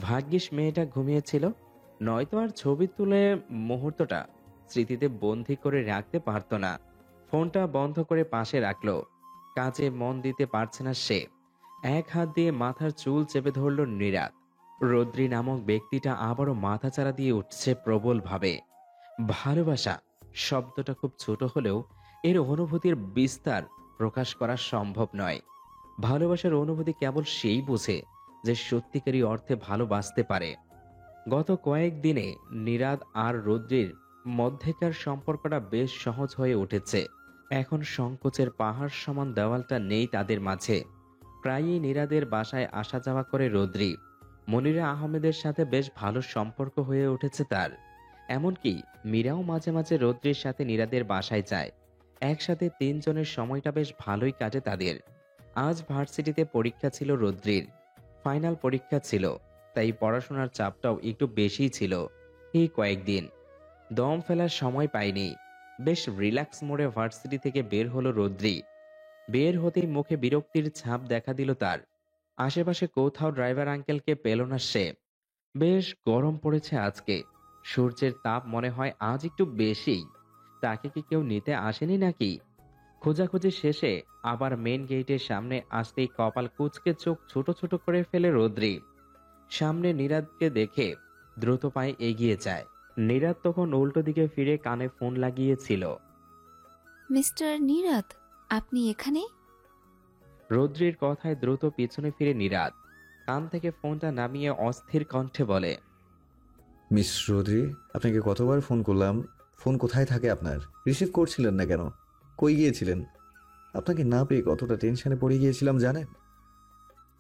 ভাগ্যিস মেয়েটা ঘুমিয়েছিল, নয়তো আর ছবি তুলে মুহূর্তটা স্মৃতিতে বন্দী করে রাখতে পারত না। ফোনটা বন্ধ করে পাশে রাখলো। কাজে মন দিতে পারছে না সে। এক হাত দিয়ে মাথার চুল চেপে ধরল নীরাদ। রৌদ্রি নামক ব্যক্তিটা আবারও মাথাচাড়া দিয়ে উঠছে প্রবলভাবে। ভালোবাসা শব্দটা খুব ছোট হলেও এর অনুভূতির বিস্তার প্রকাশ করা সম্ভব নয়। ভালোবাসার অনুভূতি কেবল সেই বোঝে যে সত্যিকারী অর্থে ভালোবাসতে পারে। গত কয়েকদিনে নীরাদ আর রৌদ্রির মধ্যেকার সম্পর্কটা বেশ সহজ হয়ে উঠেছে। এখন সংকোচের পাহাড় সমান দেওয়ালটা নেই তাদের মাঝে। প্রায়ই নীরাদের বাসায় আসা যাওয়া করে রৌদ্রি। মনিরা আহমেদের সাথে বেশ ভালো সম্পর্ক হয়ে উঠেছে তার। এমনকি মীরাও মাঝে মাঝে রৌদ্রির সাথে নীরাদের বাসায় যায়। একসাথে তিনজনের সময়টা বেশ ভালোই কাটে তাদের। আজ ভার্সিটিতে পরীক্ষা ছিল রৌদ্রির, ফাইনাল পরীক্ষা ছিল, তাই পড়াশোনার চাপটাও একটু বেশিই ছিল। এই কয়েকদিন দম ফেলার সময় পায়নি। বেশ রিল্যাক্স মোডে ভার্সিটি থেকে বের হলো রৌদ্রি। বের হতেই মুখে বিরক্তির ছাপ দেখা দিল তার। আশেপাশে কোথাও ড্রাইভার আঙ্কেলকে পেল না সে। বেশ গরম পড়েছে আজকে। সূর্যের তাপ মনে হয় আজ একটু বেশি। তাকে কি কেউ নিতে আসেনি নাকি? খোঁজাখুঁজি শেষে আবার মেন গেটের সামনে আসতেই কপাল কুঁচকে চোখ ছোট ছোট করে ফেলে রৌদ্রি। সামনে নীরাদকে দেখে দ্রুত পায়ে এগিয়ে যায়। নীরাদ তখন উল্টো দিকে ফিরে কানে ফোন লাগিয়েছিল। মিস্টার নীরাদ, আপনি এখানে? রৌদ্রির কথায় দ্রুত পিছনে ফিরে নীরাদ কান থেকে ফোনটা নামিয়ে অস্থির কণ্ঠে বলে, মিস রৌদ্রি, আপনাকে কতবার ফোন করলাম, ফোন কোথায় থাকে আপনার? রিসিভ করছিলেন না কেন? কই গিয়েছিলেন? আপনাকে না পেয়ে কতটা টেনশনে পড়ে গিয়েছিলাম জানেন?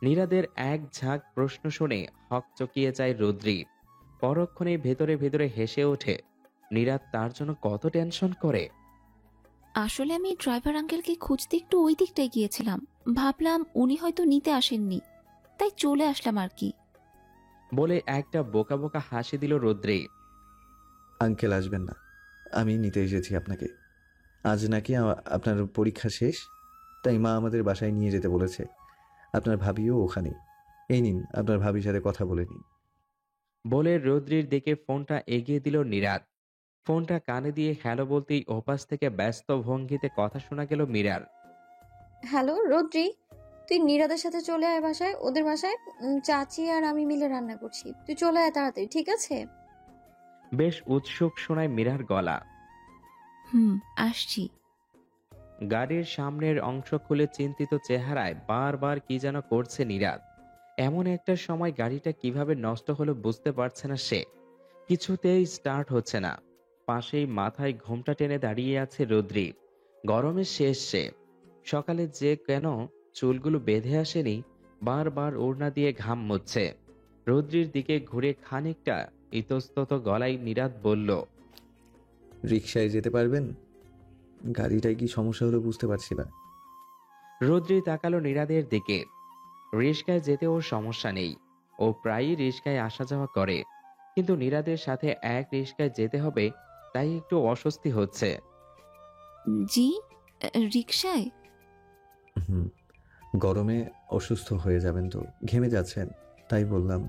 নীরাদের এক ঝাঁক প্রশ্ন শুনে হক চকিয়ে যায় রৌদ্রি। পরক্ষণে ভেতরে ভেতরে হেসে ওঠে। নীরাদ তার জন্য কত টেনশন করে। আসলে আমি ড্রাইভার আঙ্কেলকে খুঁজতে একটু ওই দিকটায় গিয়েছিলাম। ভাবলাম উনি হয়তো নিতে আসেননি, তাই চলে আসলাম আর কি। বলে একটা বোকা বোকা হাসি দিল রৌদ্রি। আঙ্কেল আসবেন না, আমি নিতে এসেছি আপনাকে। আজ নাকি আপনার পরীক্ষা শেষ, তাই মা আমাদের বাসায় নিয়ে যেতে বলেছে। আপনার ভাবিও ওখানে। এই নিন, আপনার ভাবির সাথে কথা বলে নিন। বলে রৌদ্রির দিকে ফোনটা এগিয়ে দিল নীরাদ। ফোনটা কানে দিয়ে হ্যালো বলতেই ওপাশ থেকে ব্যস্ত ভঙ্গিতে কথা শোনা গেল মীরার। হ্যালো রোদ্রি, তুই নীরাদের সাথে চলে আয় বাসায়, ওদের বাসায়। চাচি আর আমি মিলে রান্না করছি, তুই চলে আয় তাড়াতাড়ি, ঠিক আছে? বেশ উৎসুক শোনায় মীরার গলা। আসছি। গাড়ির সামনের অংশ খুলে চিন্তিত চেহারায় বারবার কি যেন করছে নীরাদ। এমন একটা সময় গাড়িটা কিভাবে নষ্ট হলো বুঝতে পারছে না সে। কিছুতেই স্টার্ট হচ্ছে না। পাশেই মাথায় ঘোমটা টেনে দাঁড়িয়ে আছে রৌদ্রি। গরমে শেষ সে। সকালে যে কেন চুলগুলো বেঁধে আসেনি, বারবার ওড়না দিয়ে ঘাম মুছছে। রৌদ্রির দিকে ঘুরে খানিকটা ইতস্তত গলায় নীরাদ বলল, রিকশায় যেতে পারবেন? গাড়িটায় কি সমস্যা হলো বুঝতে পারছি না। রৌদ্রি তাকালো নীরাদের দিকে। রিস্কায় যেতে ওর সমস্যা নেই, ও প্রায়ই রিস্কায় আসা যাওয়া করে, কিন্তু নীরাদের সাথে এক রিস্কায় যেতে হবে তাই একটু অস্বস্তি হচ্ছে। জি, রিকশায়? হুম, গরমে অসুস্থ হয়ে যাবেন তো, ঘেমে যাচ্ছেন, তাই বললাম।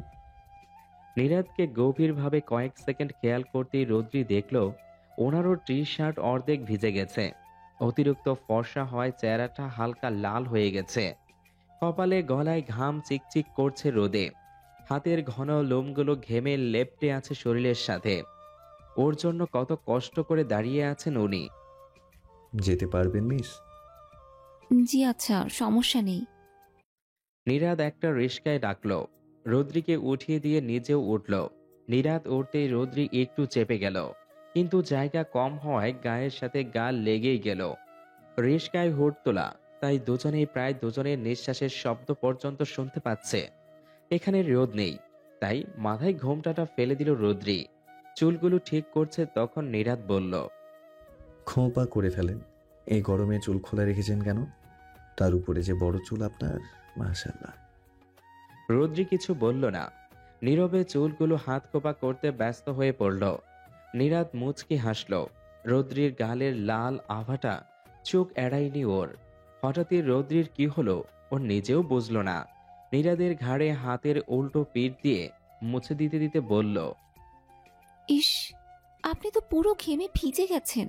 নীরাদকে গভীরভাবে কয়েক সেকেন্ড খেয়াল করতেই রৌদ্রি দেখল ওনারও টি শার্ট অর্ধেক ভিজে গেছে। অতিরিক্ত ফর্সা হওয়ায় চেহারাটা হালকা লাল হয়ে গেছে। কপালে গলায় ঘাম চিকচিক করছে রোদে। হাতের ঘন লোমগুলো ঘেমে লেপ্টে আছে শরীরের সাথে। ওর জন্য কত কষ্ট করে দাঁড়িয়ে আছেন উনি। যেতে পারবেন মিস? জি আচ্ছা, সমস্যা নেই। নীরাদ একটা রিস্কায় ডাকলো। রৌদ্রিকে উঠিয়ে দিয়ে নিজেও উঠল। নীরাদ উঠতেই রৌদ্রি একটু চেপে গেল, কিন্তু জায়গা কম হওয়ায় গায়ের সাথে গা লেগেই গেল। রিস্কায় হুড তোলা, তাই দুজনেই প্রায় দুজনের নিঃশ্বাসের শব্দ পর্যন্ত শুনতে পাচ্ছে। এখানে রোদ নেই, তাই মাথায় ঘোমটাটা ফেলে দিল রৌদ্রি। চুলগুলো ঠিক করছে তখন নীরাদ বলল, খোঁপা করে ফেলেন। এই গরমে চুল খোলা রেখেছেন কেন? তার উপরে যে বড় চুল আপনার, মাশাআল্লাহ। রৌদ্রি কিছু বলল না। নীরবে চুলগুলো হাত খোপা করতে ব্যস্ত হয়ে পড়ল। নীরাদ মুচকি হাসল। রৌদ্রির গালের লাল আভাটা চোখ এড়ায়নি ওর। হঠাৎই রৌদ্রির কি হলো ওর নিজেও বুঝল না। নীরাদের ঘাড়ে হাতের উল্টো পিঠ দিয়ে মুছে দিতে দিতে বলল, ইস, আপনি তো পুরো ঘেমে ভিজে গেছেন।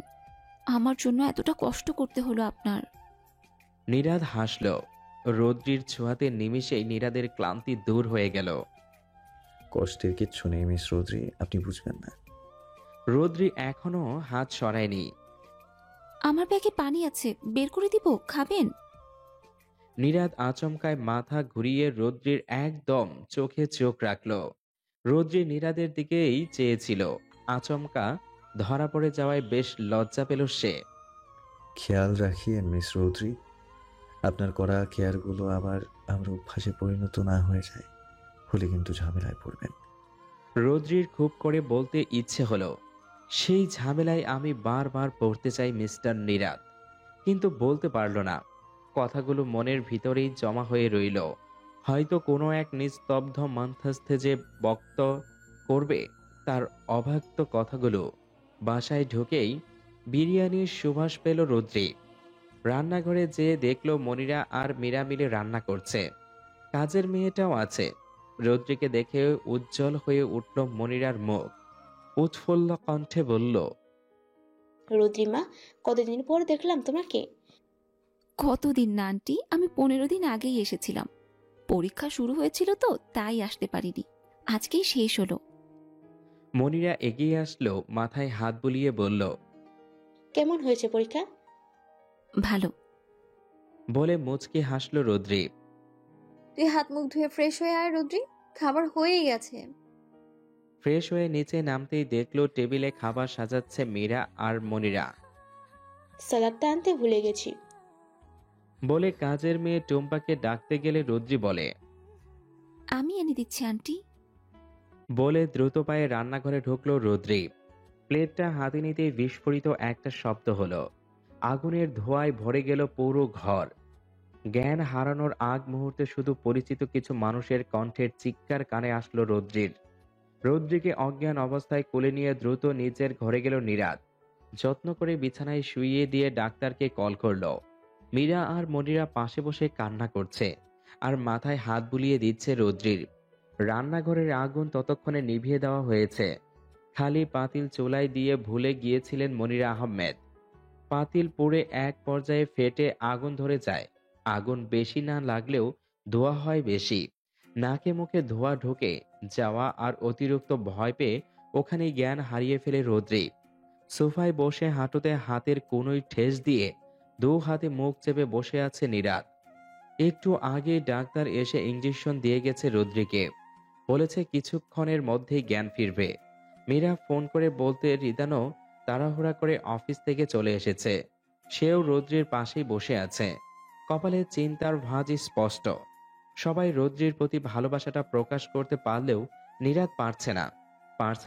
আমার জন্য এতটা কষ্ট করতে হলো আপনার। নীরাদ হাসল। রৌদ্রির ছোঁয়াতে নিমিষেই নীরাদের ক্লান্তি দূর হয়ে গেল। কষ্টের কিচ্ছু নেই মিস রৌদ্রি, আপনি বুঝবেন না। রৌদ্রি এখনো হাত সরায়নি। আমার ব্যাগে পানি আছে, বের করে দিব, খাবেন? নীরাদ আচমকায় মাথা ঘুরিয়ে রৌদ্রির একদম চোখে চোখ রাখল। রৌদ্রি নীরাদের দিকেই চেয়েছিল। আচমকা ধরা পড়ে যাওয়ায় বেশ লজ্জা পেল সে। খেয়াল রাখিয়েন মিস রৌদ্রি, আপনার করা কেয়ারগুলো আবার আমার অভ্যাসে পরিণত না হয়ে যায়, হলে কিন্তু ঝামেলায় পড়বেন। রৌদ্রির খুব করে বলতে ইচ্ছে হলো, সেই ঝামেলায় আমি বারবার পড়তে চাই মিস্টার নীরাদ, কিন্তু বলতে পারল না। কথাগুলো মনের ভিতরেই জমা হয়ে রইল। হয়তো কোনো এক নিস্তব্ধ মন্থস্থে যে বক্ত করবে তার অব্যক্ত কথাগুলো। বাসায় ঢুকেই বিরিয়ানির সুবাস পেল রৌদ্রি। রান্নাঘরে যেয়ে দেখলো মনিরা আর মীরা মিলে রান্না করছে। কাজের মেয়েটাও আছে। রৌদ্রিকে দেখে উজ্জ্বল হয়ে উঠল মনিরার মুখ। উৎফুল্ল কণ্ঠে বলল, রুদ্রিমা, কতদিন পর দেখলাম তোমাকে। কতদিন না আন্টি, আমি 15 দিন আগেই এসেছিলাম। পরীক্ষা শুরু হয়েছিল তো তাই আসতে পারিনি, আজকেই শেষ হলো। মনিরা এগিয়ে আসলো, মাথায় হাত বুলিয়ে বলল, কেমন হয়েছে পরীক্ষা? ভালো। বলে মুচকি হাসলো রৌদ্রি। তুই হাত মুখ ধুয়ে ফ্রেশ হয়ে আয় রোদ্রি, খাবার হয়েই গেছে। ফ্রেশ হয়ে নিচে নামতেই দেখলো টেবিলে খাবার সাজাচ্ছে মীরা আর মনিরা। সালাদটা আনতে ভুলে গেছি। বলে কাজের মেয়ে টুম্পাকে ডাকতে গেলে রৌদ্রি বলে, আমি এনে দিচ্ছি আন্টি। বলে দ্রুত পায়ে রান্নাঘরে ঢুকলো রৌদ্রি। প্লেটটা হাতে নিতেই বিস্ফোরিত একটা শব্দ হলো। আগুনের ধোঁয়ায় ভরে গেল পুরো ঘর। জ্ঞান হারানোর আগ মুহূর্তে শুধু পরিচিত কিছু মানুষের কণ্ঠের চিৎকার কানে আসলো রৌদ্রির। রৌদ্রিকে অজ্ঞান অবস্থায় কোলে নিয়ে দ্রুত নিজের ঘরে গেল নীরাদ। যত্ন করে বিছানায় শুইয়ে দিয়ে ডাক্তারকে কল করলো। মীরা আর মনিরা পাশে বসে কান্না করছে আর মাথায় হাত বুলিয়ে দিচ্ছে রৌদ্রির। রান্নাঘরের আগুন ততক্ষণে নিভিয়ে দেওয়া হয়েছে। খালি পাতিল চুলায় দিয়ে ভুলে গিয়েছিলেন মনিরা আহমেদ। পাতিল পুড়ে এক পর্যায়ে ফেটে আগুন ধরে যায়। আগুন বেশি না লাগলেও ধোঁয়া হয় বেশি। নাকে মুখে ধোঁয়া ঢুকে যাওয়া আর অতিরিক্ত ভয় পেয়ে ওখানেই জ্ঞান হারিয়ে ফেলে রৌদ্রি। সোফায় বসে হাঁটুতে হাতের কোনোই ঠেস দিয়ে দু হাতে মুখ চেপে বসে আছে নীরাত। একটু আগে ডাক্তার এসে ইঞ্জেকশন দিয়ে গেছে রৌদ্রিকে। বলেছে কিছুক্ষণের মধ্যেই জ্ঞান ফিরবে। মীরা ফোন করে বলতে রিদানও তাড়াহুড়া করে অফিস থেকে চলে এসেছে। সেও রৌদ্রির পাশেই বসে আছে। কপালে চিন্তার ভাঁজ স্পষ্ট। সবাই রৌদ্রির প্রতি ভালোবাসাটা প্রকাশ করতে পারলেও নীরাত পারছে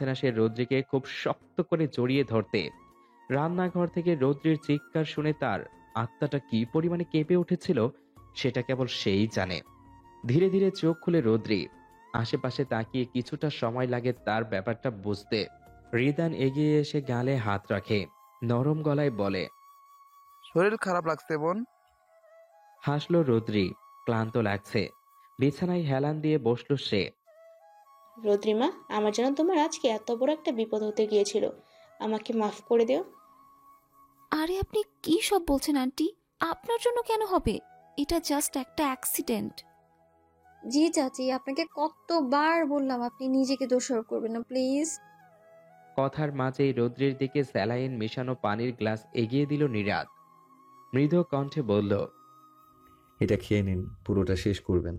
না সে রৌদ্রিকে খুব শক্ত করে জড়িয়ে ধরতে। রান্নাঘর থেকে রৌদ্রির চিৎকার শুনে তার আত্মাটা কি পরিমাণে কেঁপে উঠেছিল সেটা কেবল সেই জানে। ধীরে ধীরে চোখ খুলে রৌদ্রি। আশেপাশে তাকিয়ে কিছুটা সময় লাগে তার ব্যাপারটা বুঝতে। রিদান এগিয়ে এসে গালে হাত রাখে, নরম গলায় বলে, শরীর খারাপ লাগছে বোন? হাসলো রৌদ্রি। ক্লান্ত লাগছে। বিছানায় হেলান দিয়ে বসলো সে। রদ্রিমা, আমার জন্য তোমার আজকে এত বড় একটা বিপদ হতে গিয়েছিল, আমাকে মাফ করে দিও। আরে আপনি কি সব বলছেন আন্টি? আপনার জন্য কেন হবে? এটা জাস্ট একটা অ্যাক্সিডেন্ট। জি চাচি, আপনাকে কতবার বললাম আপনি নিজেকে দোষারোপ করবেন না প্লিজ। কথার মাঝেই রৌদ্রির দিকে স্যালাইন মেশানো পানির গ্লাস এগিয়ে দিল নীরাত। মৃদু কণ্ঠে বলল, এটা খেয়ে নিন, পুরোটা শেষ করবেন।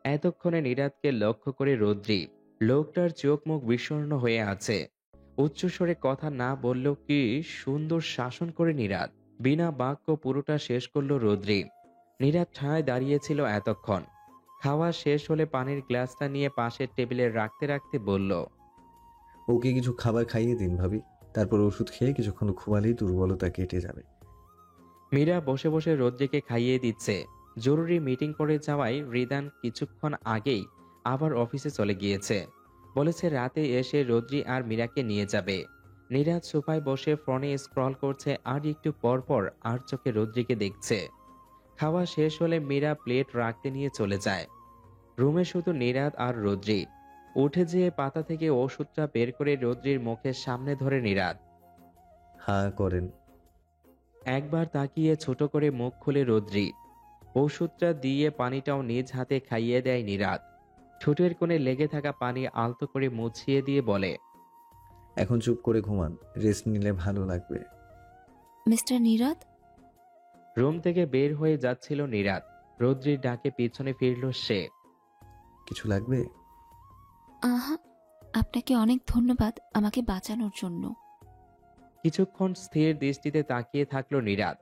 এতক্ষণে নীরাতকে লক্ষ্য করে রৌদ্রি। লোকটার চোখ মুখ বিষণ্ণ হয়ে আছে। উচ্চস্বরে কথা না বললেও কি সুন্দর শাসন করে নীরাত। বিনা বাক্য পুরোটা শেষ করলো রৌদ্রি। নীরাত ঠায় দাঁড়িয়েছিল এতক্ষণ। খাওয়া শেষ হলে পানির গ্লাসটা নিয়ে পাশের টেবিলে রাখতে রাখতে বলল, ওকে কিছু খাবার খাইয়ে দিন ভাবি, তারপর ওষুধ খেয়ে কিছুক্ষণ ঘুমালেই দুর্বলতা কেটে যাবে। মীরা বসে বসে রৌদ্রিকে খাইয়ে দিচ্ছে। জরুরি মিটিং করে যাওয়ায় রিদান কিছুক্ষণ আগেই আবার অফিসে চলে গিয়েছে। বলেছে রাতে এসে রৌদ্রি আর মীরাকে নিয়ে যাবে। নীরাজ সোফায় বসে ফোনে স্ক্রল করছে আর একটু পর পর আর চোখে রৌদ্রিকে দেখছে। খাওয়া শেষ হলে মীরা প্লেট রাখতে নিয়ে চলে যায়। রুমে শুধু নীরাজ আর রৌদ্রি। উঠে যেয়ে পাতা থেকে ওষুধটা বের করে রৌদ্রির মুখের সামনে ধরে নীরাজ। হ্যাঁ করেন। একবার তাকিয়ে ছোট করে মুখ খুলে রৌদ্রি। ওষুধটা দিয়ে পানিটাও নিজ হাতে খাইয়ে দেয় নীরাজ। ঠোঁটের কোণে লেগে থাকা পানি আলতো করে মুছিয়ে দিয়ে বলে, এখন চুপ করে ঘুমান, রেস্ট নিলে ভালো লাগবে। মিস্টার নীরাদ। রুম থেকে বের হয়ে যাচ্ছিল নীরাজ। রৌদ্রির ডাকে পিছনে ফিরল সে। কিছু লাগবে? আহা, আপনাকে অনেক ধন্যবাদ আমাকে বাঁচানোর জন্য। কিছুক্ষণ স্থির দৃষ্টিতে তাকিয়ে থাকলো নীরাজ।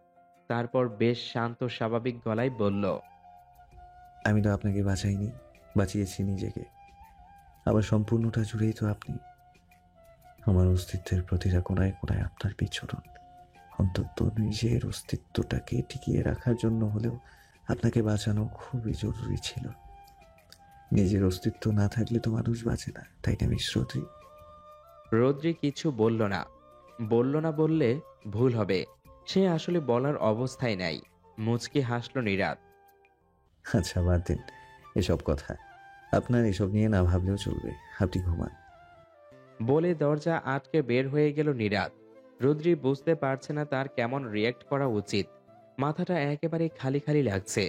তারপর বেশ শান্ত স্বাভাবিক গলায় বলল, আমি তো আপনাকে বাঁচাইনি, বাঁচিয়েছি নিজেকে। আবার সম্পূর্ণটা জুড়েই তো আপনি। আমার অস্তিত্বের প্রতিটা কোণায় কোণায় আপনার বিচরণ। অন্তত নিজের অস্তিত্বটাকে টিকিয়ে রাখার জন্য হলেও আপনাকে বাঁচানো খুবই জরুরি ছিল। নিজের অস্তিত্ব না থাকলে তো মানুষ বাঁচে না, তাই না মিস রৌদ্রি? রৌদ্রি কিছু বলল না বললে ভুল হবে। সে আসলে বলার অবস্থায় নাই। মুচকি হাসল নীরাজ। আচ্ছা বাদ দিন এসব কথা, আপনার এসব নিয়ে না ভাবলেও চলবে। আপনি ঘুমান। বলে দরজা আটকে বের হয়ে গেল নীরাজ। রৌদ্রি বুঝতে পারছে না তার কেমন রিয়্যাক্ট করা উচিত। মাথাটা একেবারে খালি খালি লাগছে।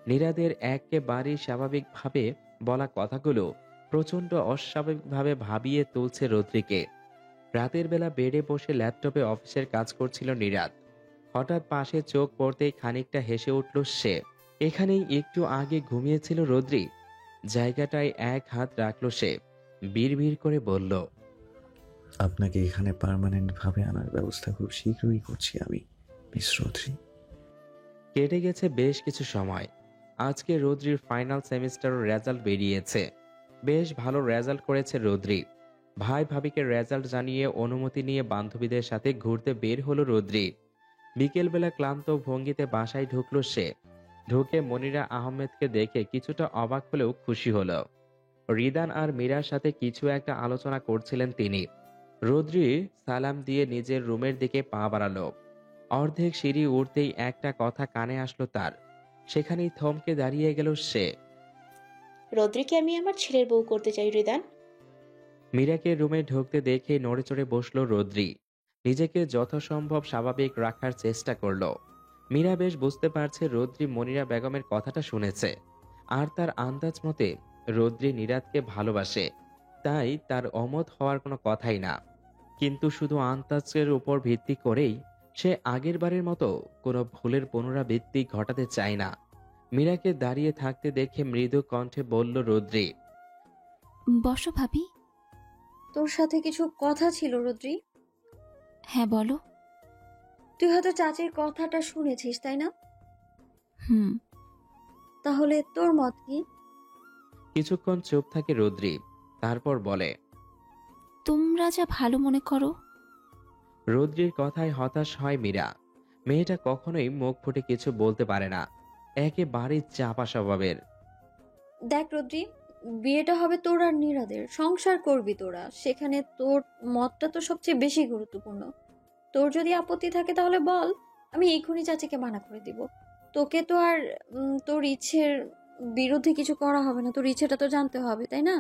নীরাজের একেবারে স্বাভাবিকভাবে বলা কথাগুলো প্রচণ্ড অস্বাভাবিকভাবে ভাবিয়ে তুলছে রৌদ্রিকে। রাতের বেলা বেডে বসে ল্যাপটপে অফিসের কাজ করছিল নীরাজ। হঠাৎ পাশে চোখ পড়তেই খানিকটা হেসে উঠল সে। এখানেই একটু আগে ঘুমিয়েছিল রৌদ্রি। জায়গাটায় এক হাত রাখলো সে। বিড়বিড় করে বলল, আপনাকে এখানে পার্মানেন্ট ভাবে আনার ব্যবস্থা খুব শীঘ্রই করছি আমি, মিস রৌদ্রি। কেটে গেছে বেশ কিছু সময়। আজকে রৌদ্রির ফাইনাল সেমিস্টারের রেজাল্ট বেরিয়েছে। বেশ ভালো রেজাল্ট করেছে রৌদ্রি। ভাই ভাবিকে রেজাল্ট জানিয়ে অনুমতি নিয়ে বান্ধবীদের সাথে ঘুরতে বের হলো রৌদ্রি। বিকেলবেলা ক্লান্ত ভঙ্গিতে বাসায় ঢুকলো সে। ঢুকে মনিরা আহমেদকে দেখে কিছুটা অবাক হলেও খুশি হলো। রিদান আর মীরার সাথে কিছু একটা আলোচনা করছিলেন তিনি। রৌদ্রি সালাম দিয়ে নিজের রুমের দিকে পা বাড়ালো। অর্ধেক সিঁড়ি উঠতেই একটা কথা কানে আসলো তার। সেখানেই থমকে দাঁড়িয়ে গেল সে। রদ্রিকে আমি আমার ছেলের বউ করতে চাই রিদান। মীরাকে রুমে ঢুকতে দেখে নড়েচড়ে বসলো রোদ্রি। নিজেকে যথাসম্ভব স্বাভাবিক রাখার চেষ্টা করলো। মীরা বেশ বুঝতে পারছে রোদ্রি মনিরা বেগমের কথাটা শুনেছে, আর তার আন্দাজ মতে রোদ্রি নীরাদকে ভালোবাসে, তাই তার অমত হওয়ার কোনো কথাই না। কিন্তু শুধু আন্দাজের উপর ভিত্তি করেই সে আগের বারের মতো কোনো ভুলের পুনরাবৃত্তি ঘটাতে চায় না। মীরাকে দাঁড়িয়ে থাকতে দেখে মৃদু কণ্ঠে বলল রোদ্রি, বসো ভাবি। তোর সাথে কিছু কথা ছিল রুদ্রি। হ্যাঁ বলো। তুই হয়তো চাচির কথাটা শুনেছিস, তাই না? হুম। তাহলে তোর মত কি? কিছুক্ষণ চুপ থাকে রোদ্রি, তারপর বলে, তোমরা যা ভালো মনে করো। রোদ্রির কথায় হতাশ হয় মীরা। মেয়েটা কখনোই মুখ ফুটে কিছু বলতে পারে না, একেবারেই চাপা স্বভাবের। দেখ রুদ্রি, বিয়েটা হবে তোর আর নীরাদের, সংসার করবি তোরা, সেখানে তোর মতটা তো সবচেয়ে বেশি গুরুত্বপূর্ণ। তোর যদি আপত্তি থাকে তাহলে বল, আমি এক্ষুনি চাচিকে মানা করে দিব। তোকে তো আর তোর ইচ্ছের বিরুদ্ধে কিছু করা হবে না, তোর ইচ্ছেটা তো জানতে হবে, তাই না?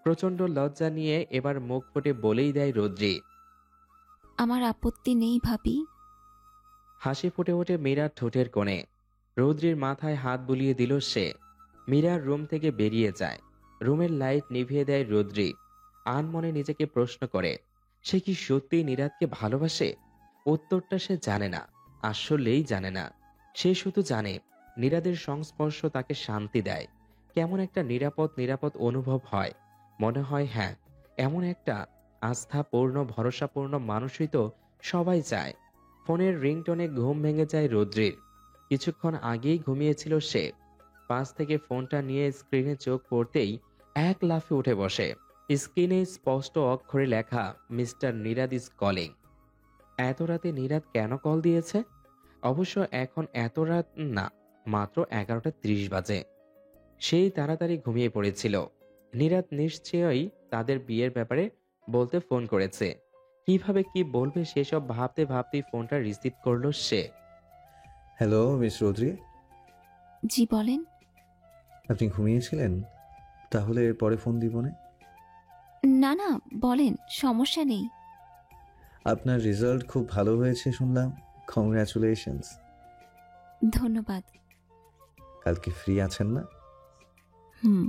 প্রচন্ড লজ্জা নিয়ে এবার মুখ ফুটে বলেই দেয় রোদ্রি। আমার আপত্তি নেই ভাবি। হাসি ফুটে ওঠে মীরার ঠোঁটের কোণে। রৌদ্রির মাথায় হাত বুলিয়ে দিল সে। মীরার রুম থেকে বেরিয়ে যায়। রুমের লাইট নিভিয়ে দেয় রৌদ্রি। আনমনে নিজেকে প্রশ্ন করে, সে কি সত্যিই নীরাদকে ভালোবাসে? উত্তরটা সে জানে না, আসলেই জানে না। সে শুধু জানে নীরাদের সংস্পর্শ তাকে শান্তি দেয়। কেমন একটা নিরাপদ নিরাপদ অনুভব হয়। মনে হয় হ্যাঁ, এমন একটা আস্থাপূর্ণ ভরসাপূর্ণ মানুষই তো সবাই চায়। ফোনের রিংটোনে ঘুম ভেঙে যায় রৌদ্রির। কিছুক্ষণ আগেই ঘুমিয়েছিল সে। পাশ থেকে ফোনটা নিয়ে স্ক্রিনে চোখ পড়তেই এক লাফে উঠে বসে। স্ক্রিনে স্পষ্ট অক্ষরে লেখা, মিস্টার নীরাদ ইজ কলিং। এত রাতে নীরাদ কেন কল দিয়েছে? অবশ্য এখন এত রাত না, মাত্র 11:30 বাজে। সেই তাড়াতাড়ি ঘুমিয়ে পড়েছিল। নীরাদ নিশ্চয়ই তাদের বিয়ের ব্যাপারে বলতে ফোন করেছে। কিভাবে কি বলবে সেসব ভাবতে ভাবতেই ফোনটা রিসিভ করলো সে। হ্যালো মিস রৌদ্রি, জি বলেন। আপনি ঘুমিয়েছিলেন? তাহলে পরে ফোন দিব না। না না, বলেন, সমস্যা নেই। আপনার রেজাল্ট খুব ভালো হয়েছে শুনলাম, কংগ্রাচুলেশনস। ধন্যবাদ। কালকে ফ্রি আছেন না? হুম।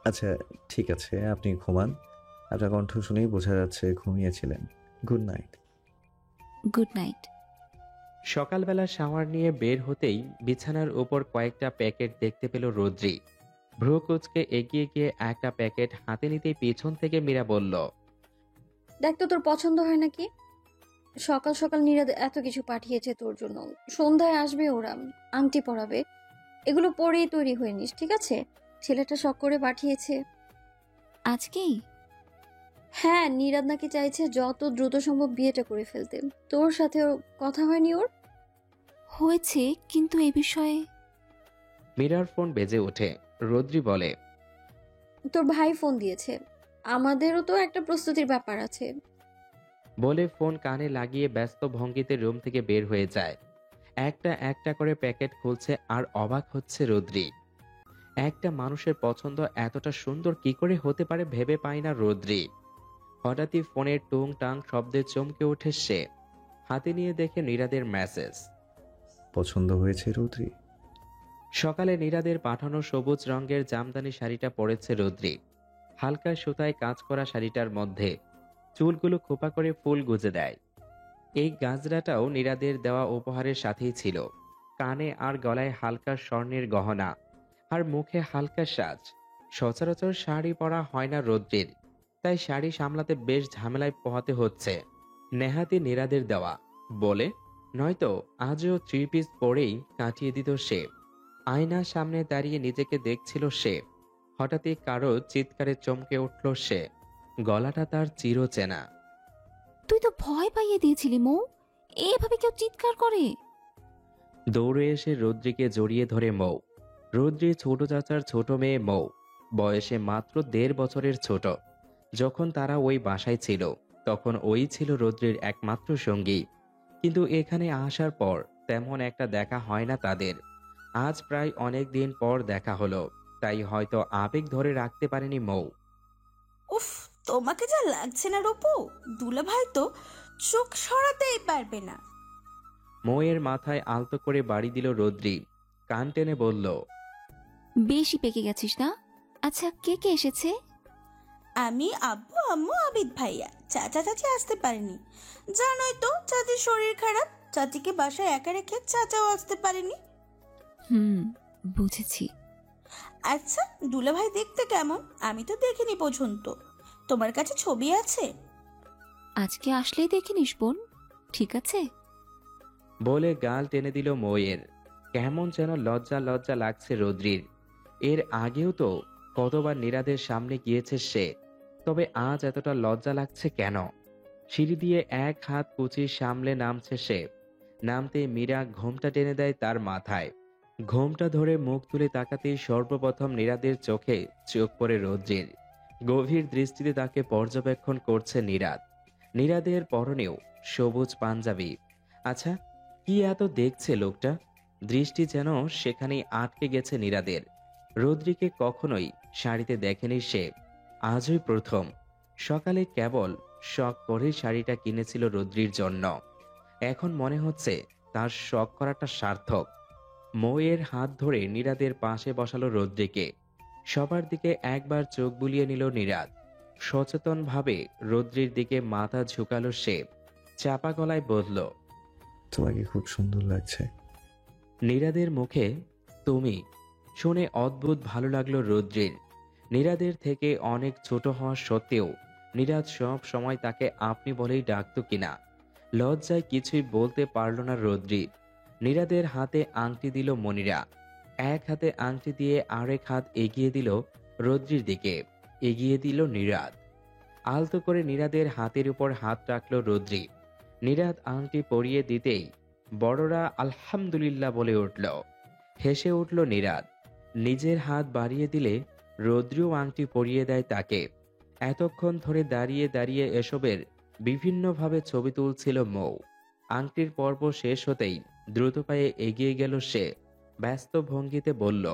আচ্ছা ঠিক আছে, আপনি ঘুমান। আপনার কণ্ঠ শুনেই বোঝা যাচ্ছে ঘুমিয়েছিলেন। Good night. Good night. সকালবেলা শাওয়ার নিয়ে বের হতেই বিছানার উপর কয়েকটা প্যাকেট দেখতে পেল রৌদ্রি। ভ্রু কুঁচকে এগিয়ে গিয়ে একটা প্যাকেট হাতে নিতেই পিছন থেকে মীরা বলল, দেখ তো তোর পছন্দ হয় নাকি? সকাল সকাল নীরাদ এত কিছু পাঠিয়েছে তোর জন্য। সন্ধ্যায় আসবে ওরা, আংটি পরাবে, এগুলো পরেই তৈরি হয়ে নিস, ঠিক আছে? ছেলেটা শখ করে পাঠিয়েছে। আজকেই? হ্যাঁ, নীরাদ নাকি চাইছে যত দ্রুত সম্ভব বিয়েটা করে ফেলতে। তোর সাথেও কথা হয়নি ওর? হয়েছে, কিন্তু এ বিষয়ে। মীরার ফোন বেজে ওঠে। রৌদ্রি বলে, তোর ভাই ফোন দিয়েছে, আমাদেরও তো একটা প্রস্তুতির ব্যাপার আছে। বলে ফোন কানে লাগিয়ে ব্যস্ত ভঙ্গিতে রুম থেকে বের হয়ে যায়। একটা একটা করে প্যাকেট খুলছে আর অবাক হচ্ছে রৌদ্রি। একটা মানুষের পছন্দ এতটা সুন্দর কি করে হতে পারে ভেবে পায় না রৌদ্রি। হঠাৎই ফোনের টুং টাং শব্দে চমকে ওঠে সে। হাতে নিয়ে দেখে নীরাদের মেসেজ। পছন্দ হয়েছে রৌদ্রি? সকালে নীরাদের পাঠানো সবুজ রঙের জামদানি শাড়িটা পরেছে রৌদ্রি। হালকা সুতায় কাজ করা শাড়িটার মধ্যে চুলগুলো খোপা করে ফুল গুজে দেয়। এই গাজরাটাও নীরাদের দেওয়া উপহারের সাথেই ছিল। কানে আর গলায় হালকা স্বর্ণের গহনা, আর মুখে হালকা সাজ। সচরাচর শাড়ি পরা হয় না রৌদ্রির, তাই শাড়ি সামলাতে বেশ ঝামেলায় পোহাতে হচ্ছে। নেহাতি নীরাদের দেওয়া বলে, নয়তো আজও 3 পিস পরেই কাটিয়ে দিত সে। আয়নার সামনে দাঁড়িয়ে নিজেকে দেখছিল সে। হঠাৎই কারো চিৎকারে চমকে উঠল সে। গলাটা তার চিরচেনা। তুই তো ভয় পাইয়ে দিয়েছিলি মৌ, এভাবে কেউ চিৎকার করে? দৌড়ে এসে রৌদ্রিকে জড়িয়ে ধরে মৌ। রৌদ্রি ছোট চাচার ছোট মেয়ে মৌ, বয়সে মাত্র 1.5 বছরের ছোট। যখন তারা ওই বাসায় ছিল তখন ওই ছিল রৌদ্রির একমাত্র সঙ্গী। কিন্তু এখানে আসার পর তেমন একটা দেখা হয় না তাদের। আজ প্রায় অনেক দিন পর দেখা হলো, তাই হয়তো আবেগ ধরে রাখতে পারেনি মৌ। উফ, তোমাকে যা লাগছে না রূপু, দুলাভাই তো চোখ সরাতেই পারবে না। মৌয়ের মাথায় আলতো করে বাড়ি দিল রোদ্রি। কান টেনে বলল, বেশি পেকে গেছিস না? আচ্ছা, কে কে এসেছে? আমি, আব্বু, আম্মু, আবিদ ভাইয়া। চাচা চাচি আসতে পারেনি, জানোই তো চাচির শরীর খারাপ। চাচিকে বাসায় একা রেখে চাচাও আসতে পারেনি। বুঝেছি। আচ্ছা, দুলাভাই দেখতে কেমন? আমি তো দেখিনি পর্যন্ত। তোমার কাছে ছবি আছে? আজকে আসলেই দেখে নিস বোন, ঠিক আছে? বলে গাল টেনে দিল মৌয়ের। কেমন যেন লজ্জা লজ্জা লাগছে রোদ্রির। এর আগেও তো কতবার নীরাদের সামনে গিয়েছে সে, তবে আজ এতটা লজ্জা লাগছে কেন? সিঁড়ি দিয়ে এক হাত কুচি সামলে নামছে সে। নামতেই মীরা ঘোমটা টেনে দেয় তার মাথায়। ঘোমটা ধরে মুখ তুলে তাকাতেই সর্বপ্রথম নীরাদের চোখে চোখ পড়ে রোদ্রির। গভীর দৃষ্টিতে তাকে পর্যবেক্ষণ করছে নীরাদ। নীরাদের পরনেও সবুজ পাঞ্জাবি। আচ্ছা, কি এত দেখছে লোকটা? দৃষ্টি যেন সেখানেই আটকে গেছে নীরাদের। রোদ্রিকে কখনোই শাড়িতে দেখেনি সে, আজই প্রথম। সকালে কেবল শখ করে শাড়িটা কিনেছিল রোদ্রির জন্য। এখন মনে হচ্ছে তার শখ করাটা সার্থক। মৌয়ের হাত ধরে নীরাদের পাশে বসালো রোদ্রিকে। সবার দিকে একবার চোখ বুলিয়ে নিল নীরাদ। সচেতনভাবে রোদ্রির দিকে মাথা ঝুঁকালো সে। চাপা গলায় বলল, তোমাকে খুব সুন্দর লাগছে। নীরাদের মুখে তুমি শুনে অদ্ভুত ভালো লাগলো রোদ্রির। নীরাদের থেকে অনেক ছোট হওয়া সত্ত্বেও নীরাদ সব সময় তাকে আপনি বলেই ডাকত কিনা লজ্জায় কিছুই বলতে পারল না রোদ্রি। নীরাদের হাতে আংটি দিল মনিরা। এক হাতে আংটি দিয়ে আরেক হাত এগিয়ে দিল রোদ্রির দিকে, এগিয়ে দিল নীরাদ। আলতো করে নীরাদের হাতের উপর হাত রাখল রোদ্রি। নীরাদ আংটি পরিয়ে দিতেই বড়রা আলহামদুলিল্লাহ বলে উঠল। হেসে উঠল নীরাদ। নিজের হাত বাড়িয়ে দিলে রোদ্রিও আংটি পরিয়ে দেয় তাকে। এতক্ষণ ধরে দাঁড়িয়ে দাঁড়িয়ে এসবের বিভিন্নভাবে ছবি তুলছিল মৌ। আংটির পর্ব শেষ হতেই দ্রুত পায়ে এগিয়ে গেল সে। ব্যস্ত ভঙ্গিতে বলল,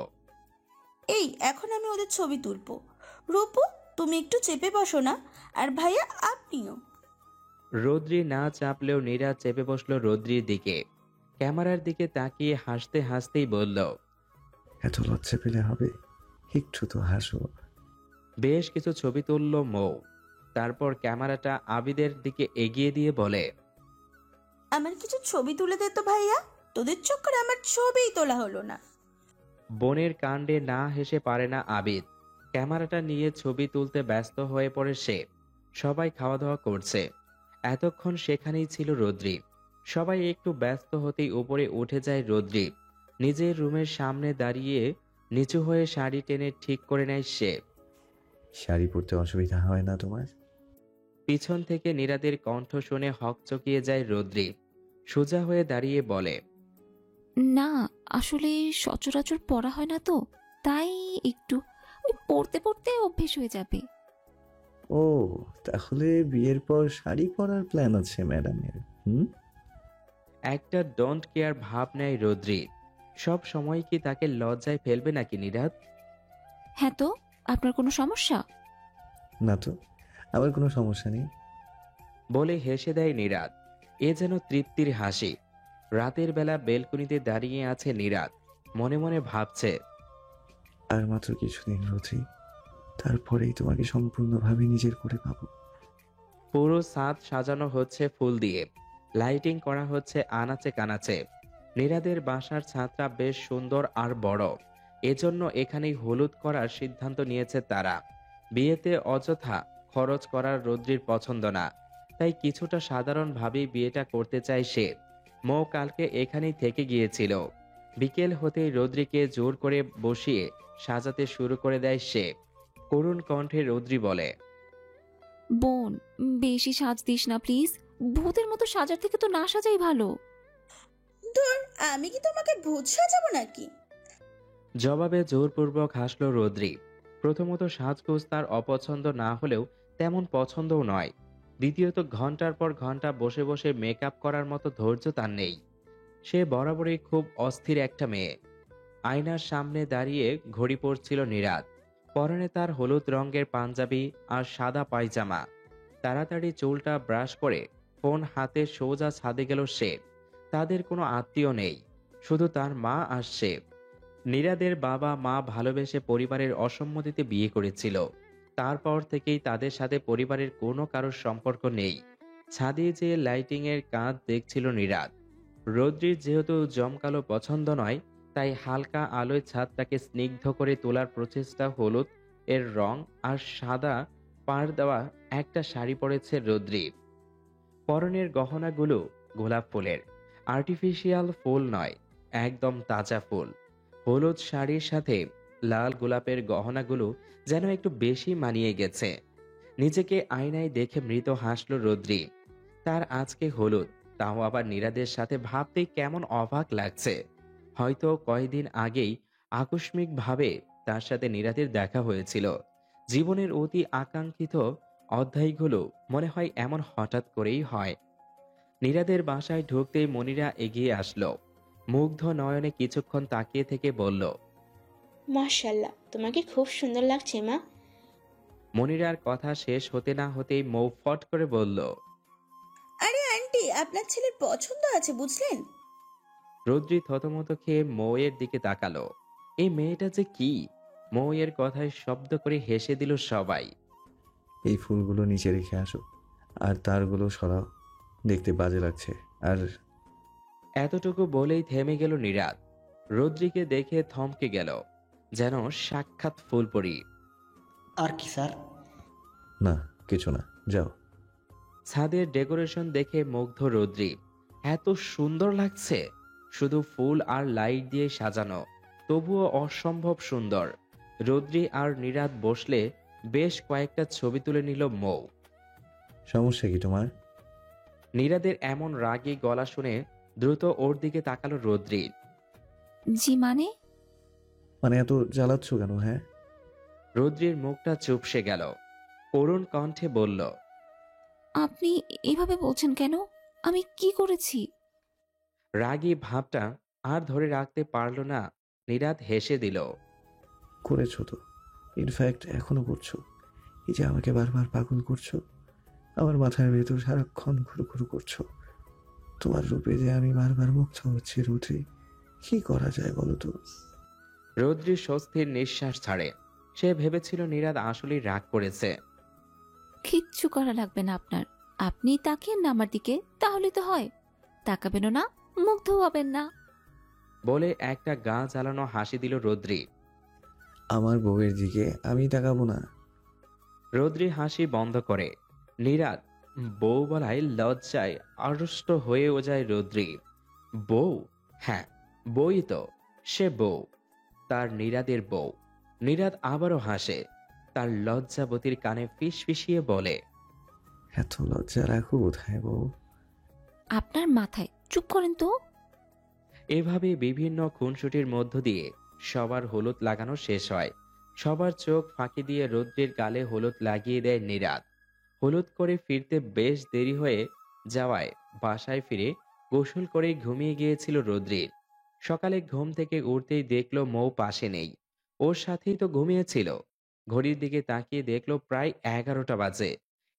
এই এখন আমি ওদের ছবি তুলবো। রূপু, তুমি একটু চেপে বসো না, আর ভাইয়া আপনিও। রোদ্রি না চাপলেও নীরাদ চেপে বসল রোদ্রির দিকে। ক্যামেরার দিকে তাকিয়ে হাসতে হাসতেই বলল, এত লজ্জা পেলে হবে, একটু তো হাসো। বেশ কিছু ছবি তুলল মৌ। তারপর ক্যামেরাটা আবিদের দিকে এগিয়ে দিয়ে বলে, আমার কিছু ছবি তুলে দে তো ভাইয়া, তোদের চক্করে আমার ছবিই তোলা হলো না। বোনের কাণ্ডে না হেসে পারে না আবিদ। ক্যামেরাটা নিয়ে ছবি তুলতে ব্যস্ত হয়ে পড়ে সে। সবাই খাওয়া দাওয়া করছে। এতক্ষণ সেখানেই ছিল রোদ্রি। সবাই একটু ব্যস্ত হতেই উপরে উঠে যায় রোদ্রি। নিজের রুমের সামনে দাঁড়িয়ে নিচু হয়ে শাড়ি টেনে ঠিক করে নেয় সে। শাড়ি পরতে অসুবিধা হয় না তোমার? পিছন থেকে নীরাদের কণ্ঠ শুনে হকচকিয়ে যায় রোদ্রি। সোজা হয়ে দাঁড়িয়ে বলে, না, আসলে সচরাচর পড়া হয় না তো, তাই একটু ওই পড়তে পড়তে অভ্যেস হয়ে যাবে। ও, তাহলে বিয়ের পর শাড়ি পরার প্ল্যান আছে ম্যাডামের? একটা ডোন্ট কেয়ার ভাব নেয় রোদ্রি। সব সময় কি তাকে লজ্জায় ফেলবে নাকি নীরাদ? হ্যাঁ, তো আপনার কোনো সমস্যা? না তো, আমার কোনো সমস্যা নেই। বলে হেসে দেয় নীরাদ। এ যেন তৃপ্তির হাসি। রাতের বেলা বেলকনিতে দাঁড়িয়ে আছে নীরাদ। মনে মনে ভাবছে, আর মাত্র কিছুদিন রোজি, তারপরেই তোমাকে সম্পূর্ণভাবে নিজের করে পাবো। পুরো ছাদ সাজানো হচ্ছে ফুল দিয়ে। লাইটিং করা হচ্ছে আনাচে কানাচে। নীরাদের বাসার ছাদটা বেশ সুন্দর আর বড়। এজন্য এখানেই হলুদ করার সিদ্ধান্ত নিয়েছে তারা। বিয়েতে অযথা খরচ করার রোদ্রির পছন্দ না, তাই কিছুটা সাধারণভাবেই বিয়েটা করতে চায় সে। মৌ কালকে এখানেই থেকে গিয়েছিল। বিকেল হতেই রোদ্রিকে জোর করে বসিয়ে সাজাতে শুরু করে দেয় সে। করুণ কণ্ঠে রোদ্রি বলে, বোন, বেশি সাজ দিস না প্লিজ। ভূতের মতো সাজার থেকে তো না সাজাই ভালো। ধুর, আমি কি তোমাকে ভূত সাজাবো নাকি? জবাবে জোরপূর্বক হাসল রোদ্রি। প্রথমত সাজগোজ তার অপছন্দ না হলেও তেমন পছন্দও নয়। দ্বিতীয়ত ঘন্টার পর ঘন্টা বসে বসে মেকআপ করার মতো ধৈর্য তার নেই। সে বরাবরই খুব অস্থির একটা মেয়ে। আয়নার সামনে দাঁড়িয়ে ঘড়ি পড়ছিল নীরাদ। পরনে তার হলুদ রঙের পাঞ্জাবি আর সাদা পায়জামা। তাড়াতাড়ি চুলটা ব্রাশ করে ফোন হাতে সোজা ছাদে গেল সে। তাদের কোনো আত্মীয় নেই, শুধু তার মা আসছে। নীরাদের বাবা মা ভালোবেসে পরিবারের অসম্মতিতে বিয়ে করেছিল। তারপর থেকেই তাদের সাথে পরিবারের কোনো কারোর সম্পর্ক নেই। ছাদে যে লাইটিং এর কাজ দেখছিল নীরাদ। রৌদ্রির যেহেতু জমকালো পছন্দ নয়, তাই হালকা আলোয় ছাদটাকে স্নিগ্ধ করে তোলার প্রচেষ্টা। হলুদ এর রং আর সাদা পাড় দেওয়া একটা শাড়ি পরেছে রৌদ্রি। পরনের গহনাগুলো গোলাপ ফুলের, আর্টিফিশিয়াল ফুল নয়, একদম তাজা ফুল। হলুদ শাড়ির সাথে লাল গোলাপের গহনাগুলো যেন একটু বেশি মানিয়ে গেছে। নিজেকে আয়নায় দেখে মৃত হাসল রৌদ্রি। তার আজকে হলুদ, তাও আবার নীরাদের সাথে, ভাবতে কেমন অবাক লাগছে। হয়তো কয়েকদিন আগেই আকস্মিকভাবে তার সাথে নীরাদের দেখা হয়েছিল। জীবনের অতি আকাঙ্ক্ষিত অধ্যায়গুলো মনে হয় এমন হঠাৎ করেই হয়। নীরাদের বাসায় ঢুকতেই মনিরা এগিয়ে আসলো। মুগ্ধ নয়নে কিছুক্ষণ তাকিয়ে থেকে বলল, মাশাল্লাহ, তোমাকে খুব সুন্দর লাগছে মা। মনিরার কথা শেষ হতে না হতেই মৌ ফট করে বলল, আরে আন্টি, আপনার ছেলের পছন্দ আছে বুঝলেন। রৌদ্রি থতমত খেয়ে মৌয়ের দিকে তাকালো। এই মেয়েটা যে কি! মৌয়ের কথায় শব্দ করে হেসে দিল সবাই। এই ফুলগুলো নিচে রেখে আসো, আর তারগুলো সরাও, দেখতে বাজে লাগছে। আর এতটুকু বলেই থেমে গেল নীরাদ। রৌদ্রিকে দেখে থমকে গেল, যেন সাক্ষাৎ ফুলপরি। আর কি স্যার? না, কিছু না, যাও। ছাদের ডেকোরেশন দেখে মুগ্ধ রৌদ্রি। এত সুন্দর লাগছে, শুধু ফুল আর লাইট দিয়ে সাজানো, তবুও অসম্ভব সুন্দর। রৌদ্রি আর নীরাদ বসলে বেশ কয়েকটা ছবি তুলে নিল মৌ। সমস্যা কি তোমার? নীরাদের এমন রাগী গলা শুনে দ্রুত ওর দিকে তাকালো রৌদ্রি। জি মানে? মানে এত জ্বালাচ্ছ কেন? হ্যাঁ, রৌদ্রির মুখটা চুপসে গেল। করুণ কণ্ঠে বলল, আপনি এভাবে বলছেন কেন? আমি কি করেছি? রাগী ভাবটা আর ধরে রাখতে পারল না। নীরাদ হেসে দিল। করেছো তো, ইনফ্যাক্ট এখনো করছো। এই যে আমাকে বারবার পাগল করছো, আমার মাথার ভেতর সারাক্ষণ ঘুরু ঘুরু করছো। তোমার রূপে যে আমি বারবার মুগ্ধ হচ্ছি রুদ্রি, কি করা যায় বলো তো? রৌদ্রি স্বস্তির নিঃশ্বাস ছাড়ে। সে ভেবেছিল নীরাদ আসলেই রাগ করেছে। কিচ্ছু করা লাগবে না আপনার। আপনি তাকিয়েন না আমার দিকে, তাহলে তো হয়। তাকাবেনও না, মুগ্ধ হবেন না। বলে একটা গা জ্বালানো হাসি দিল রৌদ্রি। আমার বউয়ের দিকে আমি তাকাবো না? রৌদ্রি হাসি বন্ধ করে। নীরাদ বউ বলায় লজ্জায় আড়ষ্ট হয়েও যায় রৌদ্রি। বউ? হ্যাঁ, বই তো, সে বউ, তার নীরাদের বউ। নীরাদ আবারও হাসে। তার লজ্জাবতীর কানে ফিসফিসিয়ে বলে, এত লজ্জা রাখো কোথায় বউ? আপনার মাথায়। চুপ করেন তো। এভাবে বিভিন্ন খুনসুটির মধ্য দিয়ে সবার হলুদ লাগানো শেষ হয়। সবার চোখ ফাঁকি দিয়ে রৌদ্রের গালে হলুদ লাগিয়ে দেয় নীরাদ। হলুদ করে ফিরতে বেশ দেরি হয়ে যাওয়ায় বাসায় ফিরে গোসল করে ঘুমিয়ে গিয়েছিল রৌদ্রির। সকালে ঘুম থেকে উঠতেই দেখলো মৌ পাশে নেই। ওর সাথেই তো ঘুমিয়েছিল। ঘড়ির দিকে তাকিয়ে দেখলো প্রায় 11টা বাজে।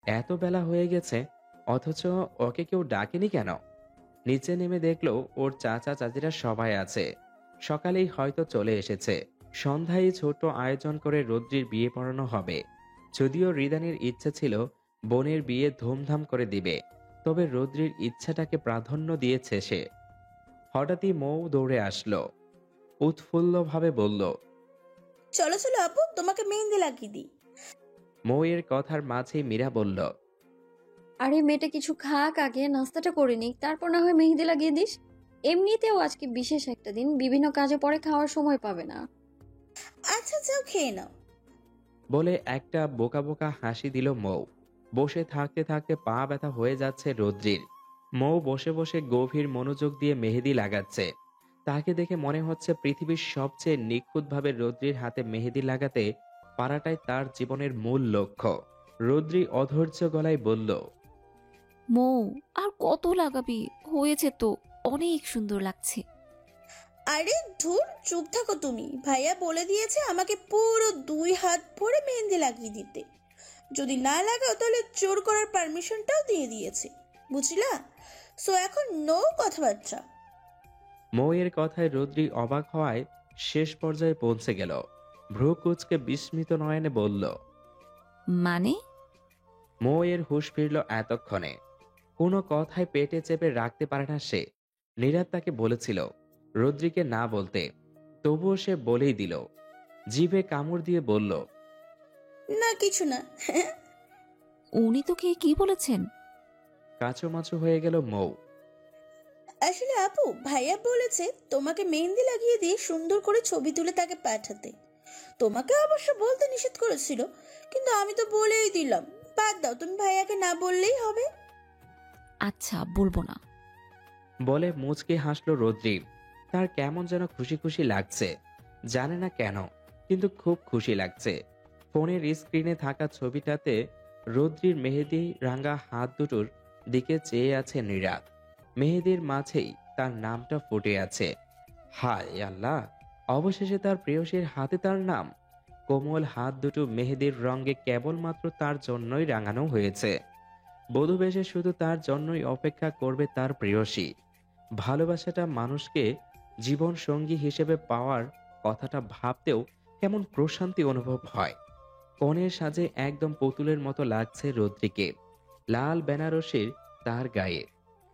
এত বেলা হয়ে গেছে, অথচ ওকে কেউ ডাকেনি কেন? নিচে নেমে দেখলো ওর চাচা চাচিরা সবাই আছে। সকালেই হয়তো চলে এসেছে। সন্ধ্যায় ছোট আয়োজন করে রৌদ্রির বিয়ে পড়ানো হবে। যদিও রিদানের ইচ্ছা ছিল বোনের বিয়ে ধুমধাম করে দিবে, তবে রৌদ্রির ইচ্ছাটাকে প্রাধান্য দিয়েছে সে। হঠাৎই মৌ দৌড়ে আসলো, উৎফুল্লভাবে বলল, চলো চলো আপু, তোমাকে মেহেন্দি লাগিয়ে দিই। মৌয়ের কথার মাঝে মীরা বলল, আরে মেয়েটা কিছু খাক, আগে নাস্তাটা করে নিক, তারপর না হয় মেহেদি লাগিয়ে দিস। এমনিতেও আজকে বিশেষ একটা দিন, বিভিন্ন কাজে পরে খাওয়ার সময় পাবে না। আচ্ছা যাও খেয়ে নাও। বলে একটা বোকা বোকা হাসি দিল মৌ। বসে থাকতে থাকতে পা ব্যথা হয়ে যাচ্ছে রৌদ্রির। মৌ বসে বসে গভীর মনোযোগ দিয়ে মেহেদি লাগাচ্ছে। তাকে দেখে মনে হচ্ছে পৃথিবীর সবচেয়ে নিখুঁতভাবে রৌদ্রির হাতে মেহেদি লাগাতে পারাটাই তার জীবনের মূল লক্ষ্য। রৌদ্রি অধৈর্য গলায় বলল, মৌ, আর কত লাগাবি? হয়েছে তো, অনেক সুন্দর লাগছে। আরে ধুর, চুপ থাকো তুমি। ভাইয়া বলে দিয়েছে আমাকে পুরো 2 হাত ভরে মেহেন্দি লাগিয়ে দিতে। যদি না লাগাও তাহলে জোর করার পারমিশনটাও দিয়ে দিয়েছে, বুঝলা? সো এখন নো কথাবার্তা। মৌয়ের কথায় রদ্রি অবাক হওয়ায় শেষ পর্যায়ে পৌঁছে গেল। ভ্রু কুচকে বিস্মিত নয়নে বলল। মানে? মৌয়ের হুঁশ ফিরল এতক্ষণে। কোনো কথায় পেটে চেপে রাখতে পারে না সে। নীরাদ তাকে বলেছিল রদ্রিকে না বলতে, তবুও সে বলেই দিল। জিভে কামড় দিয়ে বলল, না কিছু না। উনি তোকে কি বলেছেন? কাঁচোমাচো হয়ে গেল মৌ। আসলে আপু, ভাইয়া বলেছে তোমাকে মেহেন্দি লাগিয়ে দিয়ে সুন্দর করে ছবি তুলে তাকে পাঠাতে। তোমাকে অবশ্য বলতে নিষেধ করেছিল, কিন্তু আমি তো বলেই দিলাম। বাদ দাও, তুমি ভাইয়াকে না বললেই হবে। আচ্ছা, বলবো না। বলে মুচকে হাসল রদ্রি। তার কেমন যেন খুশি খুশি লাগছে, জানে না কেন, কিন্তু খুব খুশি লাগছে। ফোনের স্ক্রিনে থাকা ছবিটাতে রদ্রির মেহেদি রাঙা হাত দুটোর দিকে চেয়ে আছে নীরাদ। মেহেদির মাঝেই তার নামটা ফুটে আছে। হায় আল্লাহ, অবশেষে তার প্রেয়সীর হাতে তার নাম। কোমল হাত দুটো মেহেদির রঙে কেবলমাত্র তার জন্যই রাঙানো হয়েছে। বধূবেশে শুধু তার জন্যই অপেক্ষা করবে তার প্রেয়সী। ভালোবাসাটা মানুষকে জীবন সঙ্গী হিসেবে পাওয়ার কথাটা ভাবতেও কেমন প্রশান্তি অনুভব হয়। কনের সাজে একদম পুতুলের মতো লাগছে রদ্রিকে। লাল বেনারসির তার গায়ে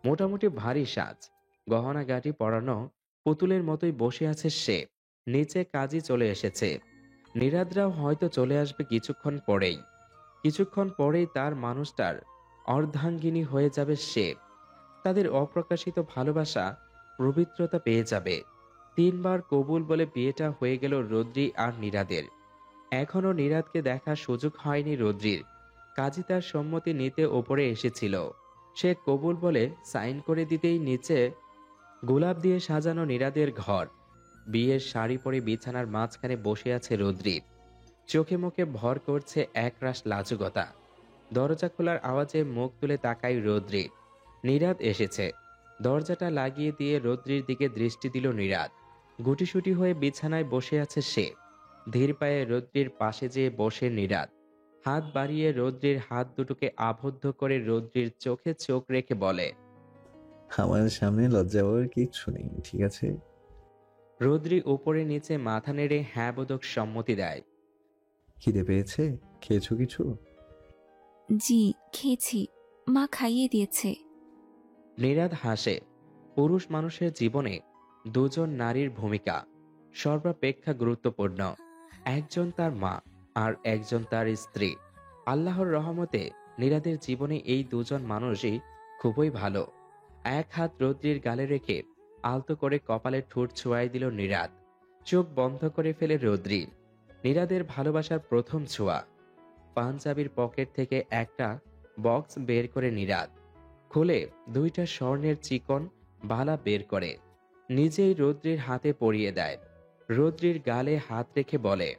মোটামুটি ভারী সাজ, গহনা গাটি পরানো পুতুলের মতোই বসে আছে সে। নিচে কাজী চলে এসেছে। নীরাদরাও হয়তো চলে আসবে কিছুক্ষণ পরেই। কিছুক্ষণ পরেই তার মানুষটার অর্ধাঙ্গিনী হয়ে যাবে সে। তাদের অপ্রকাশিত ভালোবাসা পবিত্রতা পেয়ে যাবে। 3 বার কবুল বলে বিয়েটা হয়ে গেল রদ্রি আর নীরাদের। এখনো নীরাদকে দেখার সুযোগ হয়নি রদ্রির। কাজী তার সম্মতি নিতে ওপরে এসেছিল। সে কবুল বলে সাইন করে দিতেই নিচে গোলাপ দিয়ে সাজানো নীরাদের ঘর। বিয়ের শাড়ি পরে বিছানার মাঝখানে বসে আছে রদ্রি। চোখে মুখে ভর করছে একরাশ লাজুকতা। দরজা খোলার আওয়াজে মুখ তুলে তাকায় রদ্রি। নীরাদ এসেছে। দরজাটা লাগিয়ে দিয়ে রদ্রির দিকে দৃষ্টি দিল নীরাদ। গুটিসুটি হয়ে বিছানায় বসে আছে সে। ধীর পায়ে রদ্রির পাশে যেয়ে বসে নীরাদ। হাত বাড়িয়ে রদ্রির হাত দুটোকে আবদ্ধ করে রদ্রির চোখে চোখ রেখে বলে, আমার সামনে লজ্জা পাওয়ার কিচ্ছু নেই, ঠিক আছে? রদ্রি উপরে নিচে মাথা নেড়ে হ্যাঁ বোধক সম্মতি দেয়। খিদে পেয়েছে? খেয়েছো কিছু? জি, খেয়েছি। মা খাইয়ে দিয়েছে। নীরাদ হাসে। পুরুষ মানুষের জীবনে দুজন নারীর ভূমিকা সর্বাপেক্ষা গুরুত্বপূর্ণ। একজন তার মা আর একজন তার স্ত্রী। আল্লাহর রহমতে নীরাদের জীবনে এই দুজন মানুষই খুবই ভালো। এক হাত রদ্রির গালে রেখে আলতো করে কপালে ঠোঁট ছোঁয়াই দিল নীরাদ। চোখ বন্ধ করে ফেলে রদ্রি। নীরাদের ভালোবাসার প্রথম ছোঁয়া। পাঞ্জাবির পকেট থেকে একটা বক্স বের করে নীরাদ খুলে 2টা স্বর্ণের চিকন বালা বের করে নিজেই রদ্রির হাতে পরিয়ে দেয়। রদ্রির গালে হাত রেখে বলে,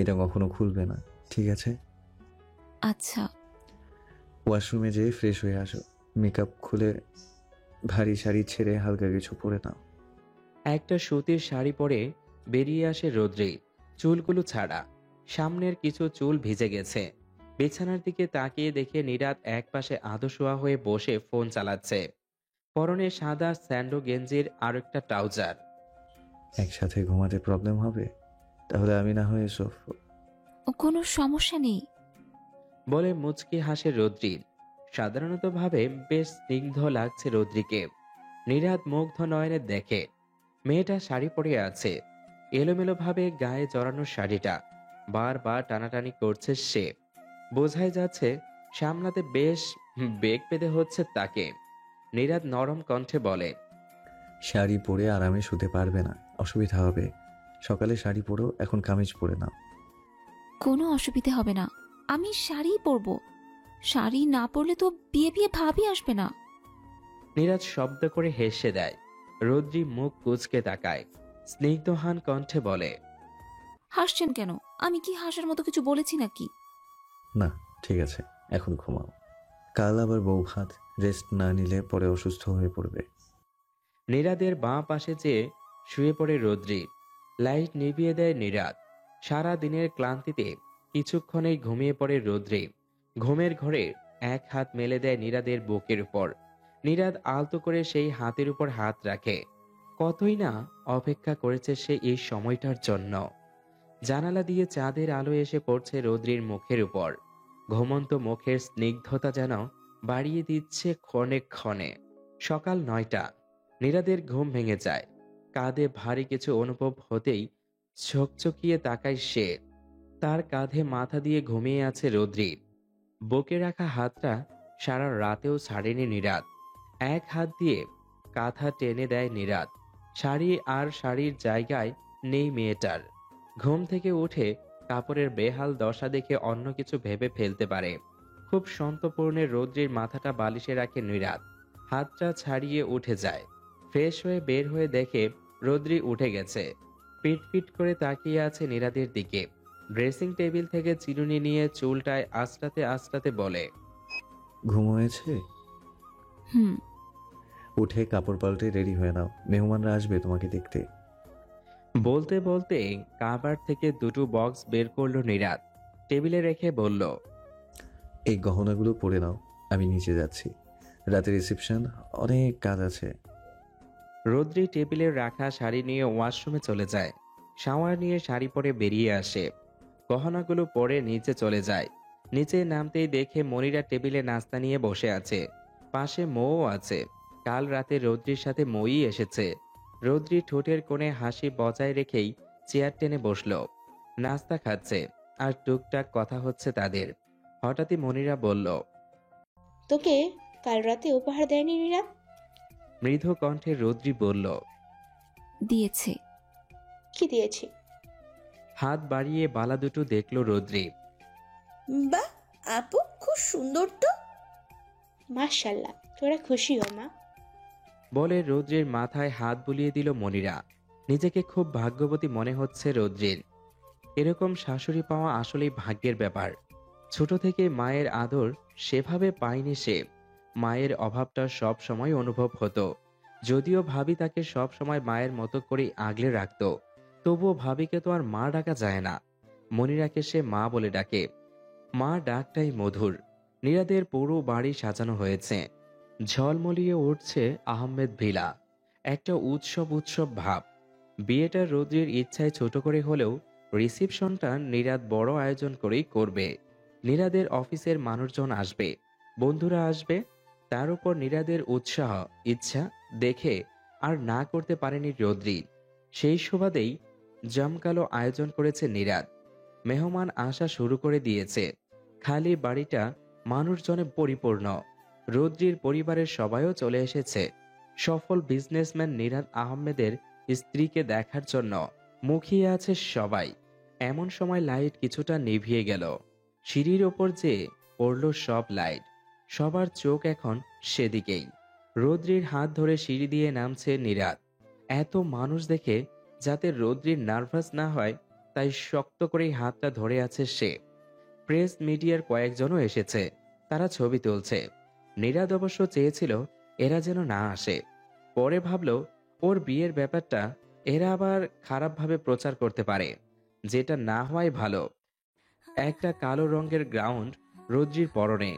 এটা কখনো খুলবে না, ঠিক আছে? আচ্ছা। ওয়াশরুমে যেয়ে ফ্রেশ হয়ে আসো। মেকআপ খুলে ভারী শাড়ি ছেড়ে হালকা কিছু পরে নাও। একটা সুতির শাড়ি পরে বেরিয়ে আসে রদ্রি, চুলগুলো ছাড়া। সামনের কিছু চুল ভিজে গেছে। বিছানার দিকে তাকিয়ে দেখে নীরাদ একপাশে আধশোয়া হয়ে বসে ফোন চালাচ্ছে। পরনে সাদা স্যান্ডো গেঞ্জির আর একটা ট্রাউজার। একসাথে ঘুমাতে প্রবলেম হবে? তাহলে আমি না হয় কোনো সমস্যা নেই। বলে মুচকি হাসে রদ্রি। সাধারণতভাবে বেশ স্নিগ্ধ লাগছে রদ্রিকে। নীরাদ মুগ্ধ নয়নে দেখে মেয়েটা শাড়ি পরে আছে। এলোমেলোভাবে গায়ে জড়ানো শাড়িটা বারবার টানাটানি করছে সে। বোঝাই যাচ্ছে সামলাতে বেশ বেগ পেতে হচ্ছে তাকে। নীরাদ নরম কণ্ঠে বলে, শাড়ি পরে আরামে শুতে পারবে না, অসুবিধা হবে। সকালে শাড়ি পরো, এখন কামিজ পরে নাও। কোনো অসুবিধে হবে না, আমি শাড়িই পরবো। শাড়ি না পরলে তো বিয়ে বিয়ে ভাবই আসবে না। নীরাজ শব্দ করে হেসে দেয়। রদ্রি মুখ কুঁচকে তাকায়। স্নিগ্ধহান কণ্ঠে বলে, হাসছেন কেন? আমি কি হাসার মতো কিছু বলেছি নাকি? না, ঠিক আছে, এখন ঘুমাও। কাল আবার বউ ভাত, রেস্ট না নিলে পরে অসুস্থ হয়ে পড়বে। নীরাদের বাঁ পাশে যেয়ে শুয়ে পড়ে রৌদ্রি। লাইট নিভিয়ে দেয় নীরাদ। সারা দিনের ক্লান্তিতে কিছুক্ষণেই ঘুমিয়ে পড়ে রৌদ্রি। ঘুমের ঘরে এক হাত মেলে দেয় নীরাদের বুকের উপর। নীরাদ আলতো করে সেই হাতের উপর হাত রাখে। কতই না অপেক্ষা করেছে সে এই সময়টার জন্য। জানালা দিয়ে চাঁদের আলো এসে পড়ছে রৌদ্রির মুখের উপর। ঘুমন্ত মুখের স্নিগ্ধতা যেন বাড়িয়ে দিচ্ছে ক্ষণে ক্ষণে। সকাল 9টা। নীরাদের ঘুম ভেঙে যায়। কাঁধে ভারী কিছু অনুভব হতেই ঝকঝকিয়ে তাকায় সে। তার কাঁধে মাথা দিয়ে ঘুমিয়ে আছে রৌদ্রি। বুকে রাখা হাতটা সারা রাতেও ছাড়েনি নীরাদ। এক হাত দিয়ে কাঁথা টেনে দেয় নীরাদ। শাড়ি আর শাড়ির জায়গায় নেই মেয়েটার। ঘুম থেকে উঠে কাপড়ের বেহাল দশা দেখে অন্য কিছু ভেবে ফেলতে পারে। খুব সন্তপূর্ণে রৌদ্রির মাথাটা বালিশে রাখে নীরাদ। হাতটা ছাড়িয়ে উঠে যায়। ফ্রেশ হয়ে বের হয়ে দেখে রৌদ্রি উঠে গেছে। পিটপিট করে তাকিয়ে আছে নীরাদের দিকে। ড্রেসিং টেবিল থেকে চিরুনি নিয়ে চুলটায় আঁচড়াতে আঁচড়াতে বলে, ঘুম হয়েছে? হুম। উঠে কাপড় পাল্টে রেডি হয়ে নাও, মেহমানরা আসবে তোমাকে দেখতে। বলতে বলতে কাবার থেকে দুটো বক্স বের করলো নীরাদ। টেবিলে রেখে বলল, এই গহনাগুলো পরে নাও, আমি নিচে যাচ্ছি, রাতে রিসেপশন, অনেক কাজ আছে। রৌদ্রি টেবিলে রাখা শাড়ি নিয়ে ওয়াশরুমে চলে যায়। শাওয়ার নিয়ে শাড়ি পরে বেরিয়ে আসে। গহনাগুলো পরে নিচে চলে যায়। নিচে নামতেই দেখে মনিরা টেবিলে নাস্তা নিয়ে বসে আছে। পাশে মৌ আছে। কাল রাতে রৌদ্রির সাথে মৌই এসেছে। রৌদ্রি ঠোঁটের কোণে হাসি বজায় রেখেই চেয়ার টেনে বসলো। নাস্তা খাচ্ছে আর টুকটাক কথা হচ্ছে তাদের। হঠাৎই মনিরা বলল, তোকে কাল রাতে উপহার দেয়নি নীরাদ? মৃদু কণ্ঠে রৌদ্রি বলল, দিয়েছে। কি দিয়েছে? হাত বাড়িয়ে বালা দুটো দেখল রৌদ্রি। বাহ, আপু খুব সুন্দর তো। মাশাল্লাহ, তোরা খুশি হ মা। বলে রৌদ্রির মাথায় হাত বুলিয়ে দিল মনিরা। নিজেকে খুব ভাগ্যবতী মনে হচ্ছে রৌদ্রির। এরকম শাশুড়ি পাওয়া আসলেই ভাগ্যের ব্যাপার। ছোট থেকে মায়ের আদর সেভাবে পায়নি সে। মায়ের অভাবটা সব সময় অনুভব হতো। যদিও ভাবি তাকে সব সময় মায়ের মতো করে আগলে রাখত, তবুও ভাবিকে তো আর মা ডাকা যায় না। মনিরাকে সে মা বলে ডাকে। মা ডাকটাই মধুর। নীরাদের পুরো বাড়ি সাজানো হয়েছে। ঝলমলিয়ে উঠছে আহমেদ ভিলা। একটা উৎসব উৎসব ভাব। বিয়েটা রৌদ্রির ইচ্ছায় ছোট করে হলেও রিসিপশনটা নীরাদ বড় আয়োজন করেই করবে। নীরাদের অফিসের মানুষজন আসবে, বন্ধুরা আসবে। তার উপর নীরাদের উৎসাহ ইচ্ছা দেখে আর না করতে পারেনি রৌদ্রি। সেই সুবাদেই জমকালো আয়োজন করেছে নীরাদ। মেহমান আসা শুরু করে দিয়েছে। খালি বাড়িটা মানুষজনে পরিপূর্ণ। রৌদ্রির পরিবারের সবাইও চলে এসেছে। সফল বিজনেসম্যান নীরাদ আহমেদের স্ত্রীকে দেখার জন্য মুখিয়ে আছে সবাই। এমন সময় লাইট কিছুটা নিভিয়ে গেল। সিঁড়ির ওপর যে পড়ল সব লাইট। সবার চোখ এখন সেদিকেই। রৌদ্রির হাত ধরে সিঁড়ি দিয়ে নামছে নীরাদ। এত মানুষ দেখে যাতে রৌদ্রির নার্ভাস না হয় তাই শক্ত করেই হাতটা ধরে আছে সে। প্রেস মিডিয়ার কয়েকজনও এসেছে, তারা ছবি তুলছে। নীরাদ অবশ্য চেয়েছিল এরা যেন না আসে। পরে ভাবল ওর বিয়ের ব্যাপারটা এরা আবার খারাপভাবে প্রচার করতে পারে, যেটা না হওয়াই ভালো। একটা কালো রঙের গ্রাউন্ড রৌদ্রির পরনে।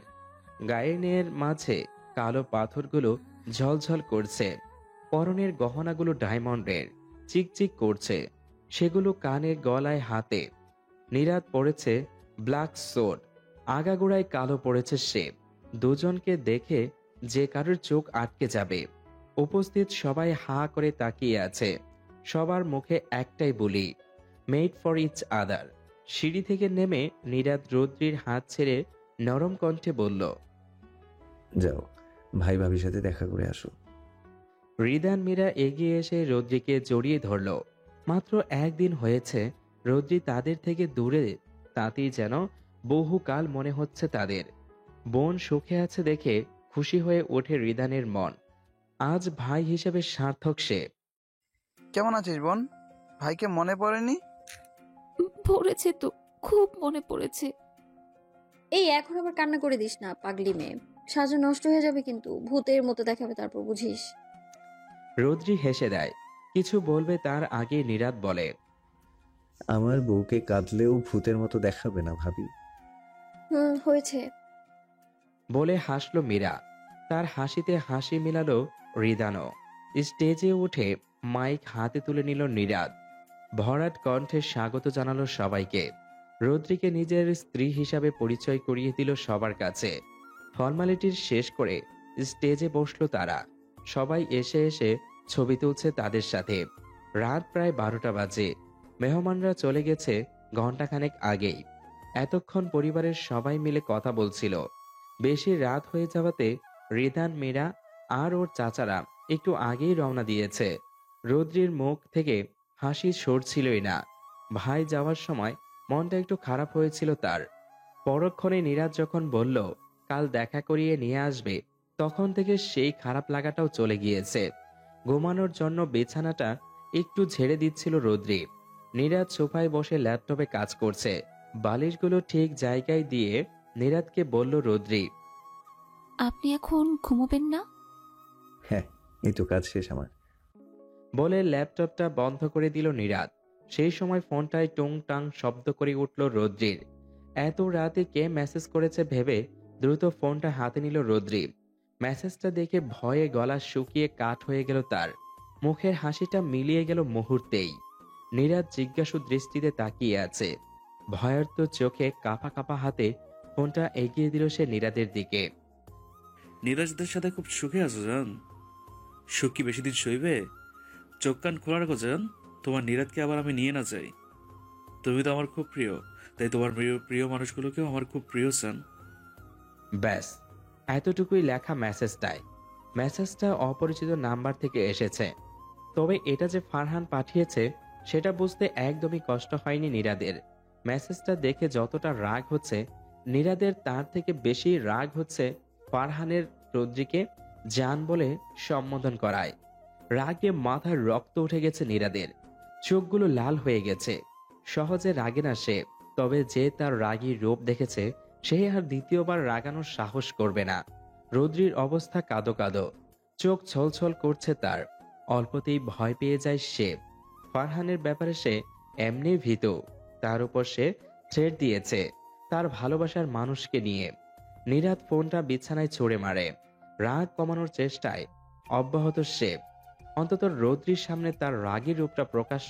গায়েনের মাঝে কালো পাথরগুলো ঝলঝল করছে। পরনের গহনাগুলো ডায়মন্ডের, চিকচিক করছে। সেগুলো কানে, গলায়, হাতে। নীরাদ পড়েছে ব্ল্যাক সোড, আগাগোড়ায় কালো পড়েছে সে। দুজনকে দেখে যে কারোর চোখ আটকে যাবে। উপস্থিত সবাই হা করে তাকিয়ে আছে। সবার মুখে একটাই বলি, মেড ফর ইচ আদার। সিঁড়ি থেকে নেমে নীরাদ রৌদ্রির হাত ছেড়ে নরম কণ্ঠে বলল, যাও, ভাই ভাবির সাথে দেখা করে আসো। রিদান মীরা এগিয়ে এসে রৌদ্রিকে জড়িয়ে ধরল। মাত্র একদিন হয়েছে রৌদ্রি তাদের থেকে দূরে, তাতেই যেন বহুকাল মনে হচ্ছে তাদের। বোন সুখে আছে দেখে খুশি হয়ে ওঠে রিদানের মন। আজ ভাই হিসেবে সার্থক সে। কেমন আছিস বোন? ভাইকে মনে পড়েনি? পড়েছে তো, খুব মনে পড়েছে। এই এখন আবার কান্না করে দিস না, পাগলি মেয়ে। সাজা নষ্ট হয়ে যাবে কিন্তু, ভূতের মতো দেখাবে তারপর বুঝিস। রৌদ্রি হেসে দেয়। কিছু বলবে তার আগে নিরাত বলে, আমার বউকে কাঁদলেও ভূতের মতো দেখাবে না ভাবি। হয়েছে। বলে হাসল মীরা। তার হাসিতে হাসি মিলালো রিদানও। স্টেজে উঠে মাইক হাতে তুলে নিল নিরাত। ভরাট কণ্ঠে স্বাগত জানালো সবাইকে। রদ্রিকে নিজের স্ত্রী হিসাবে পরিচয় করিয়ে দিল সবার কাছে। ফর্মালিটির শেষ করে স্টেজে বসলো তারা। সবাই এসে এসে ছবি তুলছে তাদের সাথে। রাত প্রায় 12টা বাজে। মেহমানরা চলে গেছে ঘণ্টাখানেক আগেই। এতক্ষণ পরিবারের সবাই মিলে কথা বলছিল। বেশি রাত হয়ে যাওয়াতে রিদান, মীরা আর ওর চাচারা একটু আগেই রওনা দিয়েছে। রদ্রির মুখ থেকে হাসি সরছিলই না। ভাই যাওয়ার সময় মনটা একটু খারাপ হয়েছিল তার। পরক্ষণে নিরাজ যখন বলল কাল দেখা করিয়ে নিয়ে আসবে, তখন থেকে সেই খারাপ লাগাটাও চলে গিয়েছে। ঘুমানোর জন্য বিছানাটা একটু ঝেড়ে দিচ্ছিল রদ্রি। নিরাজ সোফায় বসে ল্যাপটপে কাজ করছে। বালিশগুলো ঠিক জায়গায় দিয়ে নিরাজকে বলল রদ্রি, আপনি এখন ঘুমোবেন না? হ্যাঁ, এই তো কাজ শেষ আমার। বলে ল্যাপটপটা বন্ধ করে দিল নিরাজ। সেই সময় ফোনটায় টুং টাং শব্দ করে উঠল রদ্রির। এত রাতে কে মেসেজ করেছে ভেবে দ্রুত ফোনটা হাতে নিল রদ্রি। মেসেজটা দেখে ভয়ে গলা শুকিয়ে কাঠ হয়ে গেল তার। মুখের হাসিটা মিলিয়ে গেল মুহূর্তেই। নিরাজ জিজ্ঞাসু দৃষ্টিতে তাকিয়ে আছে। ভয়ার্ত চোখে কাঁপা কাঁপা হাতে ফোনটা এগিয়ে দিল সে নিরাদের দিকে। নিরাজদের সাথে খুব সুখে আছো জান? সুখ কি বেশি দিন সইবে? চোখ কান খোলা রাখো জান, তোমার নিরাতকে আবার আমি নিয়ে না যাই। তুমি তো আমার খুব প্রিয়, তাই তোমার প্রিয় মানুষগুলোকেও আমার খুব প্রিয় চান। ব্যাস, এতটুকুই লেখা মেসেজটায়। মেসেজটা অপরিচিত নাম্বার থেকে এসেছে। তবে এটা যে ফারহান পাঠিয়েছে সেটা বুঝতে একদমই কষ্ট হয়নি নিরাদের। মেসেজটা দেখে যতটা রাগ হচ্ছে নিরাদের, তার থেকে বেশি রাগ হচ্ছে ফারহানের রদ্রিকে জান বলে সম্বোধন করায়। রাগে মাথার রক্ত উঠে গেছে নিরাদের। চোখগুলো লাল হয়ে গেছে। সহজে রাগে না সে, তবে যে তার রাগী রূপ দেখেছে সে আর দ্বিতীয়বার রাগানোর সাহস করবে না। রদ্রির অবস্থা কাঁদো কাঁদো, চোখ ছলছল করছে তার। অল্পতেই ভয় পেয়ে যায় সে। ফারহানের ব্যাপারে সে এমনি ভীত, তার উপর সে থ্রেট দিয়েছে তার ভালোবাসার মানুষকে নিয়ে। নিরাত ফোনটা বিছানায় ছুঁড়ে মারে। রাগ কমানোর চেষ্টায় অব্যাহত সে। অন্তত রৌদ্রির সামনে তার রাগী রূপটা প্রকাশ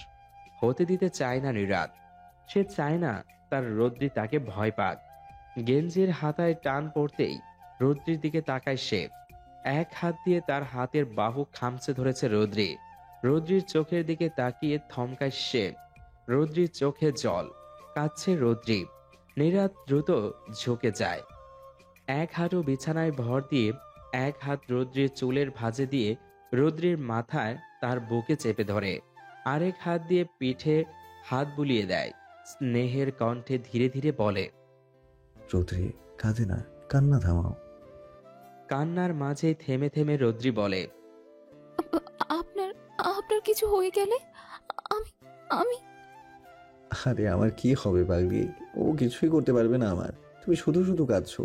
হতে দিতে চায় না নিরাত। সে চায় না তার রৌদ্রি তাকে ভয় পাক। গেঞ্জির হাতায় টান পড়তেই রৌদ্রির দিকে তাকায় সে। এক হাত দিয়ে তার হাতের বাহু খামচে ধরেছে রৌদ্রি। রৌদ্রির চোখের দিকে তাকিয়ে থমকায় সে। রৌদ্রির চোখে জল, কাঁদছে রৌদ্রি। নিরাত দ্রুত ঝুঁকে যায়। এক হাঁটু বিছানায় ভর দিয়ে এক হাত রৌদ্রির চুলের ভাঁজে দিয়ে রৌদ্রির মাথায় তার বুকে চেপে ধরে। আরেক হাত দিয়ে পিঠে হাত বুলিয়ে দেয়। স্নেহের কণ্ঠে ধীরে ধীরে বলে, রৌদ্রি কাঁদে না, কান্না থামাও। কান্নার মাঝে থেমে থেমে রৌদ্রি বলে, আপনার আপনার কিছু হয়ে গেলে আমি আমি আরে আমার কি হবে পাগলি? ও কিছুই করতে পারবে না আমার। তুমি শুধু শুধু কাঁদছো।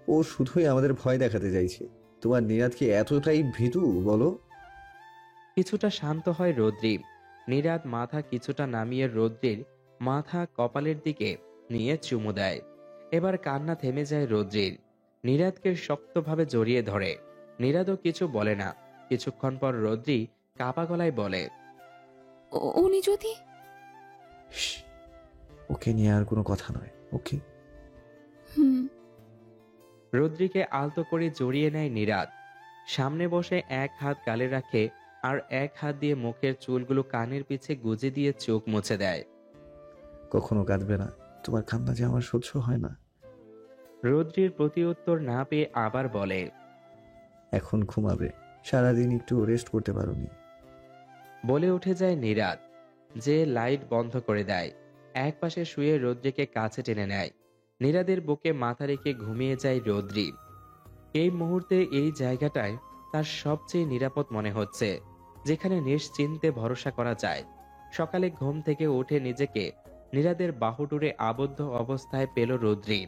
ও শুধুই আমাদের ভয় দেখাতে চাইছে। তোমার নিরাত কি এতটাই ভীতু বলো? কিছুটা শান্ত হয় রৌদ্রি। নিরাত মাথা কিছুটা নামিয়ে রৌদ্রির মাথা কপালের দিকে নিয়ে চুমু দেয়। এবার কান্না থেমে যায় রৌদ্রির। নিরাতকে শক্তভাবে জড়িয়ে ধরে। নিরাতও কিছু বলে না। কিছুক্ষণ পর রৌদ্রি কাপা গলায় বলে, উনি যদি শ্, ওকে নিয়ে আর কোনো কথা নয়, ওকে? হুম। রৌদ্রিকে আলতো করে জড়িয়ে নেয় নিরাত। সামনে বসে এক হাত গালে রাখে আর এক হাত দিয়ে মুখের চুলগুলো কানের পিছে গুজে দিয়ে চোখ মুছে দেয়। কখনো কাঁদবে না, তোমার কান্না যে আমার সহ্য হয় না। রৌদ্রির প্রতি উত্তর না পেয়ে আবার বলে, এখন ঘুমাবে, সারাদিন একটু রেস্ট করতে পারোনি। বলে উঠে যায় নিরাত, যে লাইট বন্ধ করে দেয়। এক পাশে শুয়ে রৌদ্রিকে কাছে টেনে নেয়। নিরাদের বুকে মাথা রেখে ঘুমিয়ে যায় রৌদ্রি। এই মুহূর্তে এই জায়গাটায় তার সবচেয়ে নিরাপদ মনে হচ্ছে, যেখানে নিশ্চিন্তে ভরসা করা যায়। সকালে ঘুম থেকে উঠে নিজেকে নিরাদের বাহুডোরে আবদ্ধ অবস্থায় পেল রৌদ্রি।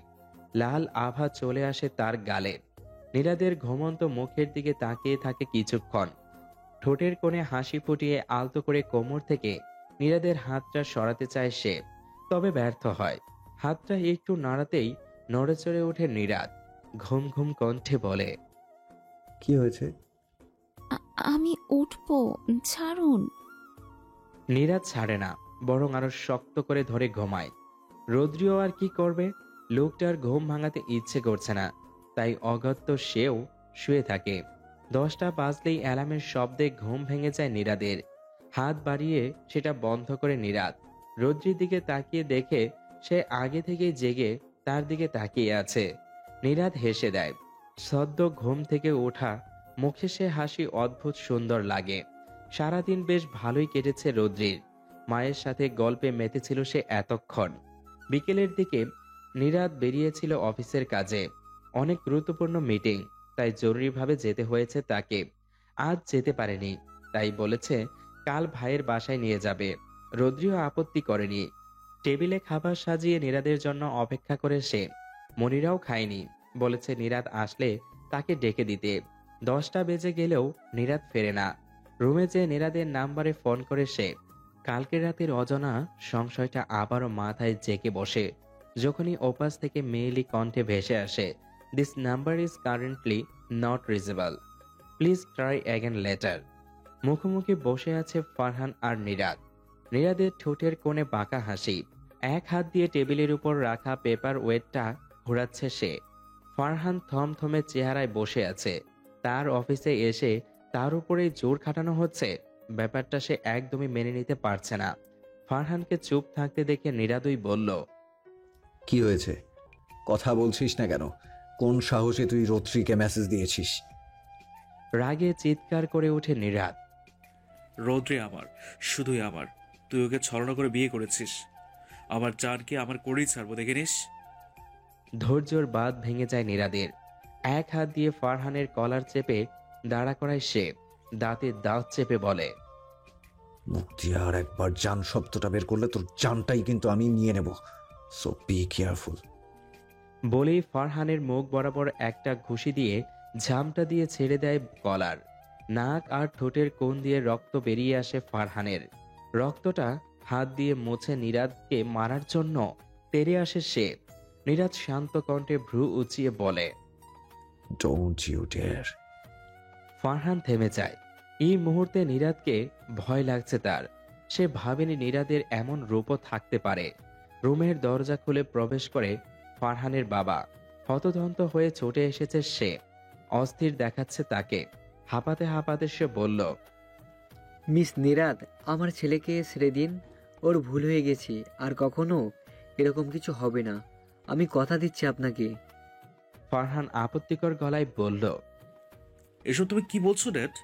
লাল আভা চলে আসে তার গালে। নিরাদের ঘুমন্ত মুখের দিকে তাকিয়ে থাকে কিছুক্ষণ। ঠোঁটের কোণে হাসি ফুটিয়ে আলতো করে কোমর থেকে নীরাদের হাতটা সরাতে চায় সে, তবে ব্যর্থ হয়। হাতটা একটু নাড়াতেই নড়েচড়ে ওঠে নীরাদ। ঘুম ঘুম কণ্ঠে বলে, কি হয়েছে? আমি উঠবো, ছাড়ুন। নীরাদ ছাড়ে না, বরং আরো শক্ত করে ধরে ঘুমায়। রৌদ্রিও আর কি করবে? লোকটার ঘুম ভাঙাতে ইচ্ছে করছে না, তাই অগত্য সেও শুয়ে থাকে। 10টা বাজলেই অ্যালার্মের শব্দে ঘুম ভেঙে যায় নীরাদের। হাত বাড়িয়ে সেটা বন্ধ করে নীরাদ রৌদ্রির দিকে তাকিয়ে দেখে সে আগে থেকেই জেগে তার দিকে তাকিয়ে আছে। নীরাদ হেসে দেয়। সদ্য ঘুম থেকে ওঠা মুখে সে হাসি অদ্ভুত সুন্দর লাগে। সারাদিন বেশ ভালোই কেটেছে রৌদ্রির। মায়ের সাথে গল্পে মেতেছিল সে এতক্ষণ। বিকেলের দিকে নীরাদ বেরিয়েছিল অফিসের কাজে। অনেক গুরুত্বপূর্ণ মিটিং, তাই জরুরিভাবে যেতে হয়েছে তাকে। আজ যেতে পারেনি, তাই বলেছে কাল ভাইয়ের বাসায় নিয়ে যাবে। রৌদ্রিও আপত্তি করেনি। টেবিলে খাবার সাজিয়ে নীরাদের জন্য অপেক্ষা করে সে। মনিরাও খায়নি, বলেছে নীরাদ আসলে তাকে ডেকে দিতে। 10টা বেজে গেলেও নীরাদ ফেরে না। রুমে যেয়ে নীরাদের নাম্বারে ফোন করে সে। কালকে রাতের অজানা সংশয়টা আবারও মাথায় জেঁকে বসে যখনই ওপাশ থেকে মেইলি কণ্ঠে ভেসে আসে, this number is currently not reachable, please try again letter. মুখোমুখি বসে আছে ফারহান আর নীরাদ। নীরাদের ঠোঁটের কোণে বাঁকা হাসি। এক হাত দিয়ে টেবিলের উপর রাখা পেপার ওয়েটটা ঘোরাচ্ছে সে। ফারহান থমথমে চেহারায় বসে আছে। তার অফিসে এসে তার উপরেই জোর খাটানো হচ্ছে। ব্যাপারটা সে একদমই মেনে নিতে পারছে না। ফারহানকে চুপ থাকতে দেখে নীরাদই বলল, কি হয়েছে? কথা বলছিস না কেন? কোন সাহসে তুই রৌদ্রিকে মেসেজ দিয়েছিস? রাগে চিৎকার করে ওঠে নীরাদ। রৌদ্রি আমার, শুধুই আমার। তুই ওকে ছলনা করে বিয়ে করেছিস। আমার জানকে আমার করেই ছাড়বো, দেখে নিস। ধৈর্যর বাঁধ ভেঙে যায় নীরাদের। এক হাত দিয়ে ফারহানের কলার চেপে দাঁড়া করায় সে। দাঁতে দাঁত চেপে বলে, মুখ দিয়ে আর একবার জান শব্দটা বের করলে তোর জানটাই কিন্তু আমি নিয়ে নেব, সো বি কেয়ারফুল। বলেই ফারহানের মুখ বরাবর একটা ঘুষি দিয়ে ঝামটা দিয়ে ছেড়ে দেয় কলার। নাক আর ঠোঁটের কোণ দিয়ে রক্ত বেরিয়ে আসে ফারহানের। রক্তটা হাত দিয়ে মুছে নীরাদকে মারার জন্য তেড়ে আসে সে। নীরাদ শান্ত কণ্ঠে ভ্রু উঁচিয়ে বলে, ডোন্ট ইউ ডেয়ার। ফারহান থেমে যায়। এই মুহূর্তে নীরাদকে ভয় লাগছে তার। সে ভাবেনি নীরাদের এমন রূপও থাকতে পারে। রুমের দরজা খুলে প্রবেশ করে ফারহানের বাবা। হতদন্ত হয়ে ছুটে এসেছে সে। অস্থির দেখাচ্ছে তাকে। হাঁপাতে হাঁপাতে সে বলল, মিস নীরাদ, আমার ছেলেকে ছেড়ে দিন। ওর ভুল হয়ে গেছে, আর কখনো এরকম কিছু হবে না। আমি কথা দিচ্ছি আপনাকে। ফারহান আপত্তিকর গলায় বলল, এসব তুমি কি বলছো ড্যাড?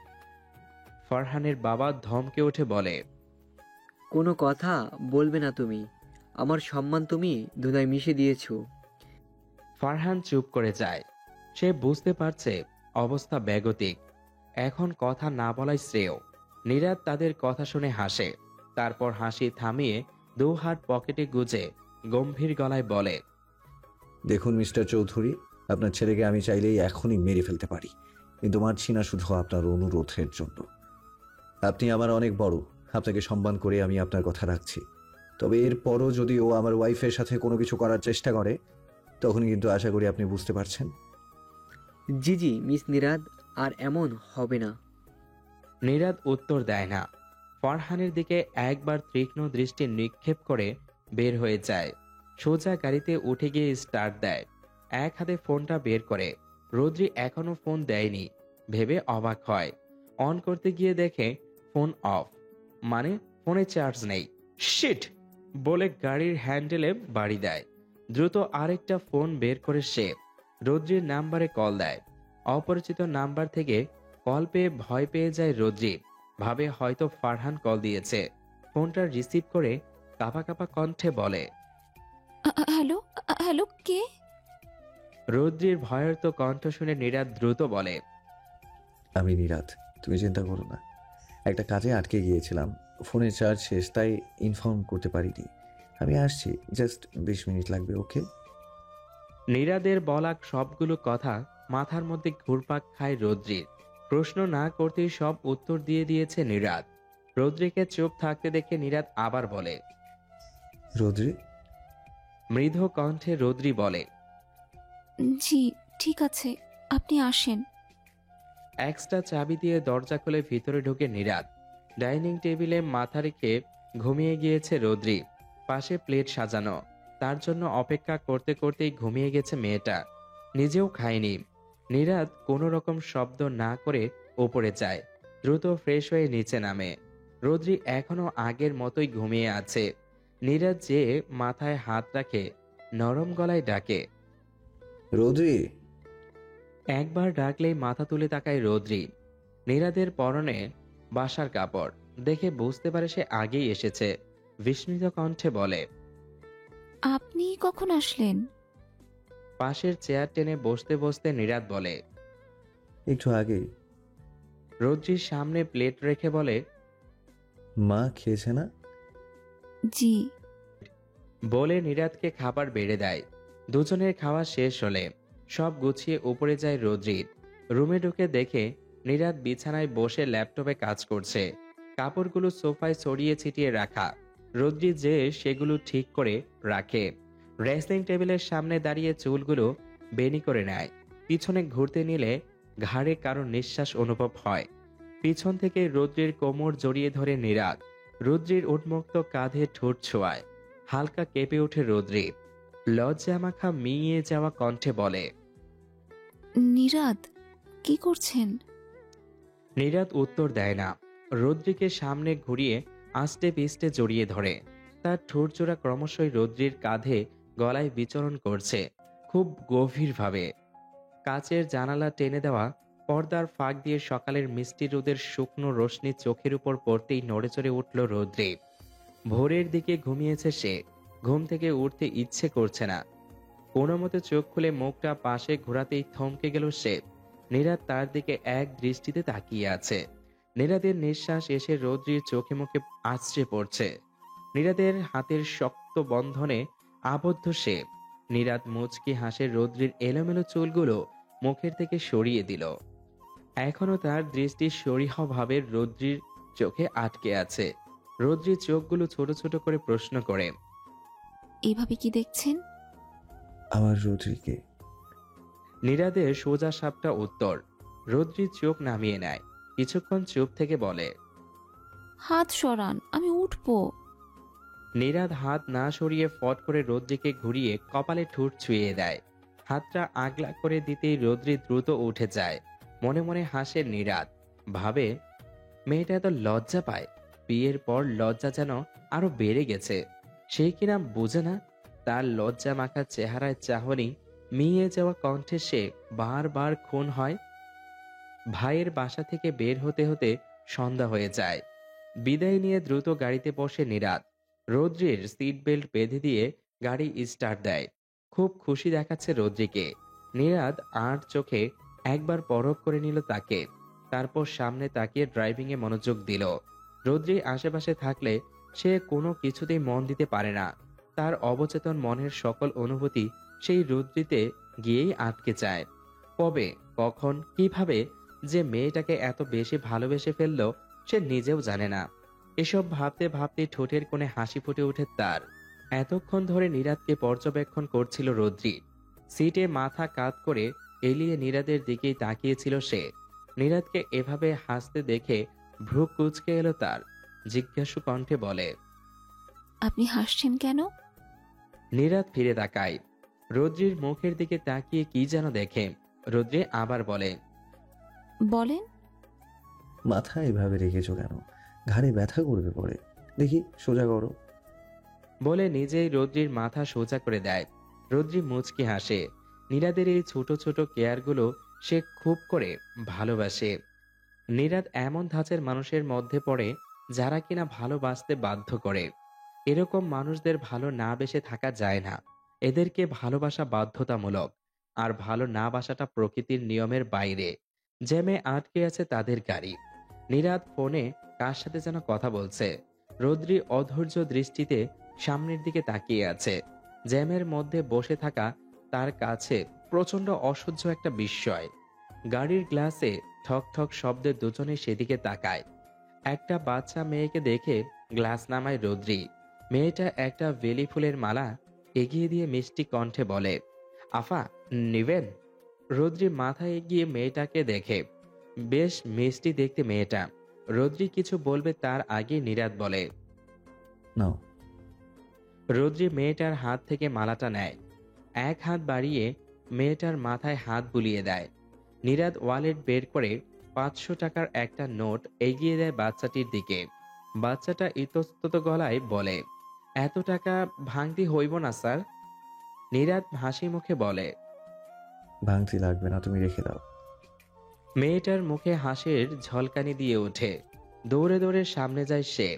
ফারহানের বাবা ধমকে উঠে বলে, কোনো কথা বলবে না তুমি। আমার সম্মান তুমি ধুলায় মিশে দিয়েছো। ফারহান চুপ করে যায়। সে বুঝতে পারছে অবস্থা বেগতিক। এখন কথা না বলাই শ্রেয়। নীরাদ তাদের কথা শুনে হাসে। তারপর হাসি থামিয়ে 2 হাত পকেটে গুজে গম্ভীর গলায় বলে, দেখুন মিস্টার চৌধুরী, আপনার ছেলেকে আমি চাইলেই এখনই মেরে ফেলতে পারি, কিন্তু মারছি না শুধু আপনার অনুরোধের জন্য। আপনি আমার অনেক বড়, আপনাকে সম্মান করে আমি আপনার কথা রাখছি। তবে এরপরও যদি ও আমার ওয়াইফের সাথে কোনো কিছু করার চেষ্টা করে, তখন কিন্তু আশা করি আপনি বুঝতে পারছেন। জি জি মিস নীরাদ, আর এমন হবে না। নীরাদ উত্তর দেয় না। ফারহানের দিকে একবার তীক্ষ্ণ দৃষ্টি নিক্ষেপ করে বের হয়ে যায়। সোজা গাড়িতে উঠে গিয়ে স্টার্ট দেয়। এক হাতে ফোনটা বের করে। রৌদ্রি এখনো ফোন দেয়নি ভেবে অবাক হয়। অন করতে গিয়ে দেখে ফোন অফ, মানে ফোনে চার্জ নেই। শিট বলে গাড়ির হ্যান্ডেলে বাড়ি দেয়। দ্রুত আরেকটা ফোন বের করে সে রৌদ্রির নাম্বারে কল দেয়। অপরিচিত নাম্বার থেকে কল পেয়ে ভয় পেয়ে যায় রৌদ্রি। ভাবে হয়তো ফারহান কল দিয়েছে। ফোনটা রিসিভ করে কাঁপা কাঁপা কণ্ঠে বলে, হ্যালো হ্যালো, কে? রৌদ্রির ভয়ার্ত কণ্ঠ শুনে নীরাদ দ্রুত বলে, আমি নীরাদ, তুমি চিন্তা করো না। একটা কাজে আটকে গিয়েছিলাম, ফোনের চার্জ শেষ, তাই ইনফর্ম করতে পারিনি। আমি আসছি, জাস্ট 20 মিনিট লাগবে, ওকে? নীরাদের বলা সবগুলো কথা মাথার মধ্যে ঘুরপাক খায় রৌদ্রির। প্রশ্ন না করতেই সব উত্তর দিয়ে দিয়েছে নীরাদ। রৌদ্রিকে চুপ থাকতে দেখে নীরাদ আবার বলে। রোদ্রি, মৃদু কণ্ঠে রৌদ্রি বলে। জি ঠিক আছে, আপনি আসেন। এক্সট্রা চাবি দিয়ে দরজা খুলে ভিতরে ঢুকে নীরাদ। ডাইনিং টেবিলে মাথা রেখে ঘুমিয়ে গিয়েছে রৌদ্রি। পাশে প্লেট সাজানো, তার জন্য অপেক্ষা করতে করতেই ঘুমিয়ে গেছে মেয়েটা। নিজেও খায়নি। নীরাদ কোনো রকম শব্দ না করে ওপরে যায়, দ্রুত ফ্রেশ হয়ে নিচে নামে। রৌদ্রি এখনো আগের মতোই ঘুমিয়ে আছে। নীরাদ যে মাথায় হাত রাখে, নরম গলায় ডাকে। রোদ্রি। একবার ডাকলেই মাথা তুলে তাকায় রৌদ্রি। নীরাদের পরনে বাসার কাপড় দেখে বুঝতে পারে সে আগেই এসেছে। বিস্মিত কণ্ঠে বলে। আপনি কখন আসলেন? পাশের চেয়ার টেনে বসতে বসতে নীরাদ বলে। একটু আগেই। রৌদ্রির সামনে প্লেট রেখে বলে। মা খেয়েছে না? জি। বলে নীরাদকে খাবার বেড়ে দেয়। দুজনের খাওয়া শেষ হলে সব গুছিয়ে উপরে যায় রৌদ্রির। রুমে ঢুকে দেখে নীরাদ বিছানায় বসে ল্যাপটপে কাজ করছে। কাপড়গুলো সোফায় ছড়িয়ে ছিটিয়ে রাখা। রৌদ্রি যে সেগুলো ঠিক করে রাখে। ড্রেসিং টেবিলের সামনে দাঁড়িয়ে চুলগুলো বেনি করে নেয়। পিছনে ঘুরতে নিলে ঘাড়ে কারো নিঃশ্বাস অনুভব হয়। পিছন থেকে রৌদ্রির কোমর জড়িয়ে ধরে নীরাদ। রৌদ্রির উন্মুক্ত কাঁধে ঠোঁট ছোঁয়ায়। হালকা কেঁপে ওঠে রৌদ্রি। লজ্জা মাখা মিয়ে যাওয়া কণ্ঠে বলে। নীরাদ, কি করছেন? নীরাদ উত্তর দেয় না। রৌদ্রিকে সামনে ঘুরিয়ে আস্তে পিস্তে জড়িয়ে ধরে। তার ঠোঁট জোড়া ক্রমশই রৌদ্রির কাঁধে গলায় বিচরণ করছে, খুব গভীরভাবে। কাচের জানালা টেনে দেওয়া পর্দার ফাঁক দিয়ে সকালের মিষ্টি রোদের শুকনো রোশনি চোখের উপর পড়তেই নড়েচড়ে উঠল রৌদ্রি। ভোরের দিকে ঘুমিয়েছে সে, ঘুম থেকে উঠতে ইচ্ছে করছে না। কোনো মতে চোখ খুলে মুখটা পাশে ঘোরাতেই থমকে গেল সে। নীরাদ তার দিকে এক দৃষ্টিতে তাকিয়ে আছে। নীরাদের নিঃশ্বাস এসে রৌদ্রির চোখে মুখে আছড়ে পড়ছে। নীরাদের হাতের শক্ত বন্ধনে আবদ্ধ সে। নীরাদ মুচকি হাসে রৌদ্রির এলোমেলো চুলগুলো মুখের থেকে সরিয়ে দিল। এখনো তার দৃষ্টি সরিহভাবে রৌদ্রির চোখে আটকে আছে। রৌদ্রির চোখগুলো ছোট ছোট করে প্রশ্ন করে। এভাবে কি দেখছেন? আমার রোদ্রিকে। নীরাদের সোজা সাপটা উত্তর। রৌদ্রির চোখ নামিয়ে নেয়, কিছুক্ষণ চুপ থেকে বলে। হাত সরান, আমি উঠবো। নীরাদ হাত না সরিয়ে ফট করে রৌদ্রিকে ঘুরিয়ে কপালে ঠোঁট ছুঁয়ে দেয়। হাতটা আগলা করে দিতেই রৌদ্রি দ্রুত উঠে যায়। মনে মনে হাসে নীরাদ, ভাবে মেয়েটা এত লজ্জা পায়। বিয়ের পর লজ্জা যেন আরো বেড়ে গেছে। সেই কিনা বোঝে না। তার লজ্জা মাখা চেহারায় চাহনি, মিয়ে যাওয়া কণ্ঠে সে বারবার খুন হয়। ভাইয়ের বাসা থেকে বের হতে হতে সন্ধ্যা হয়ে যায়। বিদায় নিয়ে দ্রুত গাড়িতে বসে নীরাদ। রৌদ্রির সিট বেল্ট বেঁধে দিয়ে গাড়ি স্টার্ট দেয়। খুব খুশি দেখাচ্ছে রৌদ্রিকে। নীরাদ আড় চোখে একবার পরখ করে নিল তাকে, তারপর সামনে তাকিয়ে ড্রাইভিংয়ে মনোযোগ দিল। রৌদ্রি আশেপাশে থাকলে সে কোনো কিছুতেই মন দিতে পারে না। তার অবচেতন মনের সকল অনুভূতি সেই রৌদ্রিতে গিয়েই আটকে যায়। কবে, কখন, কিভাবে যে মেয়েটাকে এত বেশি ভালোবেসে ফেললো সে নিজেও জানে না। এসব ভাবতে ভাবতে ঠোঁটের কোণে হাসি ফুটে ওঠে তার। এতক্ষণ ধরে নীরাদকে পর্যবেক্ষণ করছিল রৌদ্রি। সিটে মাথা কাত করে এলিয়ে নীরাদের দিকেই তাকিয়েছিল সে। নীরাদকে এভাবে হাসতে দেখে ভ্রু কুঁচকে এলো তার। জিজ্ঞাসু কণ্ঠে বলে। আপনি হাসছেন কেন? নীরাদ ফিরে তাকায়। রৌদ্রির মুখের দিকে তাকিয়ে কি যেন দেখে। রৌদ্রি আবার বলে। বলেন। মাথা এভাবে রেখেছো কেন? ঘাড়ে ব্যথা করবে পরে। দেখি সোজা করো। বলে নিজেই রৌদ্রির মাথা সোজা করে দেয়। রৌদ্রি মুচকি হাসে। নীরাদের এই ছোট ছোট কেয়ারগুলো সে খুব করে ভালোবাসে। নীরাদ এমন ধাঁচের মানুষের মধ্যে পড়ে যারা কিনা ভালোবাসতে বাধ্য করে। এরকম মানুষদের ভালো না বেসে থাকা যায় না। এদেরকে ভালোবাসা বাধ্যতামূলক। আর ভালো না বাসাটা প্রকৃতির নিয়মের বাইরে। জ্যামে আটকে আছে তাদের গাড়ি। নীরাদ ফোনে কার সাথে যেন কথা বলছে। রৌদ্রি অধৈর্য দৃষ্টিতে সামনের দিকে তাকিয়ে আছে। জ্যামের মধ্যে বসে থাকা তার কাছে প্রচন্ড অসহ্য একটা বিস্ময়। গাড়ির গ্লাসে ঠক ঠক শব্দে দুজনে সেদিকে তাকায়। একটা বাচ্চা মেয়েকে দেখে গ্লাস নামায় রোদ্রি। মেয়েটা একটা বেলি ফুলের মালা এগিয়ে দিয়ে মিষ্টি কণ্ঠে বলে, আফা, নিবেন? রোদ্রি মাথায় এগিয়ে মেয়েটাকে দেখে। বেশ মিষ্টি দেখতে মেয়েটা। রোদ্রি কিছু বলবে তার আগে নীরাদ বলে, নাও। রোদ্রি মেয়েটার হাত থেকে মালাটা নেয়। এক হাত বাড়িয়ে মেয়েটার মাথায় হাত বুলিয়ে দেয়। নীরাদ ওয়ালেট বের করে 500 টাকার একটা নোট এগিয়ে দেয় বাচ্চাটির দিকে। বাচ্চাটা ইতস্তত গলায় বলে, এত টাকা ভাঙতি হইব না স্যার। নীরাদ হাসি মুখে বলে, ভাঙতি লাগবে না, তুমি রেখে দাও। মেয়েটার মুখে হাসির ঝলকানি দিয়ে ওঠে। দৌড়ে দৌড়ে সামনে যায় সে।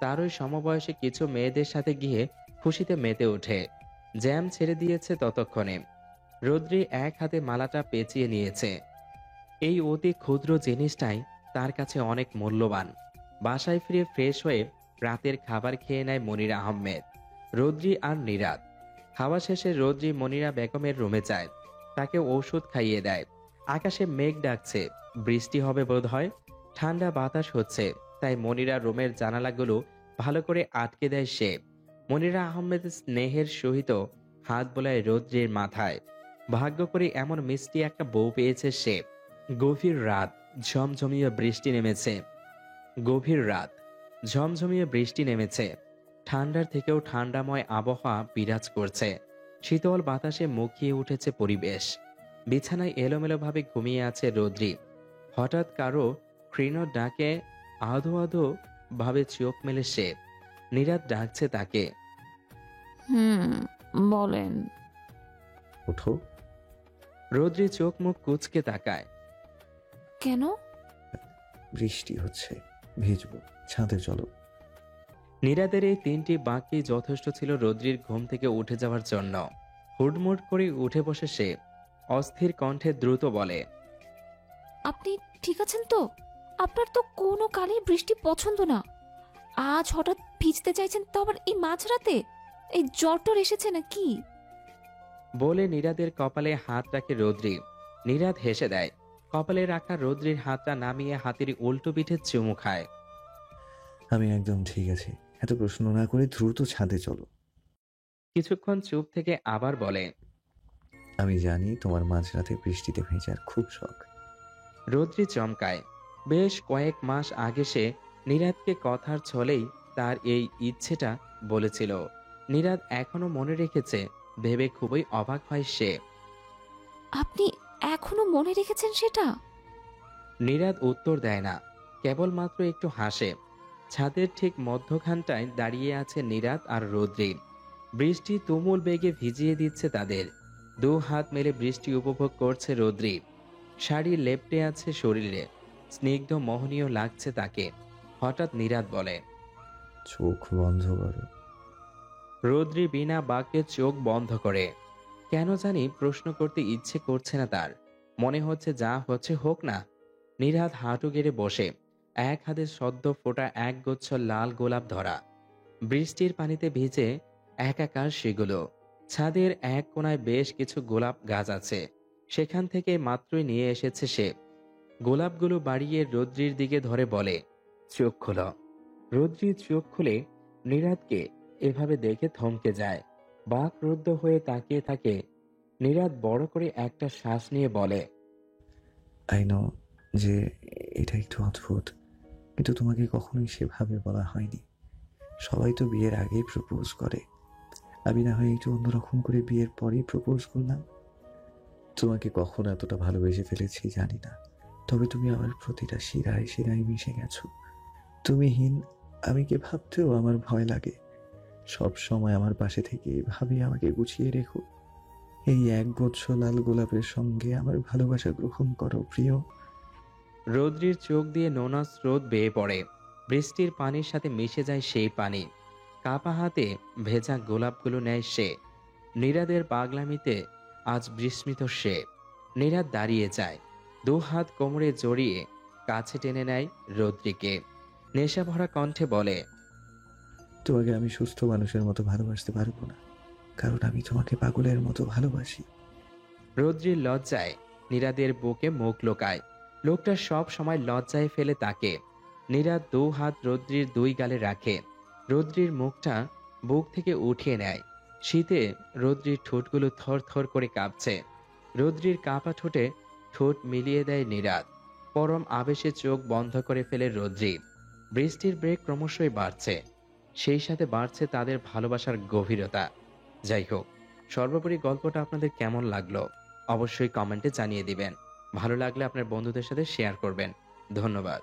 তার ওই সমবয়সী কিছু মেয়েদের সাথে গিয়ে খুশিতে মেতে ওঠে। জ্যাম ছেড়ে দিয়েছে ততক্ষণে। রোদ্রি এক হাতে মালাটা পেঁচিয়ে নিয়েছে। এই অতি ক্ষুদ্র জিনিসটাই তার কাছে অনেক মূল্যবান। বাসায় ফিরে ফ্রেশ হয়ে রাতের খাবার খেয়ে নেয় মনিরা আহমেদ, রোদ্রি আর নীরাদ। খাওয়া শেষে রোদ্রি মনিরা বেগমের রুমে যায়। তাকে ওষুধ খাইয়ে দেয়। আকাশে মেঘ ডাকছে, বৃষ্টি হবে বোধহয়। ঠান্ডা বাতাস হচ্ছে, তাই মনিরা রুমের জানালাগুলো ভালো করে আটকে দেয় সে। মনিরা আহমেদ স্নেহের সহিত হাত বোলায় রোদ্রির মাথায়। ভাগ্য করে এমন মিষ্টি একটা বউ পেয়েছে সে। গভীর রাত, ঝমঝমিয়ে বৃষ্টি নেমেছে। গভীর রাত, ঝমঝমিয়ে বৃষ্টি নেমেছে। ঠান্ডার থেকেও ঠান্ডাময় আবহাওয়া বিরাজ করছে। শীতল বাতাসে মুখিয়ে উঠেছে পরিবেশ। বিছানায় এলোমেলোভাবে ঘুমিয়ে আছে রোদ্রি। হঠাৎ কারো ক্ষীণ ডাকে আধো আধো ভাবে চোখ মেলে সে। নীরাদ ডাকছে তাকে। বলেন। ওঠো। রোদ্রি চোখ মুখ কুঁচকে তাকায়। কেন? বৃষ্টি হচ্ছে, ভিজবো, ছাদে চলো। নীরাদের এই 3টি বাক্যে যথেষ্ট ছিল রোদ্রির ঘুম থেকে উঠে যাওয়ার জন্য। হুড়মুড় করে উঠে বসে সে অস্থির কণ্ঠে দ্রুত বলে, আপনি ঠিক আছেন তো? আপনার তো কোনো কালেই বৃষ্টি পছন্দ না। আজ হঠাৎ ভিজতে চাইছেন, তো আবার এই মাঝরাতে? এই জ্বরটর এসেছে নাকি? বলে নীরাদের কপালে হাত রাখে রোদ্রি। নীরাদ হেসে দেয়। কপালে রাখা রোদ্রির হাতটা নামিয়ে হাতের উল্টো পিঠে চুমু খায়। আমি একদম ঠিক আছি, এত প্রশ্ন না করে দ্রুত ছাদে চলো। কিছুক্ষণ চুপ থেকে আবার বলে, আমি জানি তোমার মাঝরাতে বৃষ্টিতে ভেজার খুব শখ। রোদ্রি চমকায়। বেশ কয়েক মাস আগে সে নীরাদকে কথার ছলেই তার এই ইচ্ছেটা বলেছিল। নীরাদ এখনো মনে রেখেছে ভেবে খুবই অবাক হয় সে। আপনি এখনো মনে রেখেছেন সেটা? নীরাদ উত্তর দেয় না, কেবলমাত্র একটু হাসে। ছাদের ঠিক মধ্যখানটায় দাঁড়িয়ে আছে নীরাদ আর রোদ্রি। বৃষ্টি তুমুল বেগে ভিজিয়ে দিচ্ছে তাদের। 2 হাত মেলে বৃষ্টি উপভোগ করছে রোদ্রি। শাড়ি লেপ্টে আছে শরীরে, স্নিগ্ধ মোহনীয় লাগছে তাকে। হঠাৎ নীরাদ বলে, চোখ বন্ধ করো। রোদ্রি বিনা বাক্যে চোখ বন্ধ করে। কেন জানি প্রশ্ন করতে ইচ্ছে করছে না তার। মনে হচ্ছে যা হচ্ছে হোক না। নীরাদ হাঁটু গেড়ে বসে, এক হাতে সদ্য ফোটা এক গুচ্ছ লাল গোলাপ ধরা। বৃষ্টির পানিতে ভিজে একাকার সেগুলো। ছাদের এক কোণায় বেশ কিছু গোলাপ গাছ আছে, সেখান থেকে মাত্রই নিয়ে এসেছে সে। গোলাপগুলো বাড়িয়ে রোদ্রির দিকে ধরে বলে, চোখ খোলো। রোদ্রি চোখ খুলে নীরাদকে এভাবে দেখে থমকে যায়। বাকরুদ্ধ হয়ে তাকিয়ে থাকে। নীরাদ বড় করে একটা শ্বাস নিয়ে বলে, আই নো যে এটা একটু অদ্ভুত, কিন্তু তোমাকে কখনোই সেভাবে বলা হয়নি। সবাই তো বিয়ের আগেই প্রপোজ করে, আমি না হয় একটু অন্যরকম করে বিয়ের পরেই প্রপোজ করলাম। তোমাকে কখন এতটা ভালোবেসে ফেলেছি জানি না, তবে তুমি আমার প্রতিটা শিরায় শিরায় মিশে গেছো। তুমিহীন আমি কে ভাবতেও আমার ভয় লাগে। সব সময় আমার পাশে থেকে এভাবে আমাকে গুছিয়ে রেখো। এই এক গুচ্ছ লাল গোলাপের সঙ্গে আমার ভালোবাসা গ্রহণ করো প্রিয়। রোদ্রির চোখ দিয়ে নোনা স্রোত বেয়ে পড়ে। বৃষ্টির পানির সাথে মিশে যায় সেই পানি। কাপা হাতে ভেজা গোলাপগুলো নেয় সে। নীরাদের পাগলামিতে আজ বিস্মিত সে। নীরাদ দাঁড়িয়ে যায়, 2 হাত কোমরে জড়িয়ে কাছে টেনে নেয় রোদ্রিকে। নেশা ভরা কণ্ঠে বলে, তোমাকে আমি সুস্থ মানুষের মতো ভালোবাসতে পারবো না, কারণ আমি তোমাকে পাগলের মতো ভালোবাসি। রোদ্রির লজ্জায় নীরাদের বুকে মুখ লোকায়। লোকটা সব সময় লজ্জায় ফেলে তাকে। নীরাদ 2 হাত রৌদ্রির 2 গালে রাখে। রৌদ্রির মুখটা বুক থেকে উঠিয়ে নেয়। শীতে রৌদ্রির ঠোঁটগুলো থরথর করে কাঁপছে। রৌদ্রির কাঁপা ঠোঁটে ঠোঁট মিলিয়ে দেয় নীরাদ। পরম আবেশে চোখ বন্ধ করে ফেলে রৌদ্রি। বৃষ্টির বেগ ক্রমশই বাড়ছে, সেই সাথে বাড়ছে তাদের ভালোবাসার গভীরতা। যাই হোক, সর্বোপরি গল্পটা আপনাদের কেমন লাগলো অবশ্যই কমেন্টে জানিয়ে দিবেন। ভালো লাগলে আপনার বন্ধুদের সাথে শেয়ার করবেন। ধন্যবাদ।